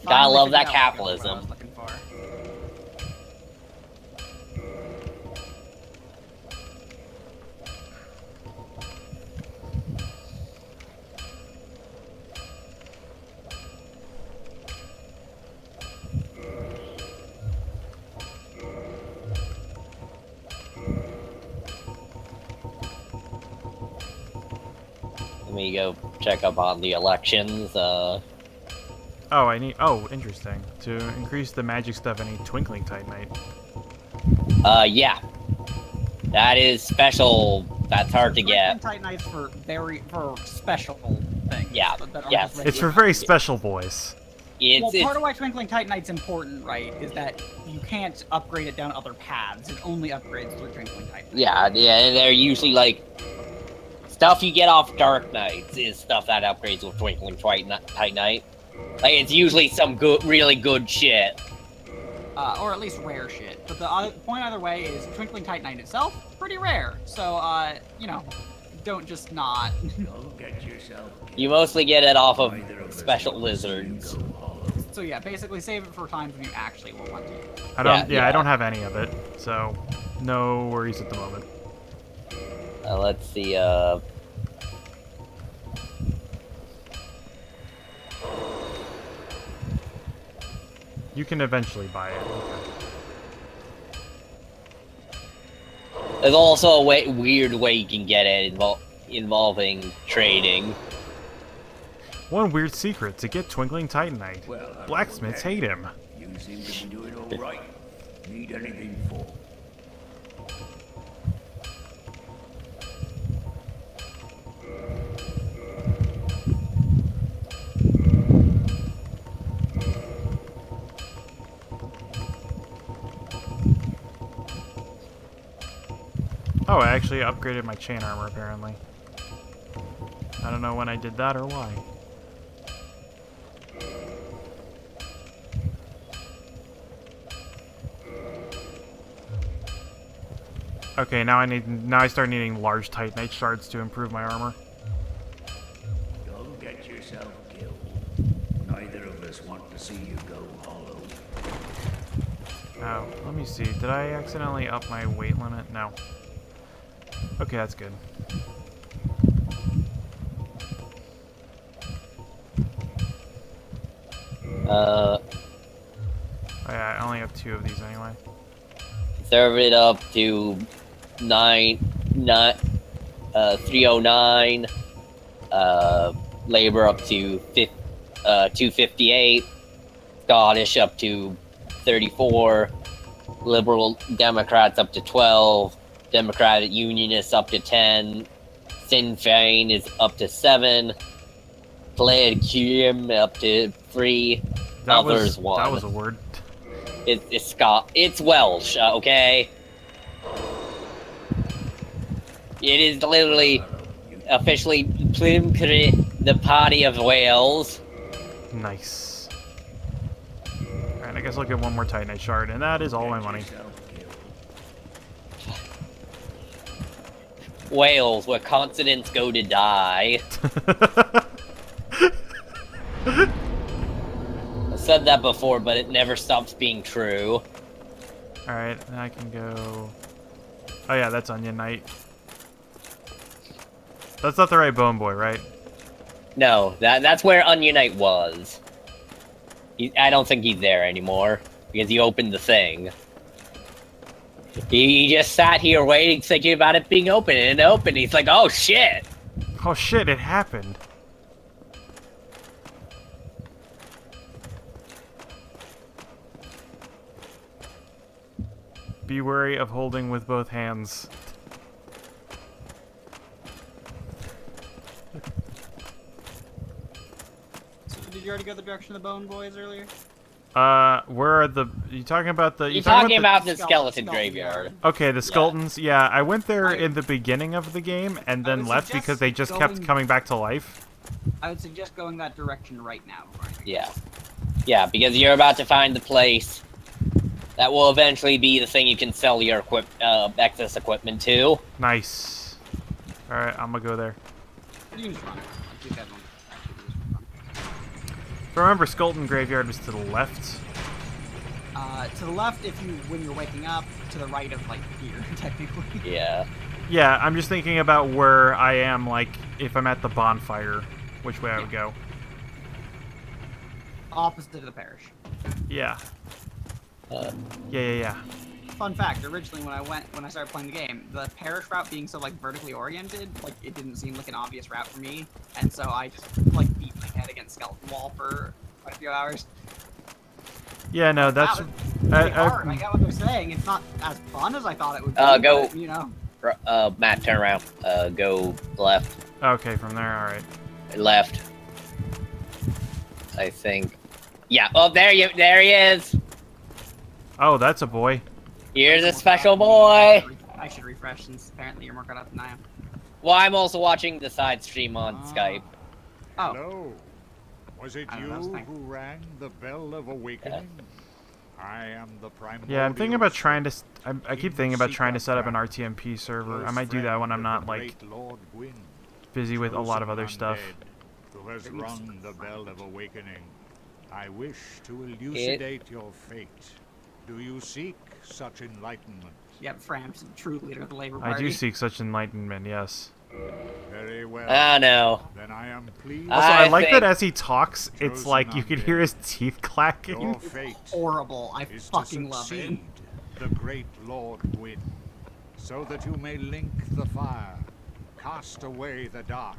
Gotta love that capitalism. Let me go check up on the elections. Oh, interesting. To increase the magic stuff, I need Twinkling Titanite. Yeah. That is special. That's hard to get. Titanite's for special things. Yeah. That aren't Yes. just It's for regular. very special boys. Well, part of why Twinkling Titanite's important, right, is that you can't upgrade it down other paths. It only upgrades through Twinkling Titanite. Yeah, and they're usually like stuff you get off Dark Knights is stuff that upgrades with Twinkling Titanite. Like it's usually some good, really good shit. Or at least rare shit. But the point either way is Twinkling Titanite itself, pretty rare. So, you know, don't just not. Go get yourself. You mostly get it off of special lizards. So yeah, basically save it for times when you actually will want to. I don't. Yeah. I don't have any of it, so no worries at the moment. Let's see. You can eventually buy it. Okay. There's also a weird way you can get it involving trading. One weird secret to get Twinkling Titanite. Well, Blacksmiths hate him. You seem to be doing all right. Need anything for? Oh, I actually upgraded my chain armor, apparently. I don't know when I did that or why. Okay, now I start needing large Titanite shards to improve my armor. Go get yourself yourself killed. Neither of us want to see you go hollow. Oh, let me see. Did I accidentally up my weight limit? No. Okay, that's good. Oh yeah, I only have 2 of these anyway. Serve it up to 309. Labor up to 258. Scottish up to 34. Liberal Democrats up to 12. Democratic Unionists up to 10. Sinn Féin is up to 7. Plaid Cymru up to 3. Others 1. That was a word. It's Welsh, okay? It is literally officially the Party of Wales. Nice. Alright, I guess I'll get one more Titanite shard, and that is all my money. Wales, where consonants go to die. I said that before, but it never stops being true. Alright, then I can go... Oh yeah, that's Onion Knight. That's not the right Bone Boy, right? No, that's where Onion Knight was. I don't think he's there anymore, because he opened the thing. He just sat here waiting, thinking about it being open, and it opened. He's like, oh shit! Oh shit, it happened. Be wary of holding with both hands. So did you already go the direction of the Bone Boys earlier? Where are the... You talking about the... You're talking about the skeleton graveyard. Okay, the Skeletons. Yeah, I went there in the beginning of the game and then left because they just kept coming back to life. I would suggest going that direction right now. Yeah. Yeah, because you're about to find the place that will eventually be the thing you can sell your excess equipment to. Nice. Alright, I'm gonna go there. You can just run it. Like, you If I remember, Skeleton Graveyard was to the left. to the left when you're waking up, to the right of, like, here, technically. Yeah. Yeah, I'm just thinking about where I am, like, if I'm at the bonfire, which way I would go. Opposite of the parish. Yeah. Yeah. Fun fact, originally when I started playing the game, the parish route being so, like, vertically oriented, like, it didn't seem like an obvious route for me, and so I just, like, beat my head against Skeleton Wall for quite a few hours. Yeah, no, that's... Really hard. I get what they're saying. It's not as fun as I thought it would be, go... but, you know. Matt, turn around. Go left. Okay, from there, alright. Left. I think. Yeah, oh, there he is! Oh, that's a boy. Here's a special boy! I should refresh since apparently you're more caught up than I am. Well, I'm also watching the side stream on Skype. Oh. Hello. Was it you who rang the bell of awakening? I am the primordial. Yeah, I'm thinking about trying to... I keep thinking about trying to set up an RTMP server. I might do that when I'm not, like, busy with a lot of other stuff. Who has rung the bell of awakening? I wish to elucidate your fate. Do you seek such enlightenment? Yep, Fram's the true leader of the Labor Party. I do seek such enlightenment, yes. Very well. Ah, no. Then I am pleased. Also, I like that as he talks, it's like you can hear his teeth clacking. Your fate horrible. I fucking love it. The great Lord Gwyn, so that you may link the fire, cast away the dark,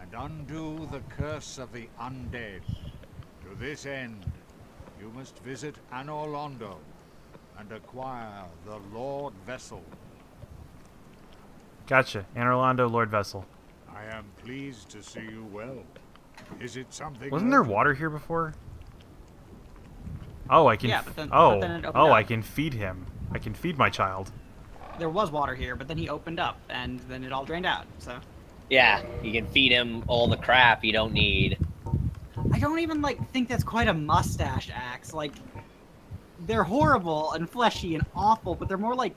and undo the curse of the undead. To this end, you must visit Anor Londo and acquire the Lord Vessel. Gotcha. Anor Londo, Lord Vessel. I am pleased to see you well. Is it something? Wasn't there water here before? Oh, I can. Yeah, but then it opened up. I can feed him. I can feed my child. There was water here, but then he opened up, and then it all drained out. So. Yeah, you can feed him all the crap you don't need. I don't even think that's quite a mustache axe. Like, they're horrible and fleshy and awful, but they're more like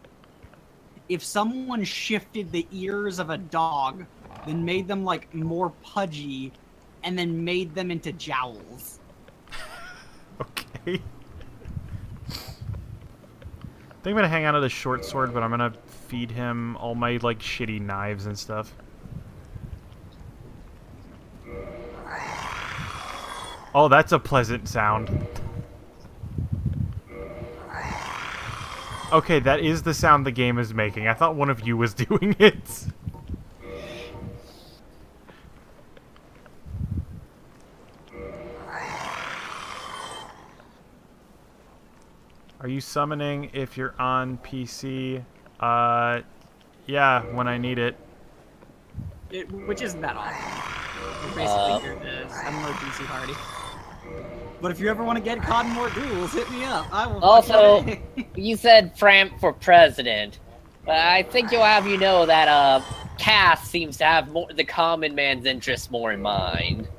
if someone shifted the ears of a dog, then made them like more pudgy and then made them into jowls. Okay. I think I'm gonna hang out of the short sword, but I'm gonna feed him all my, like, shitty knives and stuff. Oh, that's a pleasant sound. Okay, that is the sound the game is making. I thought one of you was doing it. Are you summoning if you're on PC? Yeah, when I need it. Which isn't that often. Basically, you're the emergency party. But if you ever want to get caught in more duels, hit me up. I will. Also, you said Framp for president, but I think you'll have you know that Cass seems to have the common man's interests more in mind.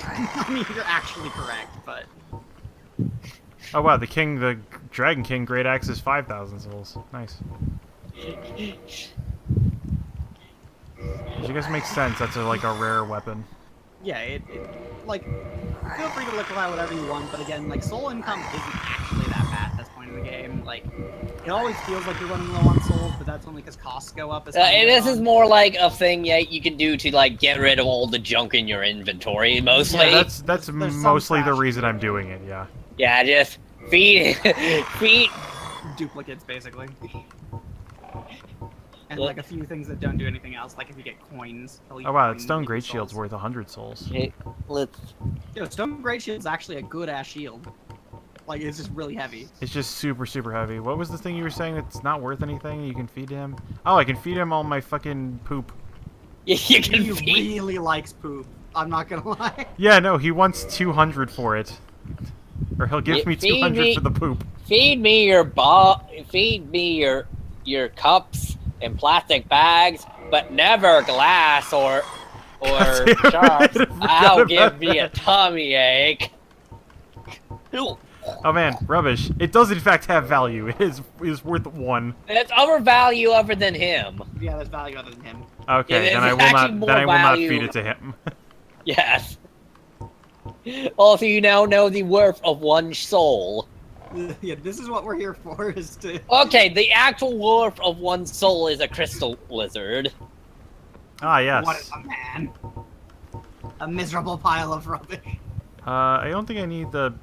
I mean, you're actually correct, but Oh wow, the Dragon King Great Axe is 5,000 souls. Nice. Which I guess makes sense. That's like a rare weapon. yeah, it like feel free to look at whatever you want, but again, like soul income isn't actually that bad at this point in the game. Like it always feels like you're running low on souls, but that's only because costs go up. As And this is more like a thing you can do to like get rid of all the junk in your inventory, mostly. Yeah, that's mostly the reason I'm doing it. Yeah. Yeah, just feed duplicates basically. And like a few things that don't do anything else, like if you get coins. Oh wow, that Stone Great Shield's worth 100 souls. Let's. Yo, Stone Great Shield's actually a good ass shield. Like it's just really heavy. It's just super heavy. What was the thing you were saying that's not worth anything? You can feed him. Oh, I can feed him all my fucking poop. You can He feed. really likes poop. I'm not gonna lie. Yeah, no, he wants 200 for it. Or he'll give me 200 for the poop. Feed me your cups and plastic bags, but never glass or shards. I'll give me a tummy ache. Oh man, rubbish. It does in fact have value. It is worth 1. It's other value other than him. Yeah, there's value other than him. Okay, Yeah, then I will not feed it to him. Yes. Also, you now know the worth of 1 soul. Yeah, this is what we're here for, is to... Okay, the actual worth of 1 soul is a crystal lizard. Ah, yes. What is a man? A miserable pile of rubbish. I don't think I need the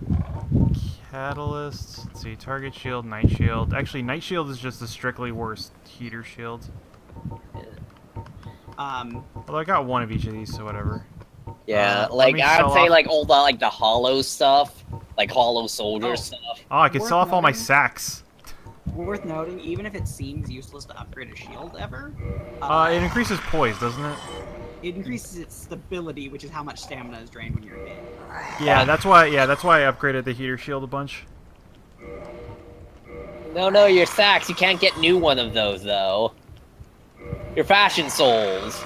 catalyst. Let's see, target shield, night shield. Actually, night shield is just the strictly worst heater shield. Although I got 1 of each of these, so whatever. Yeah, let me I'd sell say off- like all the hollow stuff, like hollow soldier stuff. Oh, I can Worth sell off all my noting. sacks. Worth noting, even if it seems useless to upgrade a shield ever, It increases poise, doesn't it? it increases its stability, which is how much stamina is drained when you're hit. Yeah, that's why. Yeah, that's why I upgraded the heater shield a bunch. No, your sacks. You can't get new one of those though. Your fashion souls.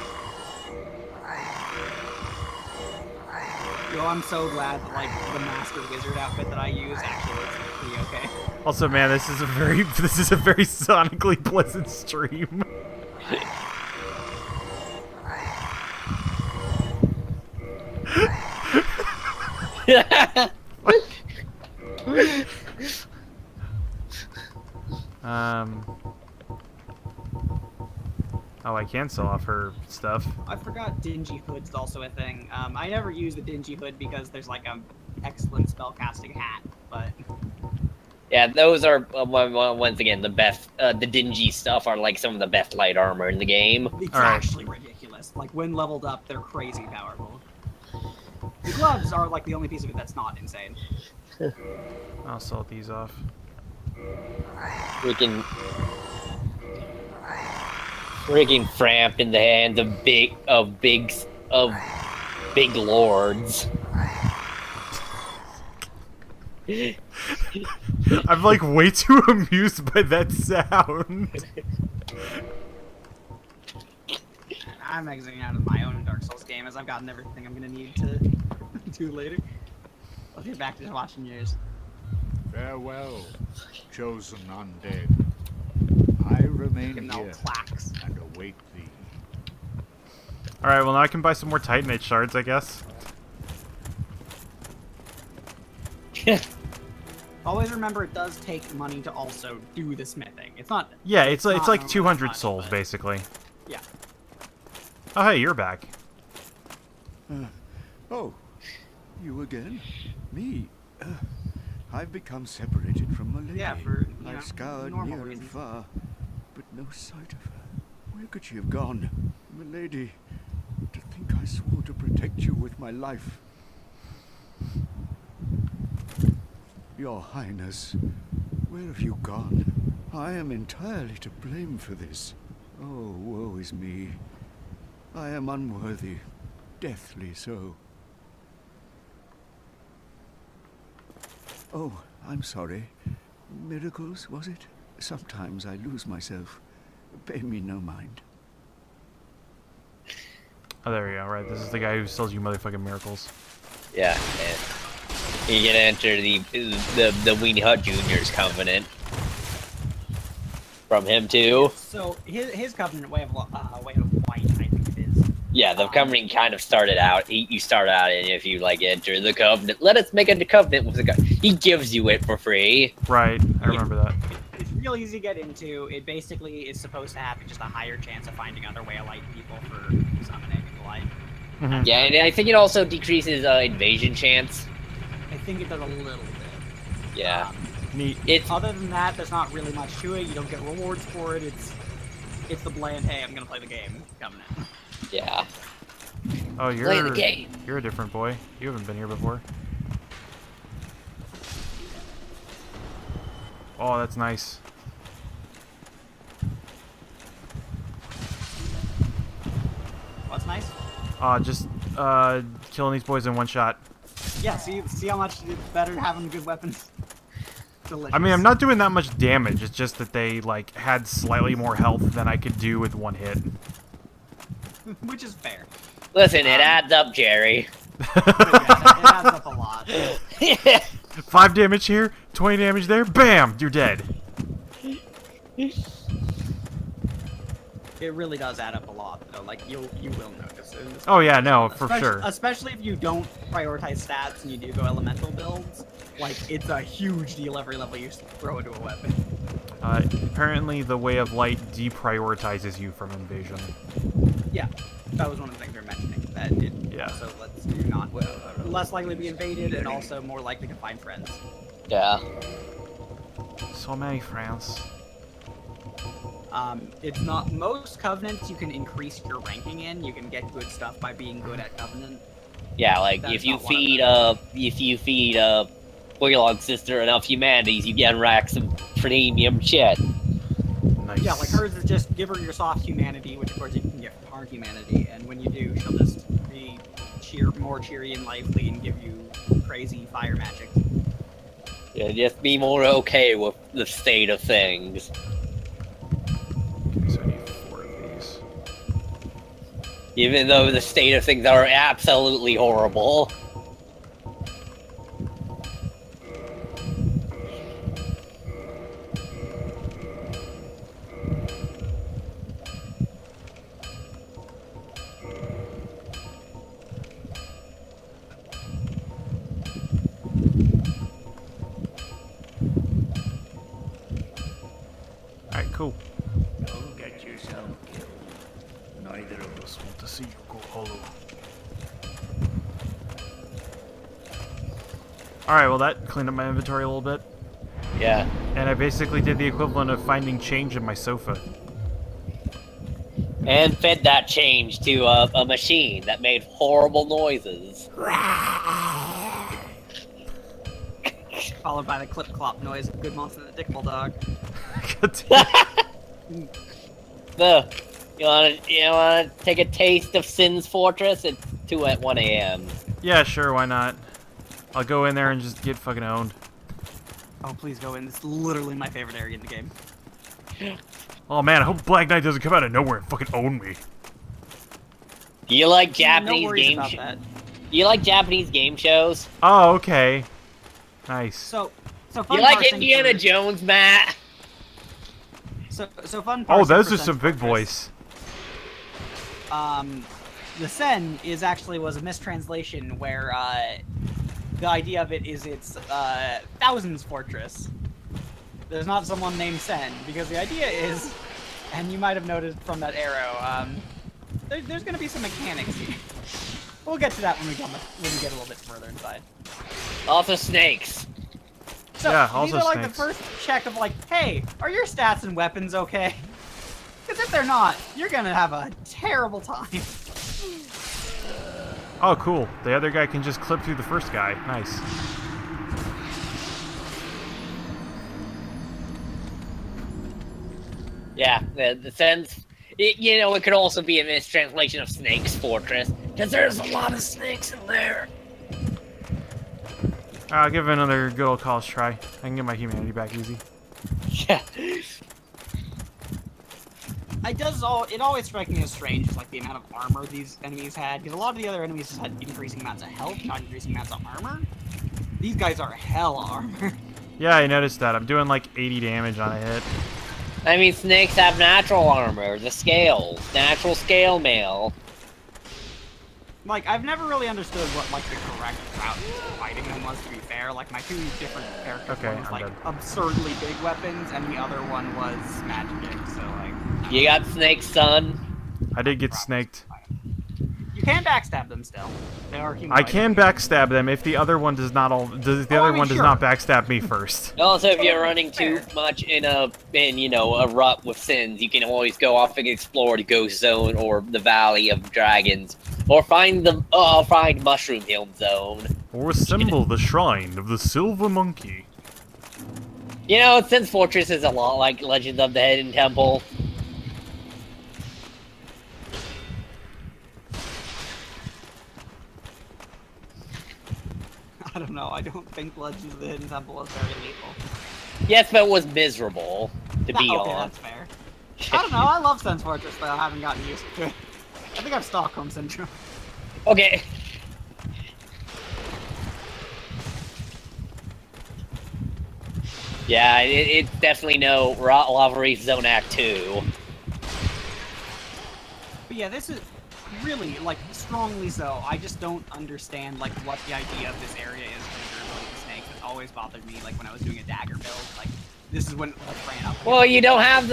Yo, I'm so glad that like the Master Wizard outfit that I use actually looks pretty okay. Also, man, this is a very sonically pleasant stream. Oh, I can sell off her stuff. I forgot Dingy Hood's also a thing. I never use the Dingy Hood because there's like a excellent spellcasting hat, but Yeah, those are once again the best. The dingy stuff are like some of the best light armor in the game. it's All right. actually ridiculous. Like when leveled up, they're crazy powerful. The gloves are like the only piece of it that's not insane. I'll sell these off. Freaking Framp in the hands of big lords. I'm like way too amused by that sound. I'm exiting out of my own Dark Souls game as I've gotten everything I'm gonna need to do later. I'll get back to watching yours. Farewell, chosen undead. I remain Give them all here clacks. and await thee. All right, well now I can buy some more Titanite shards, I guess. Always remember, it does take money to also do the smithing. It's not. Yeah, it's not like normally 200 money, souls, but- basically. Yeah. Oh, hey, you're back. Oh, you again? Me? I've become separated from my lady. Yeah, for, you know, I've scoured normal near reasons. and far, but no sight of her. Where could she have gone? My lady, to think I swore to protect you with my life. Your Highness, where have you gone? I am entirely to blame for this. Oh, woe is me. I am unworthy, deathly so. Oh, I'm sorry. Miracles, was it? Sometimes I lose myself. Pay me no mind. Oh, there we go. Right, this is the guy who sells you motherfucking miracles. Yeah, and you can enter the Weenie Hut Junior's covenant from him too. So his covenant way of white, I think it is. Yeah, the covenant kind of started out. You start out, and if you like enter the covenant, let us make a covenant with the guy. He gives you it for free. Right, I remember that. It's real easy to get into. It basically is supposed to have just a higher chance of finding other way of light people for summoning the light. Mhm. Yeah, and I think it also decreases invasion chance. I think it does a little bit. Yeah, Neat. it's Other than that, there's not really much to it. You don't get rewards for it. It's the bland, hey, I'm gonna play the game covenant. yeah. Oh, Play the game. you're a different boy. You haven't been here before. Oh, that's nice. What's nice? Just killing these boys in one shot. Yeah, see how much it's better having good weapons. Delicious. I mean, I'm not doing that much damage. It's just that they like had slightly more health than I could do with one hit. Which is fair. Listen, it adds up, Jerry. But yeah, it adds up a lot. 5 damage here, 20 damage there. Bam! You're dead. It really does add up a lot, though. Like you will notice. Oh yeah, no, for sure. Especially if you don't prioritize stats and you do go elemental builds. Like it's a huge deal every level you throw into a weapon. Apparently, the Way of Light deprioritizes you from invasion. Yeah, that was one of the things we were mentioning. That it Yeah. also lets you not less likely to be invaded and also more likely to find friends. Yeah. So many friends. It's not most covenants you can increase your ranking in. You can get good stuff by being good at covenant. Yeah, like That's if you not one of feed Boylog sister enough humanities, you can rack some premium shit. Nice. Yeah, like hers is just give her your soft humanity, which of course you can get from hard humanity, and when you do, she'll just be more cheery and lively and give you crazy fire magic. Yeah, just be more okay with the state of things. Okay, so I need 4 of these. Even though the state of things are absolutely horrible. Alright, cool. Don't get yourself killed. Neither of us Want to see you go hollow. Alright, well that cleaned up my inventory a little bit. Yeah. And I basically did the equivalent of finding change in my sofa. And fed that change to a machine that made horrible noises. Followed by the clip clop noise of Good Monster the Dick Bulldog. You wanna take a taste of Sin's Fortress? It's 2 at 1 a.m. Yeah, sure, why not? I'll go in there and just get fucking owned. Oh, please go in. It's literally my favorite area in the game. Oh man, I hope Black Knight doesn't come out of nowhere and fucking own me. Do you like No Japanese worries game? about that. Do you like Japanese game shows? Oh, okay. Nice. So You fun like parsing Indiana for- Jones, Matt? So fun. Oh, parsing those for are some big Sense boys. Fortress. The Sen was a mistranslation where the idea of it is it's Thousands Fortress. There's not someone named Sen, because the idea is, and you might have noticed from that arrow, there's going to be some mechanics here. We'll get to that when we get a little bit further inside. Also snakes. So, Yeah, these also are like snakes. the first check of like, hey, are your stats and weapons okay? Because if they're not, you're going to have a terrible time. Oh, cool. The other guy can just clip through the first guy. Nice. Yeah, the sense. You know, it could also be a mistranslation of Snake's Fortress, because there's a lot of snakes in there. I'll give it another good old college try. I can get my humanity back easy. Yeah. It always strikes me as strange, like the amount of armor these enemies had, because a lot of the other enemies just had increasing amounts of health, not increasing amounts of armor. These guys are hell armor. Yeah, I noticed that. I'm doing like 80 damage on a hit. I mean, snakes have natural armor, the scales, natural scale mail. Like, I've never really understood what, like, the correct route to fighting them was, to be fair. Like, my two different characters, Okay, one was, I'm like, dead. absurdly big weapons, and the other one was magic, so, like... You got Snake's son. I did get snaked. You can backstab them still. They are I humanoid. can backstab them if the other one does not does not backstab me first. Also, if you're running too much in a rut with sins, you can always go off and explore the Ghost Zone or the Valley of Dragons, or find Mushroom Hill Zone. Or assemble the shrine of the Silver Monkey. You know, Sin's Fortress is a lot like Legends of the Hidden Temple. I don't know, I don't think Legends of the Hidden Temple is very lethal. Yes, but it was miserable to be Okay, on. that's fair. I don't know, I love Sen's Fortress, but I haven't gotten used to it. I think I have Stockholm Syndrome. Okay. Yeah, it's definitely no Lava Reef Zone Act 2. But yeah, this is really, like, strongly so. I just don't understand, like, what the idea of this area is when you're the snakes. It's always bothered me, like, when I was doing a dagger build. Like, this is when it like, ran up. Well, you don't have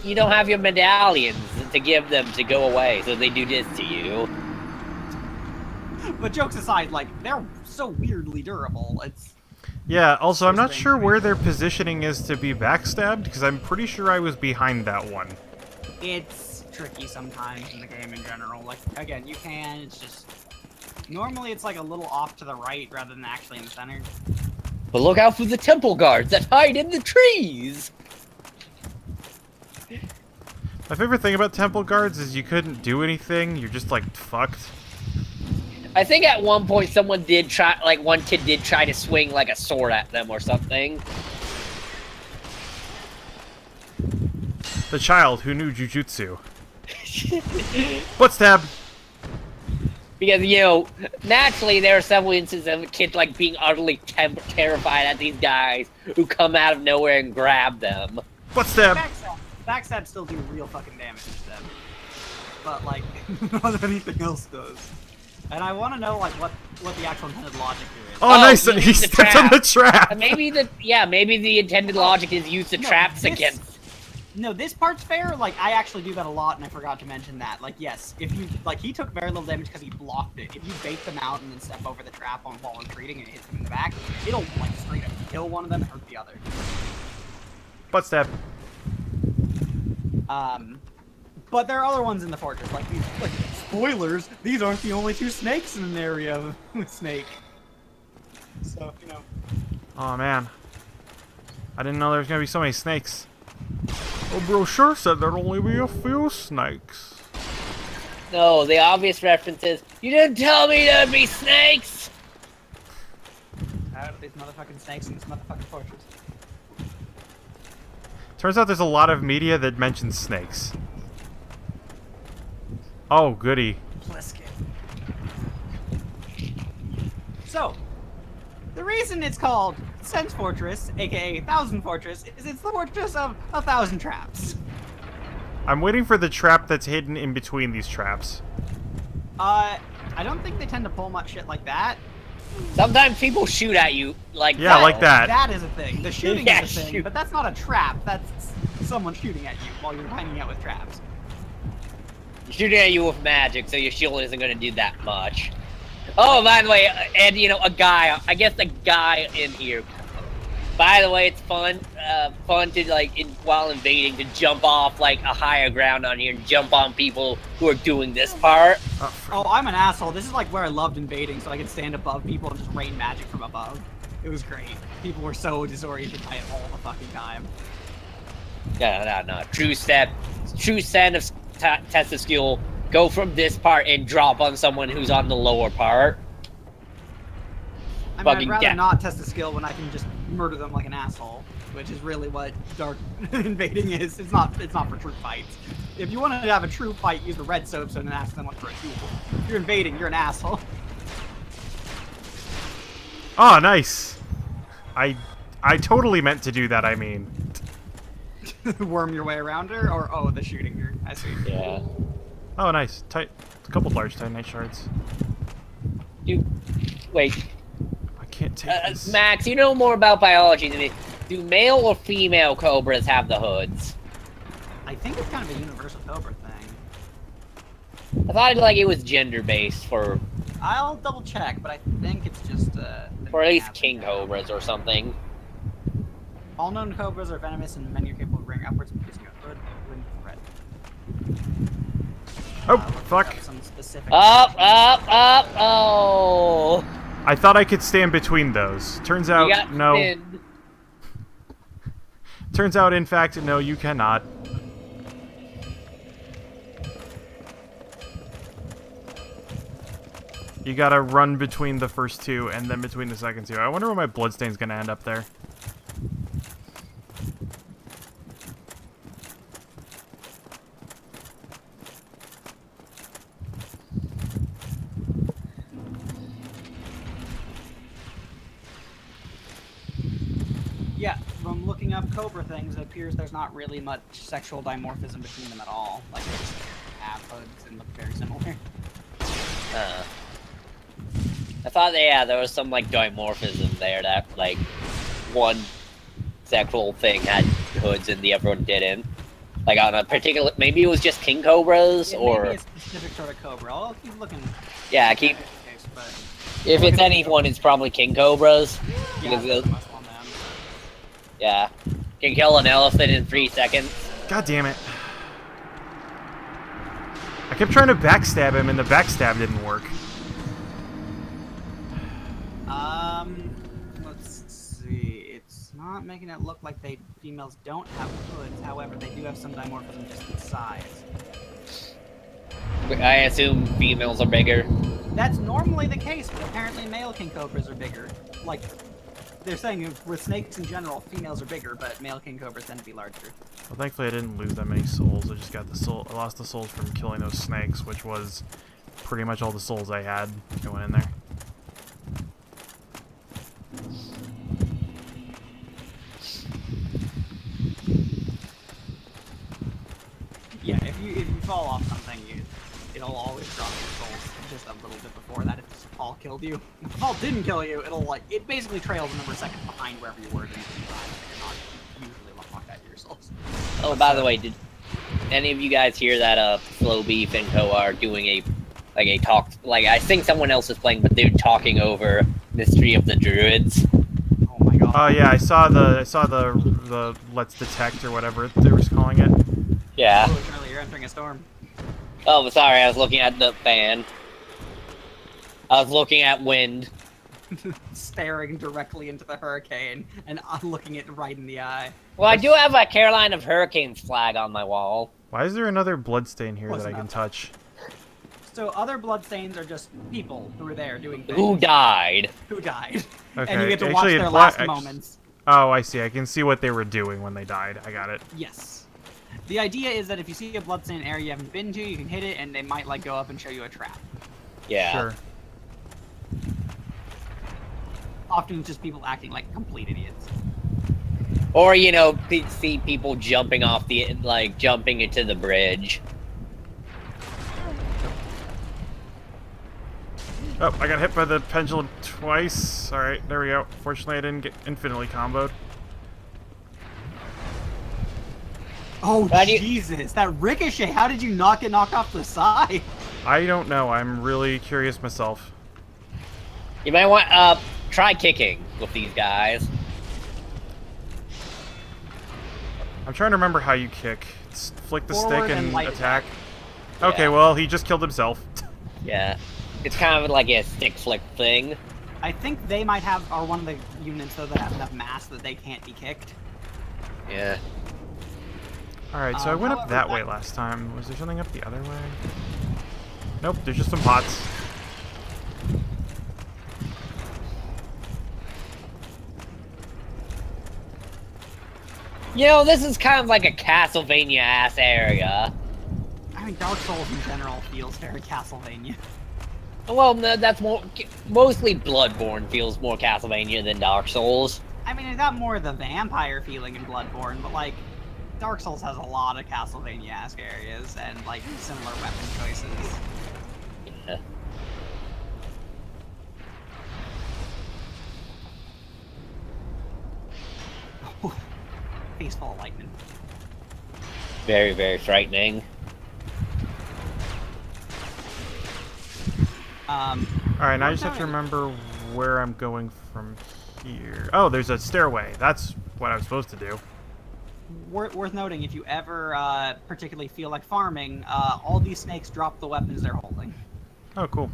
you don't have your medallions to give them to go away, so they do this to you. But jokes aside, like, they're so weirdly durable. It's... Yeah, also, I'm not sure where their positioning is to be backstabbed, because I'm pretty sure I was behind that one. It's tricky sometimes in the game in general. Like, again, you can, it's just... Normally it's like a little off to the right rather than actually in the center. But look out for the temple guards that hide in the trees! My favorite thing about temple guards is you couldn't do anything, you're just, like, fucked. I think at one point someone did try, like one kid did try to swing like a sword at them or something. The child who knew jujutsu. Butt stab! Because, you know, naturally there are several instances of kids like being utterly terrified at these guys who come out of nowhere and grab them. Butt stab! Backstab still do real fucking damage to them. But, like, not anything else does. And I want to know, like, what the actual intended logic here is. Oh, nice! He stepped on the trap! Maybe the intended logic is use the traps against... No, this part's fair. Like, I actually do that a lot, and I forgot to mention that. Like, yes, if you... Like, he took very little damage because he blocked it. If you bait them out and then step over the trap while retreating and hit them in the back, it'll, like, straight up kill one of them and hurt the other. Butt stab. But there are other ones in the fortress, like these, like, spoilers, these aren't the only two snakes in an area with Snake. So, you know. Oh man. I didn't know there was gonna be so many snakes. The brochure said there'd only be a few snakes. No, the obvious reference is, you didn't tell me there'd be snakes! Out of these motherfucking snakes in this motherfucking fortress. Turns out there's a lot of media that mentions snakes. Oh, goody. Pliskin. So, the reason it's called Sen's Fortress, aka Thousand Fortress, is it's the fortress of 1,000 traps. I'm waiting for the trap that's hidden in between these traps. I don't think they tend to pull much shit like that. Sometimes people shoot at you like Yeah, like that. That is a thing. The shooting Yeah, is a thing, shoot. but that's not a trap. That's someone shooting at you while you're hanging out with traps. Shooting at you with magic, so your shield isn't gonna do that much. Oh, by the way, and you know, a guy, I guess the guy in here. By the way, it's fun to like, while invading, to jump off like a higher ground on here and jump on people who are doing this part. Oh, I'm an asshole. This is like where I loved invading, so I could stand above people and just rain magic from above. It was great. People were so disoriented by it all the fucking time. No. True set of test of skill. Go from this part and drop on someone who's on the lower part. I mean, I'd Fucking rather not test a skill when I can just murder them like an asshole, which is really what dark invading is. It's not for true fights. If you want to have a true fight, use the red soapstone and ask someone for a tool. If you're invading, you're an asshole. Oh, nice. I totally meant to do that, I mean. Worm your way around her, or oh, the shooting her. I see. Yeah. Oh, nice. A couple large Titanite shards. Wait. I can't take this. Max, you know more about biology than me. Do male or female cobras have the hoods? I think it's kind of a universal cobra thing. I thought it was gender-based for I'll double check, but I think it's just or at least king cobras or something. All known cobras are venomous and many are capable of bringing upwards and producing a hood when threat. Oh, fuck. Some specific Up, oh! I thought I could stand between those. Turns out, You got no. pinned. Turns out, in fact, no, you cannot. You gotta run between the first two and then between the second two. I wonder where my bloodstain's gonna end up there. Yeah, from looking up cobra things, it appears there's not really much sexual dimorphism between them at all. Like, they just have hoods and look very similar. I thought, yeah, there was some, like, dimorphism there that, like, one sexual thing had hoods and the other one didn't. Like, on a particular... Maybe it was just king cobras, Yeah, or... maybe a specific sort of cobra. I'll keep looking. Yeah, keep... Case, but If it's anyone, it's probably king cobras. yeah, Because that's those- most well known. yeah. Can kill an elephant in 3 seconds. God damn it. I kept trying to backstab him and the backstab didn't work. Let's see. It's not making it look like females don't have hoods. However, they do have some dimorphism just in size. I assume females are bigger. That's normally the case, but apparently male king cobras are bigger. Like, they're saying with snakes in general, females are bigger, but male king cobras tend to be larger. Well, thankfully I didn't lose that many souls. I just got the soul. I lost the souls from killing those snakes, which was pretty much all the souls I had going in there. Yeah, if you fall off something, it'll always drop your souls just a little bit before that. If the fall killed you, if the fall didn't kill you, it basically trails a number of seconds behind wherever you were during the time. You're not usually locked out to your souls. Oh, by the way, did any of you guys hear that Slow Beef and Co are doing a talk? Like, I think someone else is playing, but they're talking over Mystery of the Druids. Oh my god. Oh yeah, I saw the Let's Detect or whatever they were calling it. Yeah. Oh, Charlie, you're entering a storm. Oh, sorry, I was looking at the fan. I was looking at wind. Staring directly into the hurricane and looking it right in the eye. Well, I do have a Carolina Hurricanes flag on my wall. Why is there another bloodstain here Close that I can enough. touch? So other bloodstains are just people who were there doing things. Who died? Who died. Okay, And you get to watch actually, their it last bla- moments. Oh, I see. I can see what they were doing when they died. I got it. Yes. The idea is that if you see a bloodstain area you haven't been to, you can hit it and they might like go up and show you a trap. Yeah. Sure. Often it's just people acting like complete idiots. Or, you know, see people jumping off the, like, jumping into the bridge. Oh, I got hit by the pendulum twice. Alright, there we go. Fortunately, I didn't get infinitely comboed. Oh, How do you- Jesus. That ricochet, how did you not get knocked off the side? I don't know. I'm really curious myself. You might want try kicking with these guys. I'm trying to remember how you kick. It's flick the Forward stick and and light attack. Yeah. Okay, well, he just killed himself. Yeah, it's kind of like a stick flick thing. I think they might are one of the units though that have enough mass that they can't be kicked. Yeah. Alright, so I went up However, that way last time. Was there something up the other way? Nope, there's just some pots. You know, this is kind of like a Castlevania-ass area. I mean, Dark Souls in general feels very Castlevania. Well, no, that's mostly Bloodborne feels more Castlevania than Dark Souls. I mean, it got more of the vampire feeling in Bloodborne, but like, Dark Souls has a lot of Castlevania-esque areas and like similar weapon choices. Yeah. Face full of lightning. Very, very frightening. Alright, now I just have to remember where I'm going from here. Oh, there's a stairway. That's what I was supposed to do. Worth noting, if you ever particularly feel like farming, all these snakes drop the weapons they're holding. Oh, cool.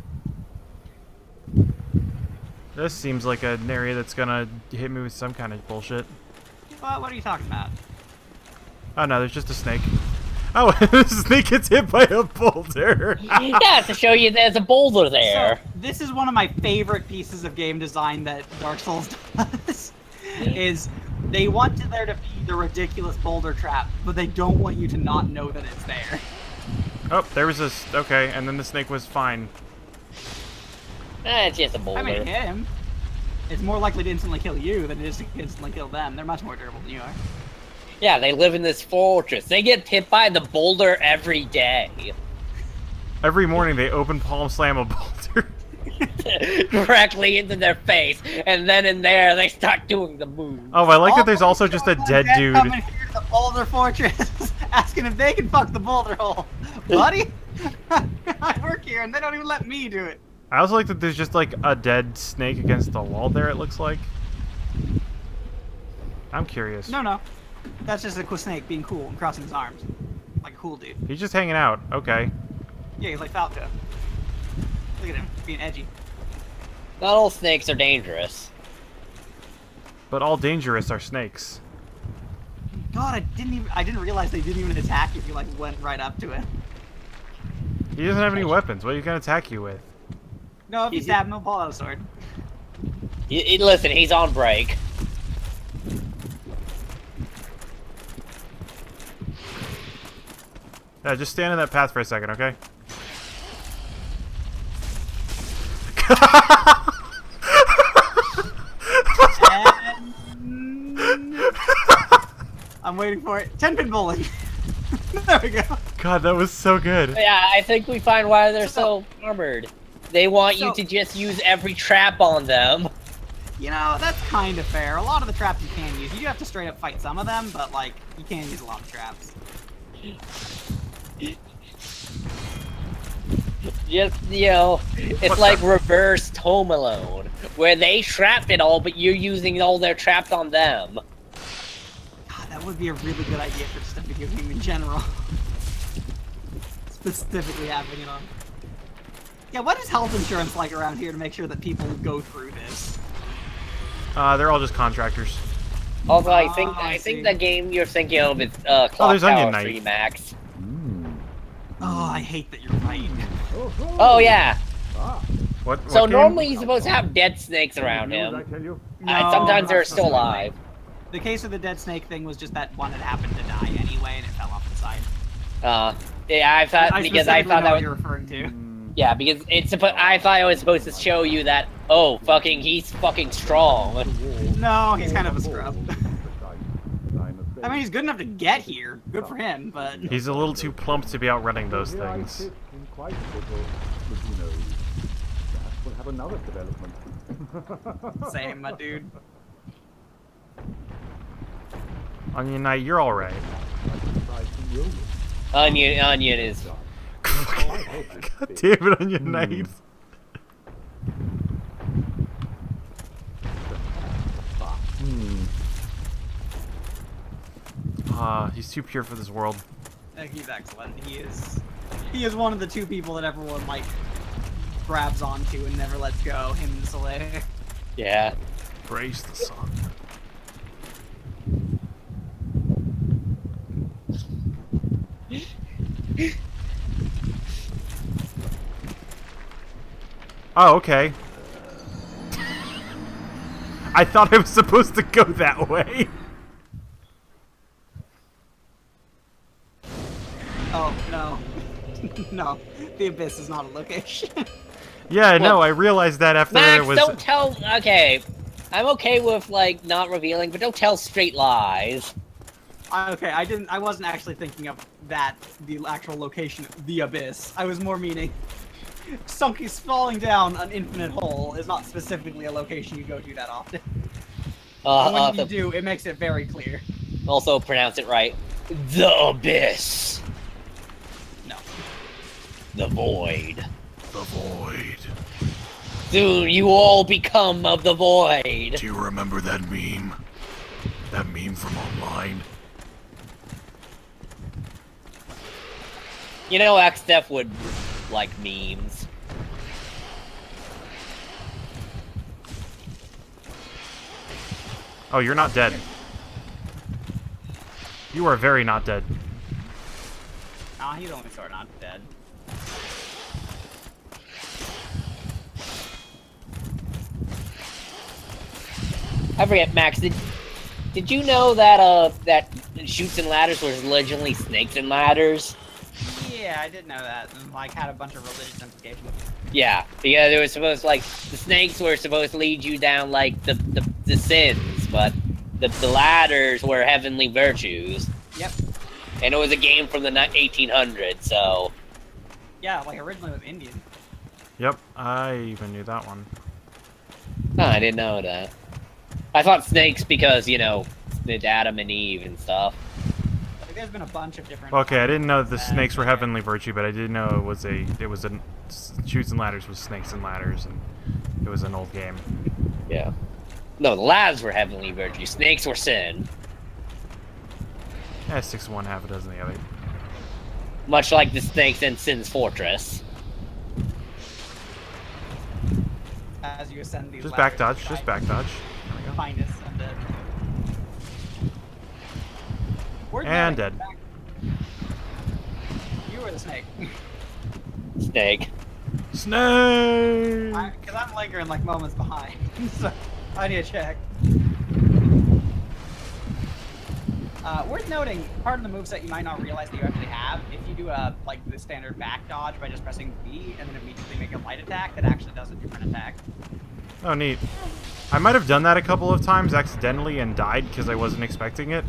This seems like an area that's gonna hit me with some kind of bullshit. What are you talking about? Oh no, there's just a snake. Oh, the snake gets hit by a boulder. Yeah, to show you there's a boulder there. So, this is one of my favorite pieces of game design that Dark Souls does. Is they want there to be the ridiculous boulder trap, but they don't want you to not know that it's there. Oh, there was this. Okay, and then the snake was fine. It's just a boulder. I mean, him. It's more likely to instantly kill you than it is to instantly kill them. They're much more durable than you are. Yeah, they live in this fortress. They get hit by the boulder every day. Every morning they open palm slam a boulder. Directly into their face, and then in there they start doing the move. Oh, I like that there's also just a dead dude. Coming here to the boulder fortress, asking if they can fuck the boulder hole. Buddy, I work here and they don't even let me do it. I also like that there's just like a dead snake against the wall there, it looks like. I'm curious. No. That's just a cool snake being cool and crossing his arms. Like a cool dude. He's just hanging out. Okay. Yeah, he's like Falco. Look at him, being edgy. Not all snakes are dangerous. But all dangerous are snakes. God, I didn't realize they didn't even attack if you like went right up to it. He doesn't have any weapons. What are you gonna attack you with? No, if you stab him, he'll pull out a sword. Listen, he's on break. Yeah, just stand in that path for a second, okay? I'm waiting for it. 10-pin bowling. There we go. God, that was so good. Yeah, I think we find why they're so armored. They want you So- to just use every trap on them. You know, that's kind of fair. A lot of the traps you can use. You do have to straight up fight some of them, but like, you can use a lot of traps. Just, you know, it's What's like that? reversed Home Alone, where they trapped it all, but you're using all their traps on them. God, that would be a really good idea for just a video game in general. Specifically having it on. Yeah, what is health insurance like around here to make sure that people go through this? They're all just contractors. Also, I I see. think the game you're thinking of is Clock there's Onion Tower Knight. 3 Max. Oh, I hate that you're right. Oh yeah. What So game? normally he's supposed to have dead snakes around him. No, Sometimes they're that's still not alive. The case of the dead snake thing was just that one that happened to die anyway, and it fell off the side. Yeah, I thought I because I specifically thought know that what was you're referring to. yeah because I thought it was supposed to show you that he's fucking strong. No, he's kind of a scrub. I mean, he's good enough to get here. Good for him, but He's a little too plump to be outrunning those things. have another development. Same, my dude. Onion Knight, you're all right. Onion is. God damn it, Onion Knight. He's too pure for this world. He's excellent. He is one of the two people that everyone like grabs onto and never lets go. Him and Soleil. Yeah. Praise the sun. Oh, okay. I thought I was supposed to go that way. Oh, no. No. The Abyss is not a location. Yeah, no, I realized that after Max, it was... don't tell... Okay. I'm okay with, like, not revealing, but don't tell straight lies. Okay, I wasn't actually thinking of that, the actual location, the Abyss. I was more meaning... Sunky's falling down an infinite hole is not specifically a location you go to that often. When you do, it makes it very clear. Also pronounce it right. The Abyss. No. The Void. The Void. Soon you all become of the Void. Do you remember that meme? That meme from online? You know, XDef would like memes. Oh, you're not dead. You are very not dead. Nah, he's only sort of not dead. I forget, Max, did you know that that Chutes and Ladders was originally Snakes and Ladders? Yeah, I did know that, and like had a bunch of religious implications. Yeah, because it was supposed to, like, the snakes were supposed to lead you down, like, the sins, but the ladders were heavenly virtues. Yep. And it was a game from the 1800s, so... Yeah, like originally it was Indian. Yep, I even knew that one. Oh, I didn't know that. I thought snakes because, you know, it's Adam and Eve and stuff. Like, there's been a bunch of different... Okay, I didn't know the snakes were heavenly virtue, but I did know it was a Chutes and Ladders was Snakes and Ladders, and it was an old game. Yeah. No, the ladders were heavenly virtues. Snakes were sin. Yeah, 6 of one, half a dozen the other. Much like the snakes in Sin's Fortress. As you ascend these Just back ladders, dodge, just back dodge. There we go. Finest undead. Where's And Mary? dead. Back. You were the snake. Snake. Snake! Because I'm lingering like moments behind, so I need to check. Worth noting, part of the moveset you might not realize that you actually have, if you do like the standard back dodge by just pressing B and then immediately make a light attack, that actually does a different attack. Oh, neat. I might have done that a couple of times accidentally and died because I wasn't expecting it.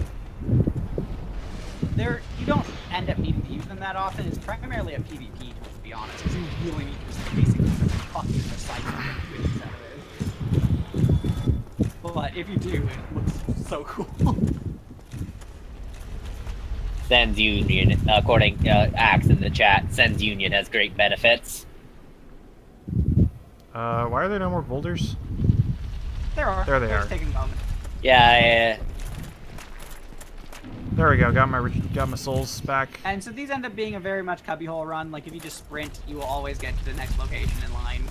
You don't end up needing to use them that often. It's primarily a PvP tool, to be honest, because you really need to just basically fucking precise it. But if you do, it looks so cool. Sen's Union, according to Axe in the chat, Sen's Union has great benefits. Why are there no more boulders? There are. There they They're are. just taking a moment. Yeah, There we go. Got my souls back. And so these end up being a very much cubbyhole run. Like if you just sprint, you will always get to the next location in line.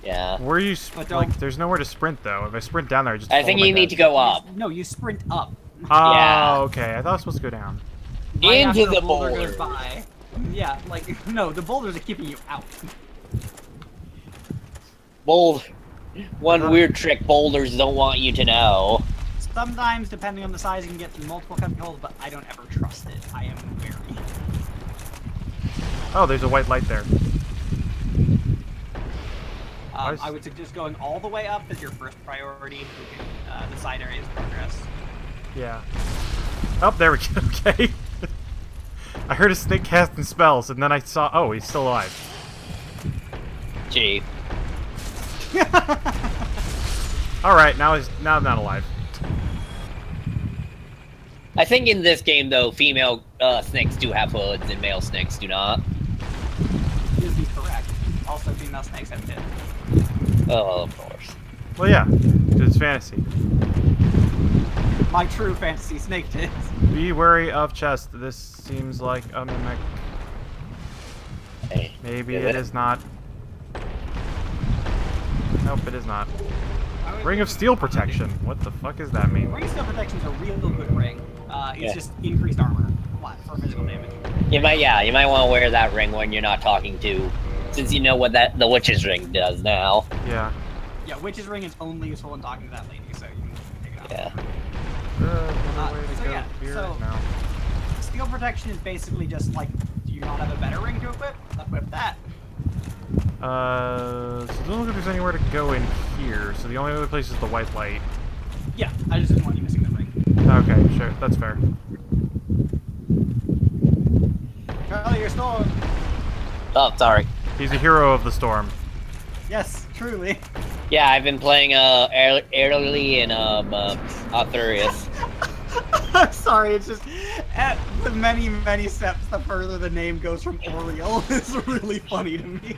yeah. Where you But like? There's nowhere to sprint though. If I sprint down there, I just. I fall think to my you need death. to go up. No, you sprint up. Oh, Yeah. okay. I thought I was supposed to go down. Right Into after the a boulder boulder. goes by. Yeah, like no, the boulders are keeping you out. One weird trick boulders don't want you to know. Sometimes, depending on the size, you can get through multiple cubbyholes, but I don't ever trust it. I am wary. Oh, there's a white light there. I would suggest going all the way up as your first priority. The side areas progress. Yeah. Oh, there we go. Okay. I heard a snake casting spells, and then I saw. Oh, he's still alive. Gee. Alright, now I'm not alive. I think in this game, though, female snakes do have hoods and male snakes do not. You'd be correct. Also, female snakes have tits. Oh, of course. Well, yeah, 'cause it's fantasy. My true fantasy snake tits. Be wary of chest. This seems like a mimic. Hey, Maybe it is not. Nope, it is not. Ring of Steel Protection. What the fuck does that mean? Ring of Steel Protection is a real good ring. It's Yeah. just increased armor for physical damage. you might want to wear that ring when you're not talking to, since you know what the witch's ring does now. Yeah. Yeah, Witch's Ring is only useful when talking to that lady, so you can take it off. Yeah. Another way to so go yeah, here so- now. Steel Protection is basically just like, do you not have a better ring to equip? Equip that. So it doesn't look like there's anywhere to go in here, so the only other place is the white light. Yeah, I just didn't want you missing the ring. Okay, sure, that's fair. Charlie, you're storm. Oh, sorry. He's a hero of the storm. Yes, truly. Yeah, I've been playing Early and Arthurius. I'm sorry, it's just at the many steps the further the name goes from Oriole is really funny to me.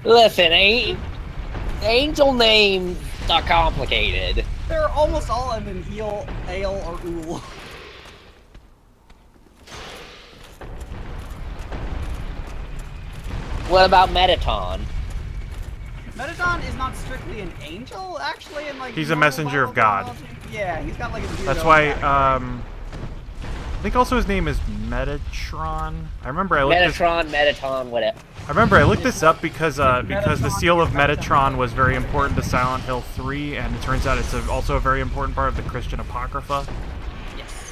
Listen, angel names are complicated. They're almost all in heel, ale, or ool. What about Metaton? Metaton is not strictly an angel, actually, and like He's a normal messenger of Bible God. terminology. Yeah, he's got like a weirdo That's why, category. I think also his name is Metatron. I remember I looked this. Metaton, whatever. I remember I looked this up because the Metatron, seal of Metatron. Metatron was very important to Silent Hill 3, and it turns out it's also a very important part of the Christian Apocrypha. Yes.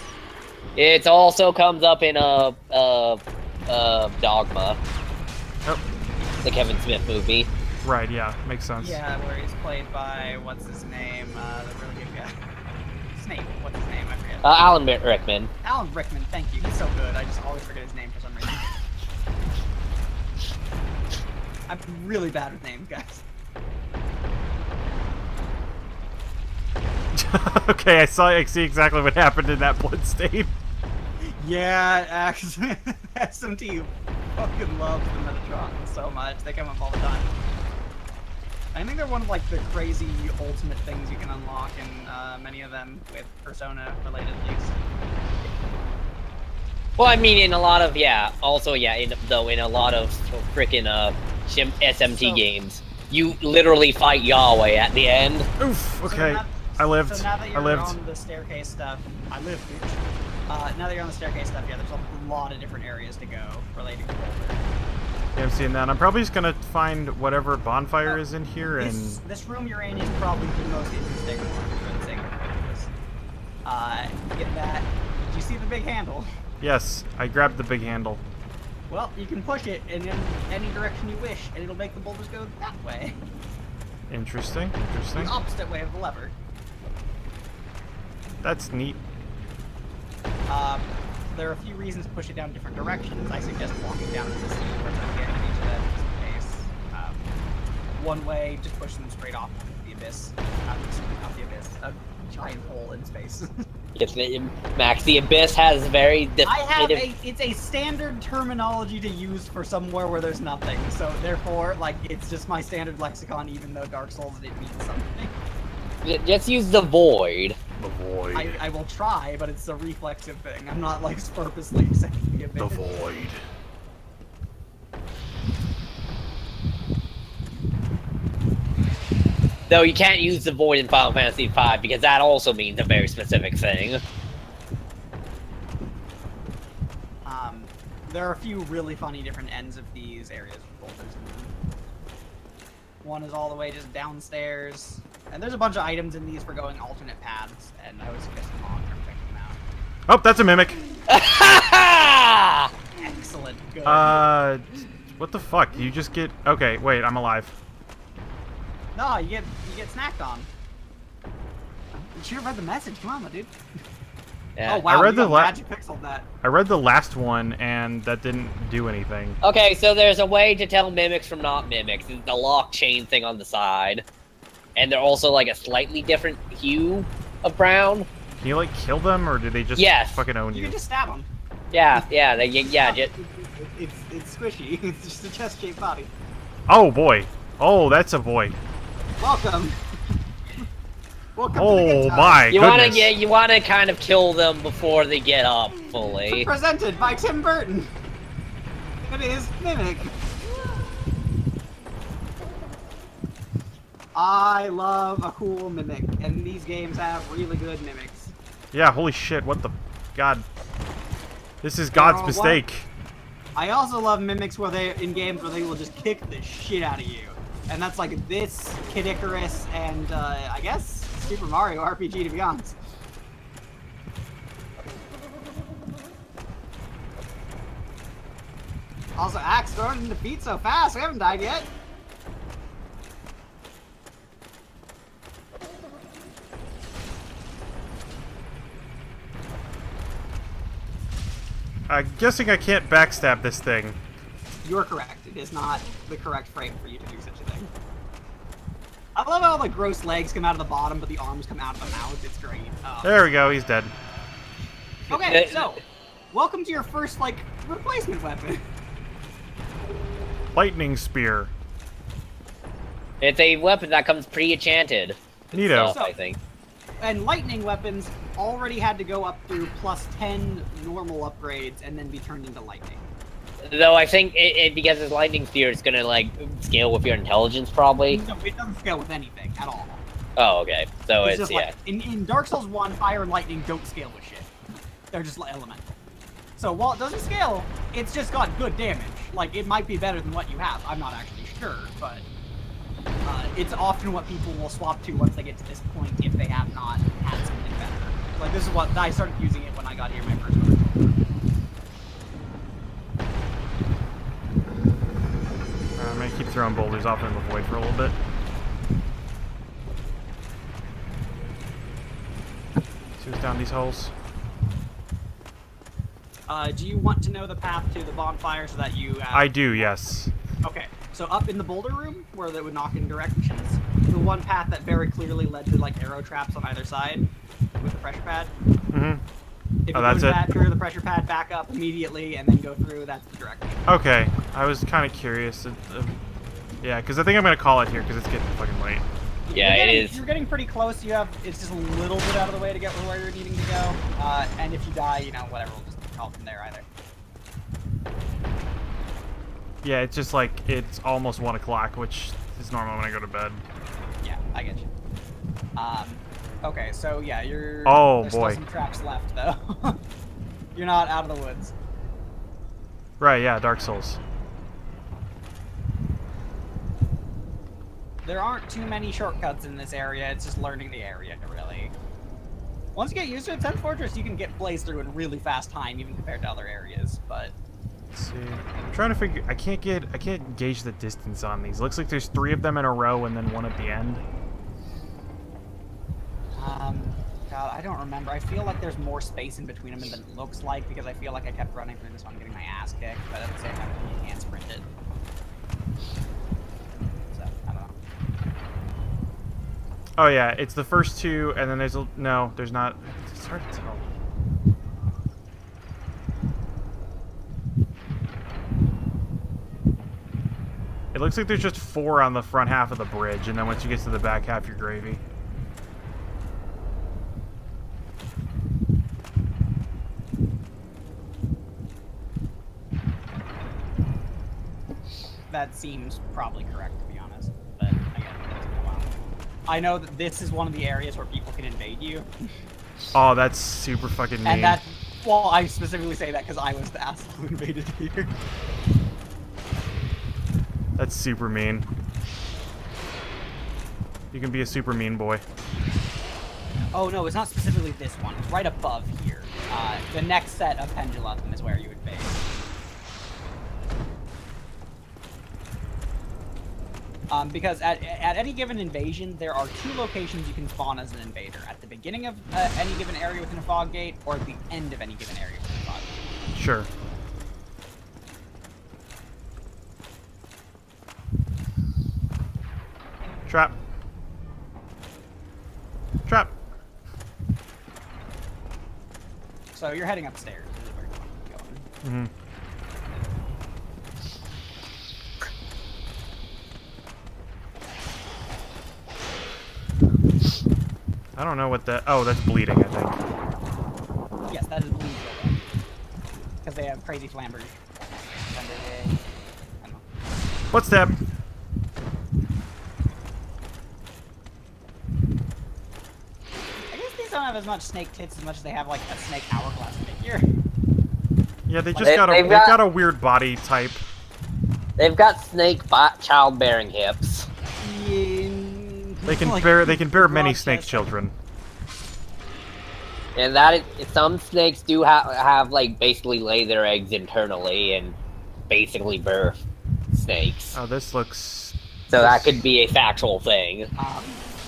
It also comes up in Dogma, Oh, the Kevin Smith movie. right, yeah, makes sense. Yeah, where he's played by what's his name, the really good guy. Snape. What's his name? I forget. Alan Rickman. Alan Rickman. Thank you. He's so good. I just always forget his name for some reason. I'm really bad with names, guys. Okay, I see exactly what happened in that blood stain. Yeah, SMT fucking loves the Metatron so much. They come up all the time. I think they're one of like the crazy ultimate things you can unlock, and many of them with Persona-related use. Well, I mean, in a lot of in a lot of frickin' SMT So- games, you literally fight Yahweh at the end. Oof, okay, So now, I lived. So now that I you're lived. on the staircase stuff, I lived, bitch. Now that you're on the staircase stuff, yeah, there's a lot of different areas to go relating to Boulder. Yeah, I'm seeing that. I'm probably just gonna find whatever bonfire is in here and. This room you're in is probably the most interesting one for the sake of purpose. Get that. Did you see the big handle? Yes, I grabbed the big handle. Well, you can push it in any direction you wish, and it'll make the boulders go that way. Interesting, interesting. The opposite way of the lever. That's neat. There are a few reasons to push it down different directions. I suggest walking down to the sea for them to get into each of them just in case. One way, just push them straight off the abyss. Not the abyss. A giant hole in space. Yes, Max, the Abyss has very it's a standard terminology to use for somewhere where there's nothing. So therefore, like, it's just my standard lexicon, even though Dark Souls didn't mean something. Just use the Void. The void. I will try, but it's a reflexive thing. I'm not, like, purposely saying the abyss. The void. Though you can't use the Void in Final Fantasy V because that also means a very specific thing. There are a few really funny different ends of these areas with boulders in them. One is all the way just downstairs, and there's a bunch of items in these for going alternate paths, and I would suggest long-term checking them out. Oh, that's a mimic. Excellent. Good. What the fuck? You just get... Okay, wait, I'm alive. No, you get snacked on. You should have read the message. Come on, my dude. Yeah. Oh wow, I read you the got magic pixel that. I read the last one, and that didn't do anything. Okay, so there's a way to tell mimics from not mimics. It's the lock chain thing on the side. And they're also like a slightly different hue of brown. Can you like kill them, or do they just Yes. fucking own You you? can just stab them. Yeah, yeah, It's squishy. It's just a chest-shaped body. Oh boy. Oh, that's a boy. Welcome. Welcome to the Oh good time. my you goodness. wanna kind of kill them before they get up fully. Presented by Tim Burton. It is Mimic. I love a cool Mimic, and these games have really good Mimics. Yeah, holy shit, what the... God. This is God's what? mistake. I also love Mimics where in games where they will just kick the shit out of you. And that's like this, Kid Icarus, and I guess Super Mario RPG, to be honest. Also, Axe throwing into feet so fast, we haven't died yet. I'm guessing I can't backstab this thing. You're correct. It is not the correct frame for you to do such a thing. I love how the gross legs come out of the bottom, but the arms come out of the mouth. It's great. There we go, he's dead. Okay, so, welcome to your first, like, replacement weapon. Lightning spear. It's a weapon that comes pre-enchanted. Neato. Stuff, I think. And lightning weapons already had to go up through plus 10 normal upgrades and then be turned into lightning. Though I think because it's lightning spear, it's gonna like scale with your intelligence probably. No, it doesn't scale with anything at all. Oh, okay. So it's just yeah. like, in Dark Souls 1, fire and lightning don't scale with shit. They're just elemental. So while it doesn't scale, it's just got good damage. Like, it might be better than what you have. I'm not actually sure, but it's often what people will swap to once they get to this point if they have not had something better. Like, this is what I started using it when I got here my first time. I'm gonna keep throwing boulders off in the void for a little bit. See what's down these holes. Do you want to know the path to the bonfire so that you... I do, yes. Okay, so up in the boulder room, where they would knock in directions, the one path that very clearly led to, like, arrow traps on either side with the pressure pad. Mm-hmm. If you Oh, go that's to it? that, trigger the pressure pad back up immediately, and then go through, that's the direction. Okay, I was kind of curious. Yeah, because I think I'm gonna call it here because it's getting fucking late. Yeah, it is. You're getting pretty close. It's just a little bit out of the way to get where you're needing to go. And if you die, you know, whatever, we'll just call from there either. Yeah, it's just like, it's almost 1 o'clock, which is normal when I go to bed. Yeah, I get you. Okay, so yeah, Oh, there's boy. still some traps left, though. You're not out of the woods. Right, yeah, Dark Souls. There aren't too many shortcuts in this area, it's just learning the area, really. Once you get used to it, 10th Fortress, you can get blazed through in really fast time, even compared to other areas, but... Let's see. I'm trying to figure... I can't gauge the distance on these. Looks like there's 3 of them in a row and then 1 at the end. God, I don't remember. I feel like there's more space in between them than it looks like, because I feel like I kept running through this one getting my ass kicked, but at the same time, you can't sprint it. So, I don't know. Oh yeah, it's the first 2, and then there's a... No, there's not... It's hard to tell. It looks like there's just 4 on the front half of the bridge, and then once you get to the back half, you're gravy. That seems probably correct, to be honest, but again, it's been a while. I know that this is one of the areas where people can invade you. Oh, that's super fucking mean. And that, well, I specifically say that because I was the asshole who invaded here. That's super mean. You can be a super mean boy. Oh no, it's not specifically this one. It's right above here. The next set of pendulum is where you would base. Because at any given invasion, there are 2 locations you can spawn as an invader. At the beginning of any given area within a fog gate, or at the end of any given area within a fog gate. Sure. Trap. Trap. So you're heading upstairs. This is where you're going. Mm-hmm. I don't know what that... Oh, that's bleeding, I think. Yes, that is bleed. Because they have crazy flambers. Footstep. I guess these don't have as much snake tits as much as they have like a snake hourglass figure. Yeah, they just they've got a weird body type. They've got snake childbearing hips. They can Like, bear many snake chest. children. And that is, some snakes do have like basically lay their eggs internally and basically birth snakes. Oh, this looks... So that could be a factual thing.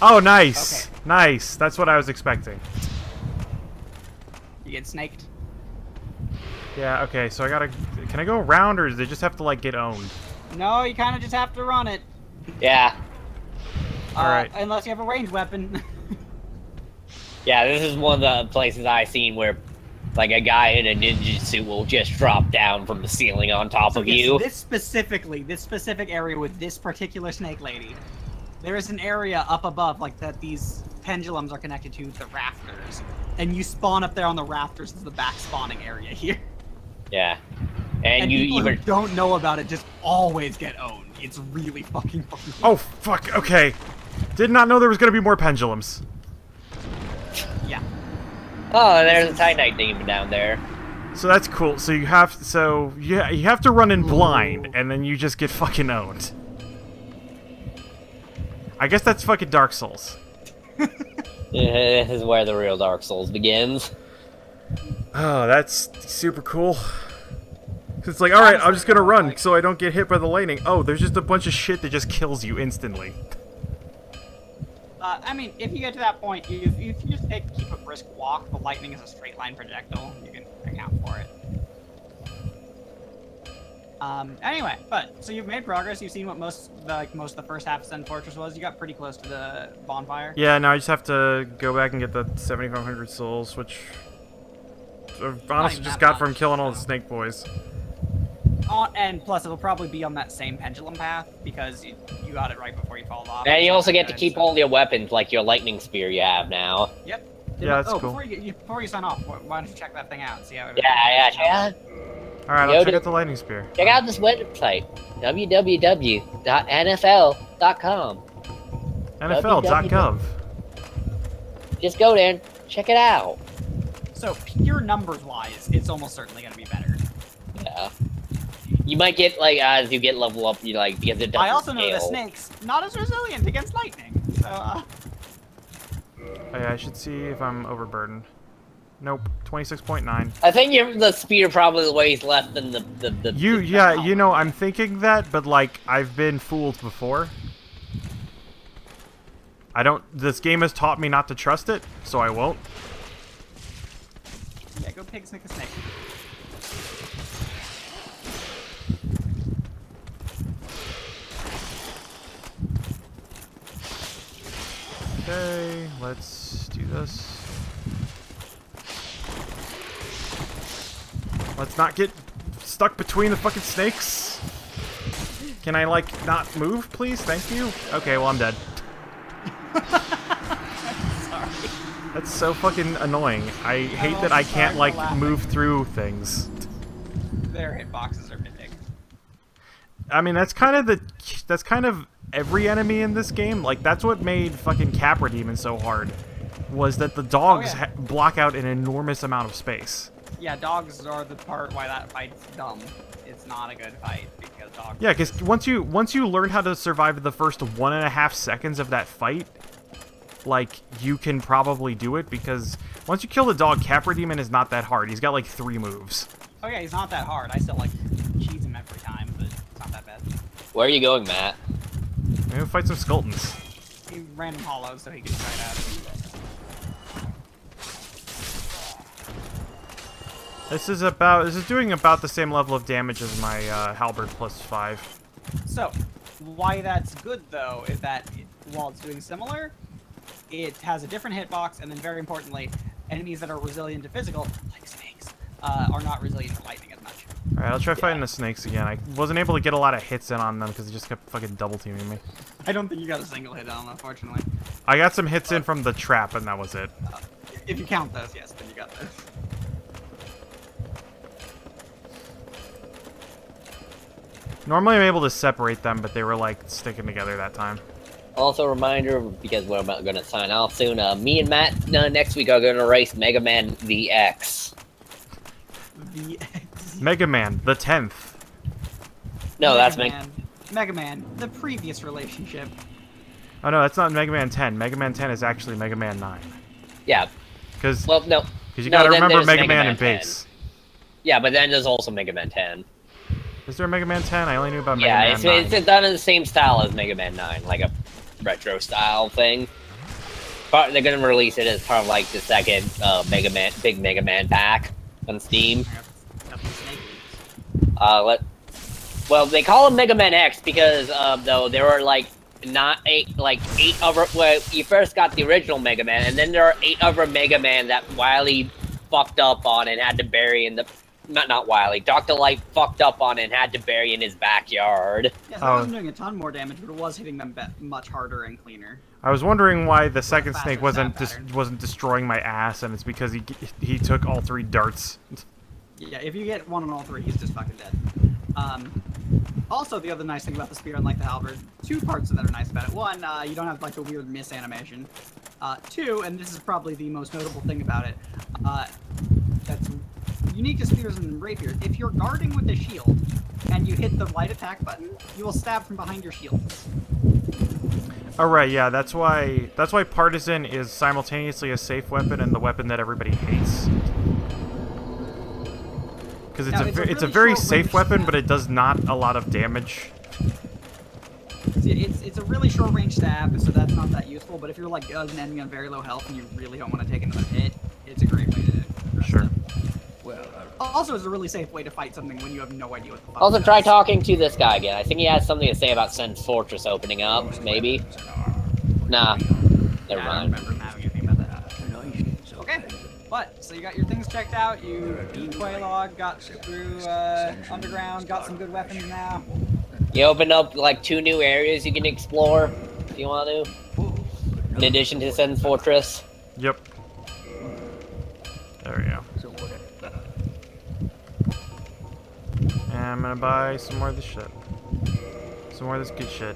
Oh, nice! Okay. Nice! That's what I was expecting. You get snaked. Yeah, okay, so I gotta... Can I go around, or does it just have to, like, get owned? No, you kind of just have to run it. Yeah. Alright. Unless you have a ranged weapon. Yeah, this is one of the places I've seen where, like, a guy in a ninja suit will just drop down from the ceiling on top of you. This specific area with this particular snake lady, there is an area up above, like, that these pendulums are connected to the rafters. And you spawn up there on the rafters as the back spawning area here. Yeah. And you people even... who don't know about it just always get owned. It's really fucking Oh, fuck, okay. Did not know there was gonna be more pendulums. Yeah. Oh, there's a Titanite demon down there. So that's cool. So you have you have to run in blind, and then you just get fucking owned. I guess that's fucking Dark Souls. This is where the real Dark Souls begins. Oh, that's super cool. It's like, alright, I'm just gonna run so I don't get hit by the lightning. Oh, there's just a bunch of shit that just kills you instantly. I mean, if you get to that point, if you just keep a brisk walk, the lightning is a straight line projectile. You can account for it. Anyway, so you've made progress. You've seen what most of the first half of Sun Fortress was. You got pretty close to the bonfire. Yeah, now I just have to go back and get the 7,500 souls, which I've honestly just got from killing all the snake boys. And plus, it'll probably be on that same pendulum path because you got it right before you fall off. And you also get to keep all your weapons, like your lightning spear you have now. Yep. Yeah, that's cool. Before you sign off, why don't you check that thing out and see how it... Yeah, check out. Alright, I'll check out the lightning spear. Check out this website, www.nfl.com. NFL.gov. Just go there and check it out. So, pure numbers-wise, it's almost certainly going to be better. Yeah. You might get, like, as you get level up, you like, because it doesn't I also know scale. the snake's not as resilient against lightning, so, Oh, yeah, I should see if I'm overburdened. Nope, 26.9. I think the spear probably weighs less than the Yeah, you know, I'm thinking that, but, like, I've been fooled before. This game has taught me not to trust it, so I won't. yeah, go pig snick a snake. Okay, let's do this. Let's not get stuck between the fucking snakes. Can I, like, not move, please? Thank you. Okay, well, I'm dead. Sorry. That's so fucking annoying. I hate that I can't, like, move through things. Their hitboxes are big. I mean, that's kind of every enemy in this game. Like, that's what made fucking Capra Demon so hard. Was that the dogs block out an enormous amount of space. Yeah, dogs are the part why that fight's dumb. It's not a good fight because dogs... Yeah, because once you learn how to survive the first 1.5 seconds of that fight, like, you can probably do it, because once you kill the dog, Capra Demon is not that hard. He's got, like, 3 moves. Oh yeah, he's not that hard. I still, like, cheese him every time, but it's not that bad. Where are you going, Matt? fight some skeletons. He random hollows so he can try it out. This is doing about the same level of damage as my halberd +5. So, why that's good though is that while it's doing similar, it has a different hitbox, and then very importantly, enemies that are resilient to physical, like snakes, are not resilient to lightning as much. Alright, I'll try fighting the snakes again. I wasn't able to get a lot of hits in on them because they just kept fucking double teaming me. I don't think you got a single hit on them, unfortunately. I got some hits in from the trap, and that was it. If you count those, yes, then you got those. Normally I'm able to separate them, but they were like sticking together that time. Also, a reminder, because we're about going to sign off soon, me and Matt next week are going to race Mega Man VX. Mega Man, the 10th. No, that's Mega Man, the previous relationship. Oh no, that's not Mega Man 10. Mega Man 10 is actually Mega Man 9. Yeah. Because well, no. you gotta then remember there's Mega Man and 10. base. Yeah, but then there's also Mega Man 10. Is there a Mega Man 10? I only knew about Mega Yeah, Man 9. it's done in the same style as Mega Man 9, like a retro style thing. But they're gonna release it as part of like the second big Mega Man pack on Steam. Well, they call him Mega Man X because though there were like eight other. Well, you first got the original Mega Man, and then there are 8 other Mega Man that Wily fucked up on and had to bury in the. Not Wily. Dr. Light fucked up on and had to bury in his backyard. Yes, it wasn't doing a ton more damage, but it was hitting them much harder and cleaner. I was wondering why the second snake wasn't destroying my ass, and it's because he took all 3 darts. Yeah, if you get one on all 3, he's just fucking dead. Also, the other nice thing about the spear, unlike the halberd, 2 parts that are nice about it. 1, you don't have like the weird miss animation. 2, and this is probably the most notable thing about it, that's unique to spears and rapiers. If you're guarding with a shield and you hit the right attack button, you will stab from behind your shield. Oh right, yeah, that's why Partisan is simultaneously a safe weapon and the weapon that everybody hates. Because it's a very safe weapon, but it does not a lot of damage. It's a really short range stab, so that's not that useful. But if you're like an enemy on very low health and you really don't want to take another hit, it's a great way to. Sure. Well, also, it's a really safe way to fight something when you have no idea what the fuck. Also, try talking to this guy again. I think he has something to say about Sen's Fortress opening up. Maybe. Nah. Never mind. I don't remember him having anything about that. Okay. But, so you got your things checked out, you beat Quaylog, got through Underground, got some good weapons now. You opened up like 2 new areas you can explore if you want to. In addition to Sen's Fortress. Yep. There we go. And I'm gonna buy some more of this shit. Some more of this good shit.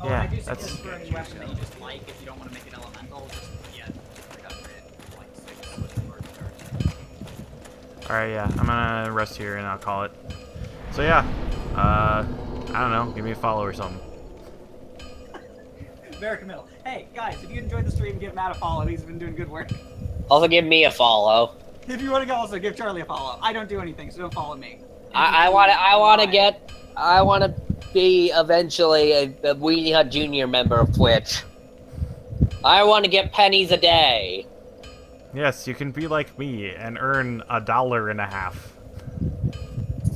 Oh, Yeah, I do that's. suggest for any weapon that you just like, if you don't want to make it elemental, just Alright, yeah, I'm gonna rest here and I'll call it. So yeah, I don't know, give me a follow or something. Very committal. Hey, guys, if you enjoyed the stream, give Matt a follow. He's been doing good work. Also, give me a follow. If you want to go, also give Charlie a follow. I don't do anything, so don't follow me. I want to be eventually a Weenie Hut Jr. member of Twitch. I want to get pennies a day. Yes, you can be like me and earn $1.50.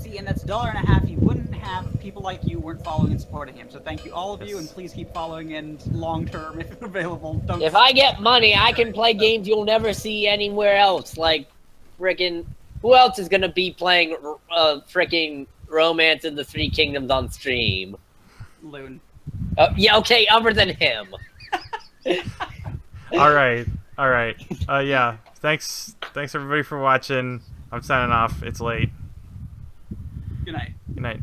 See, and that's $1.50 you wouldn't have if people like you weren't following and supporting him. So thank you, all of you, and please keep following and long term if available. Don't. If I get money, I can play games you'll never see anywhere else. Like, frickin', who else is gonna be playing frickin' Romance in the Three Kingdoms on stream? Loon. Yeah, okay, other than him. Alright. Yeah. Thanks everybody for watching. I'm signing off. It's late. Good night. Good night.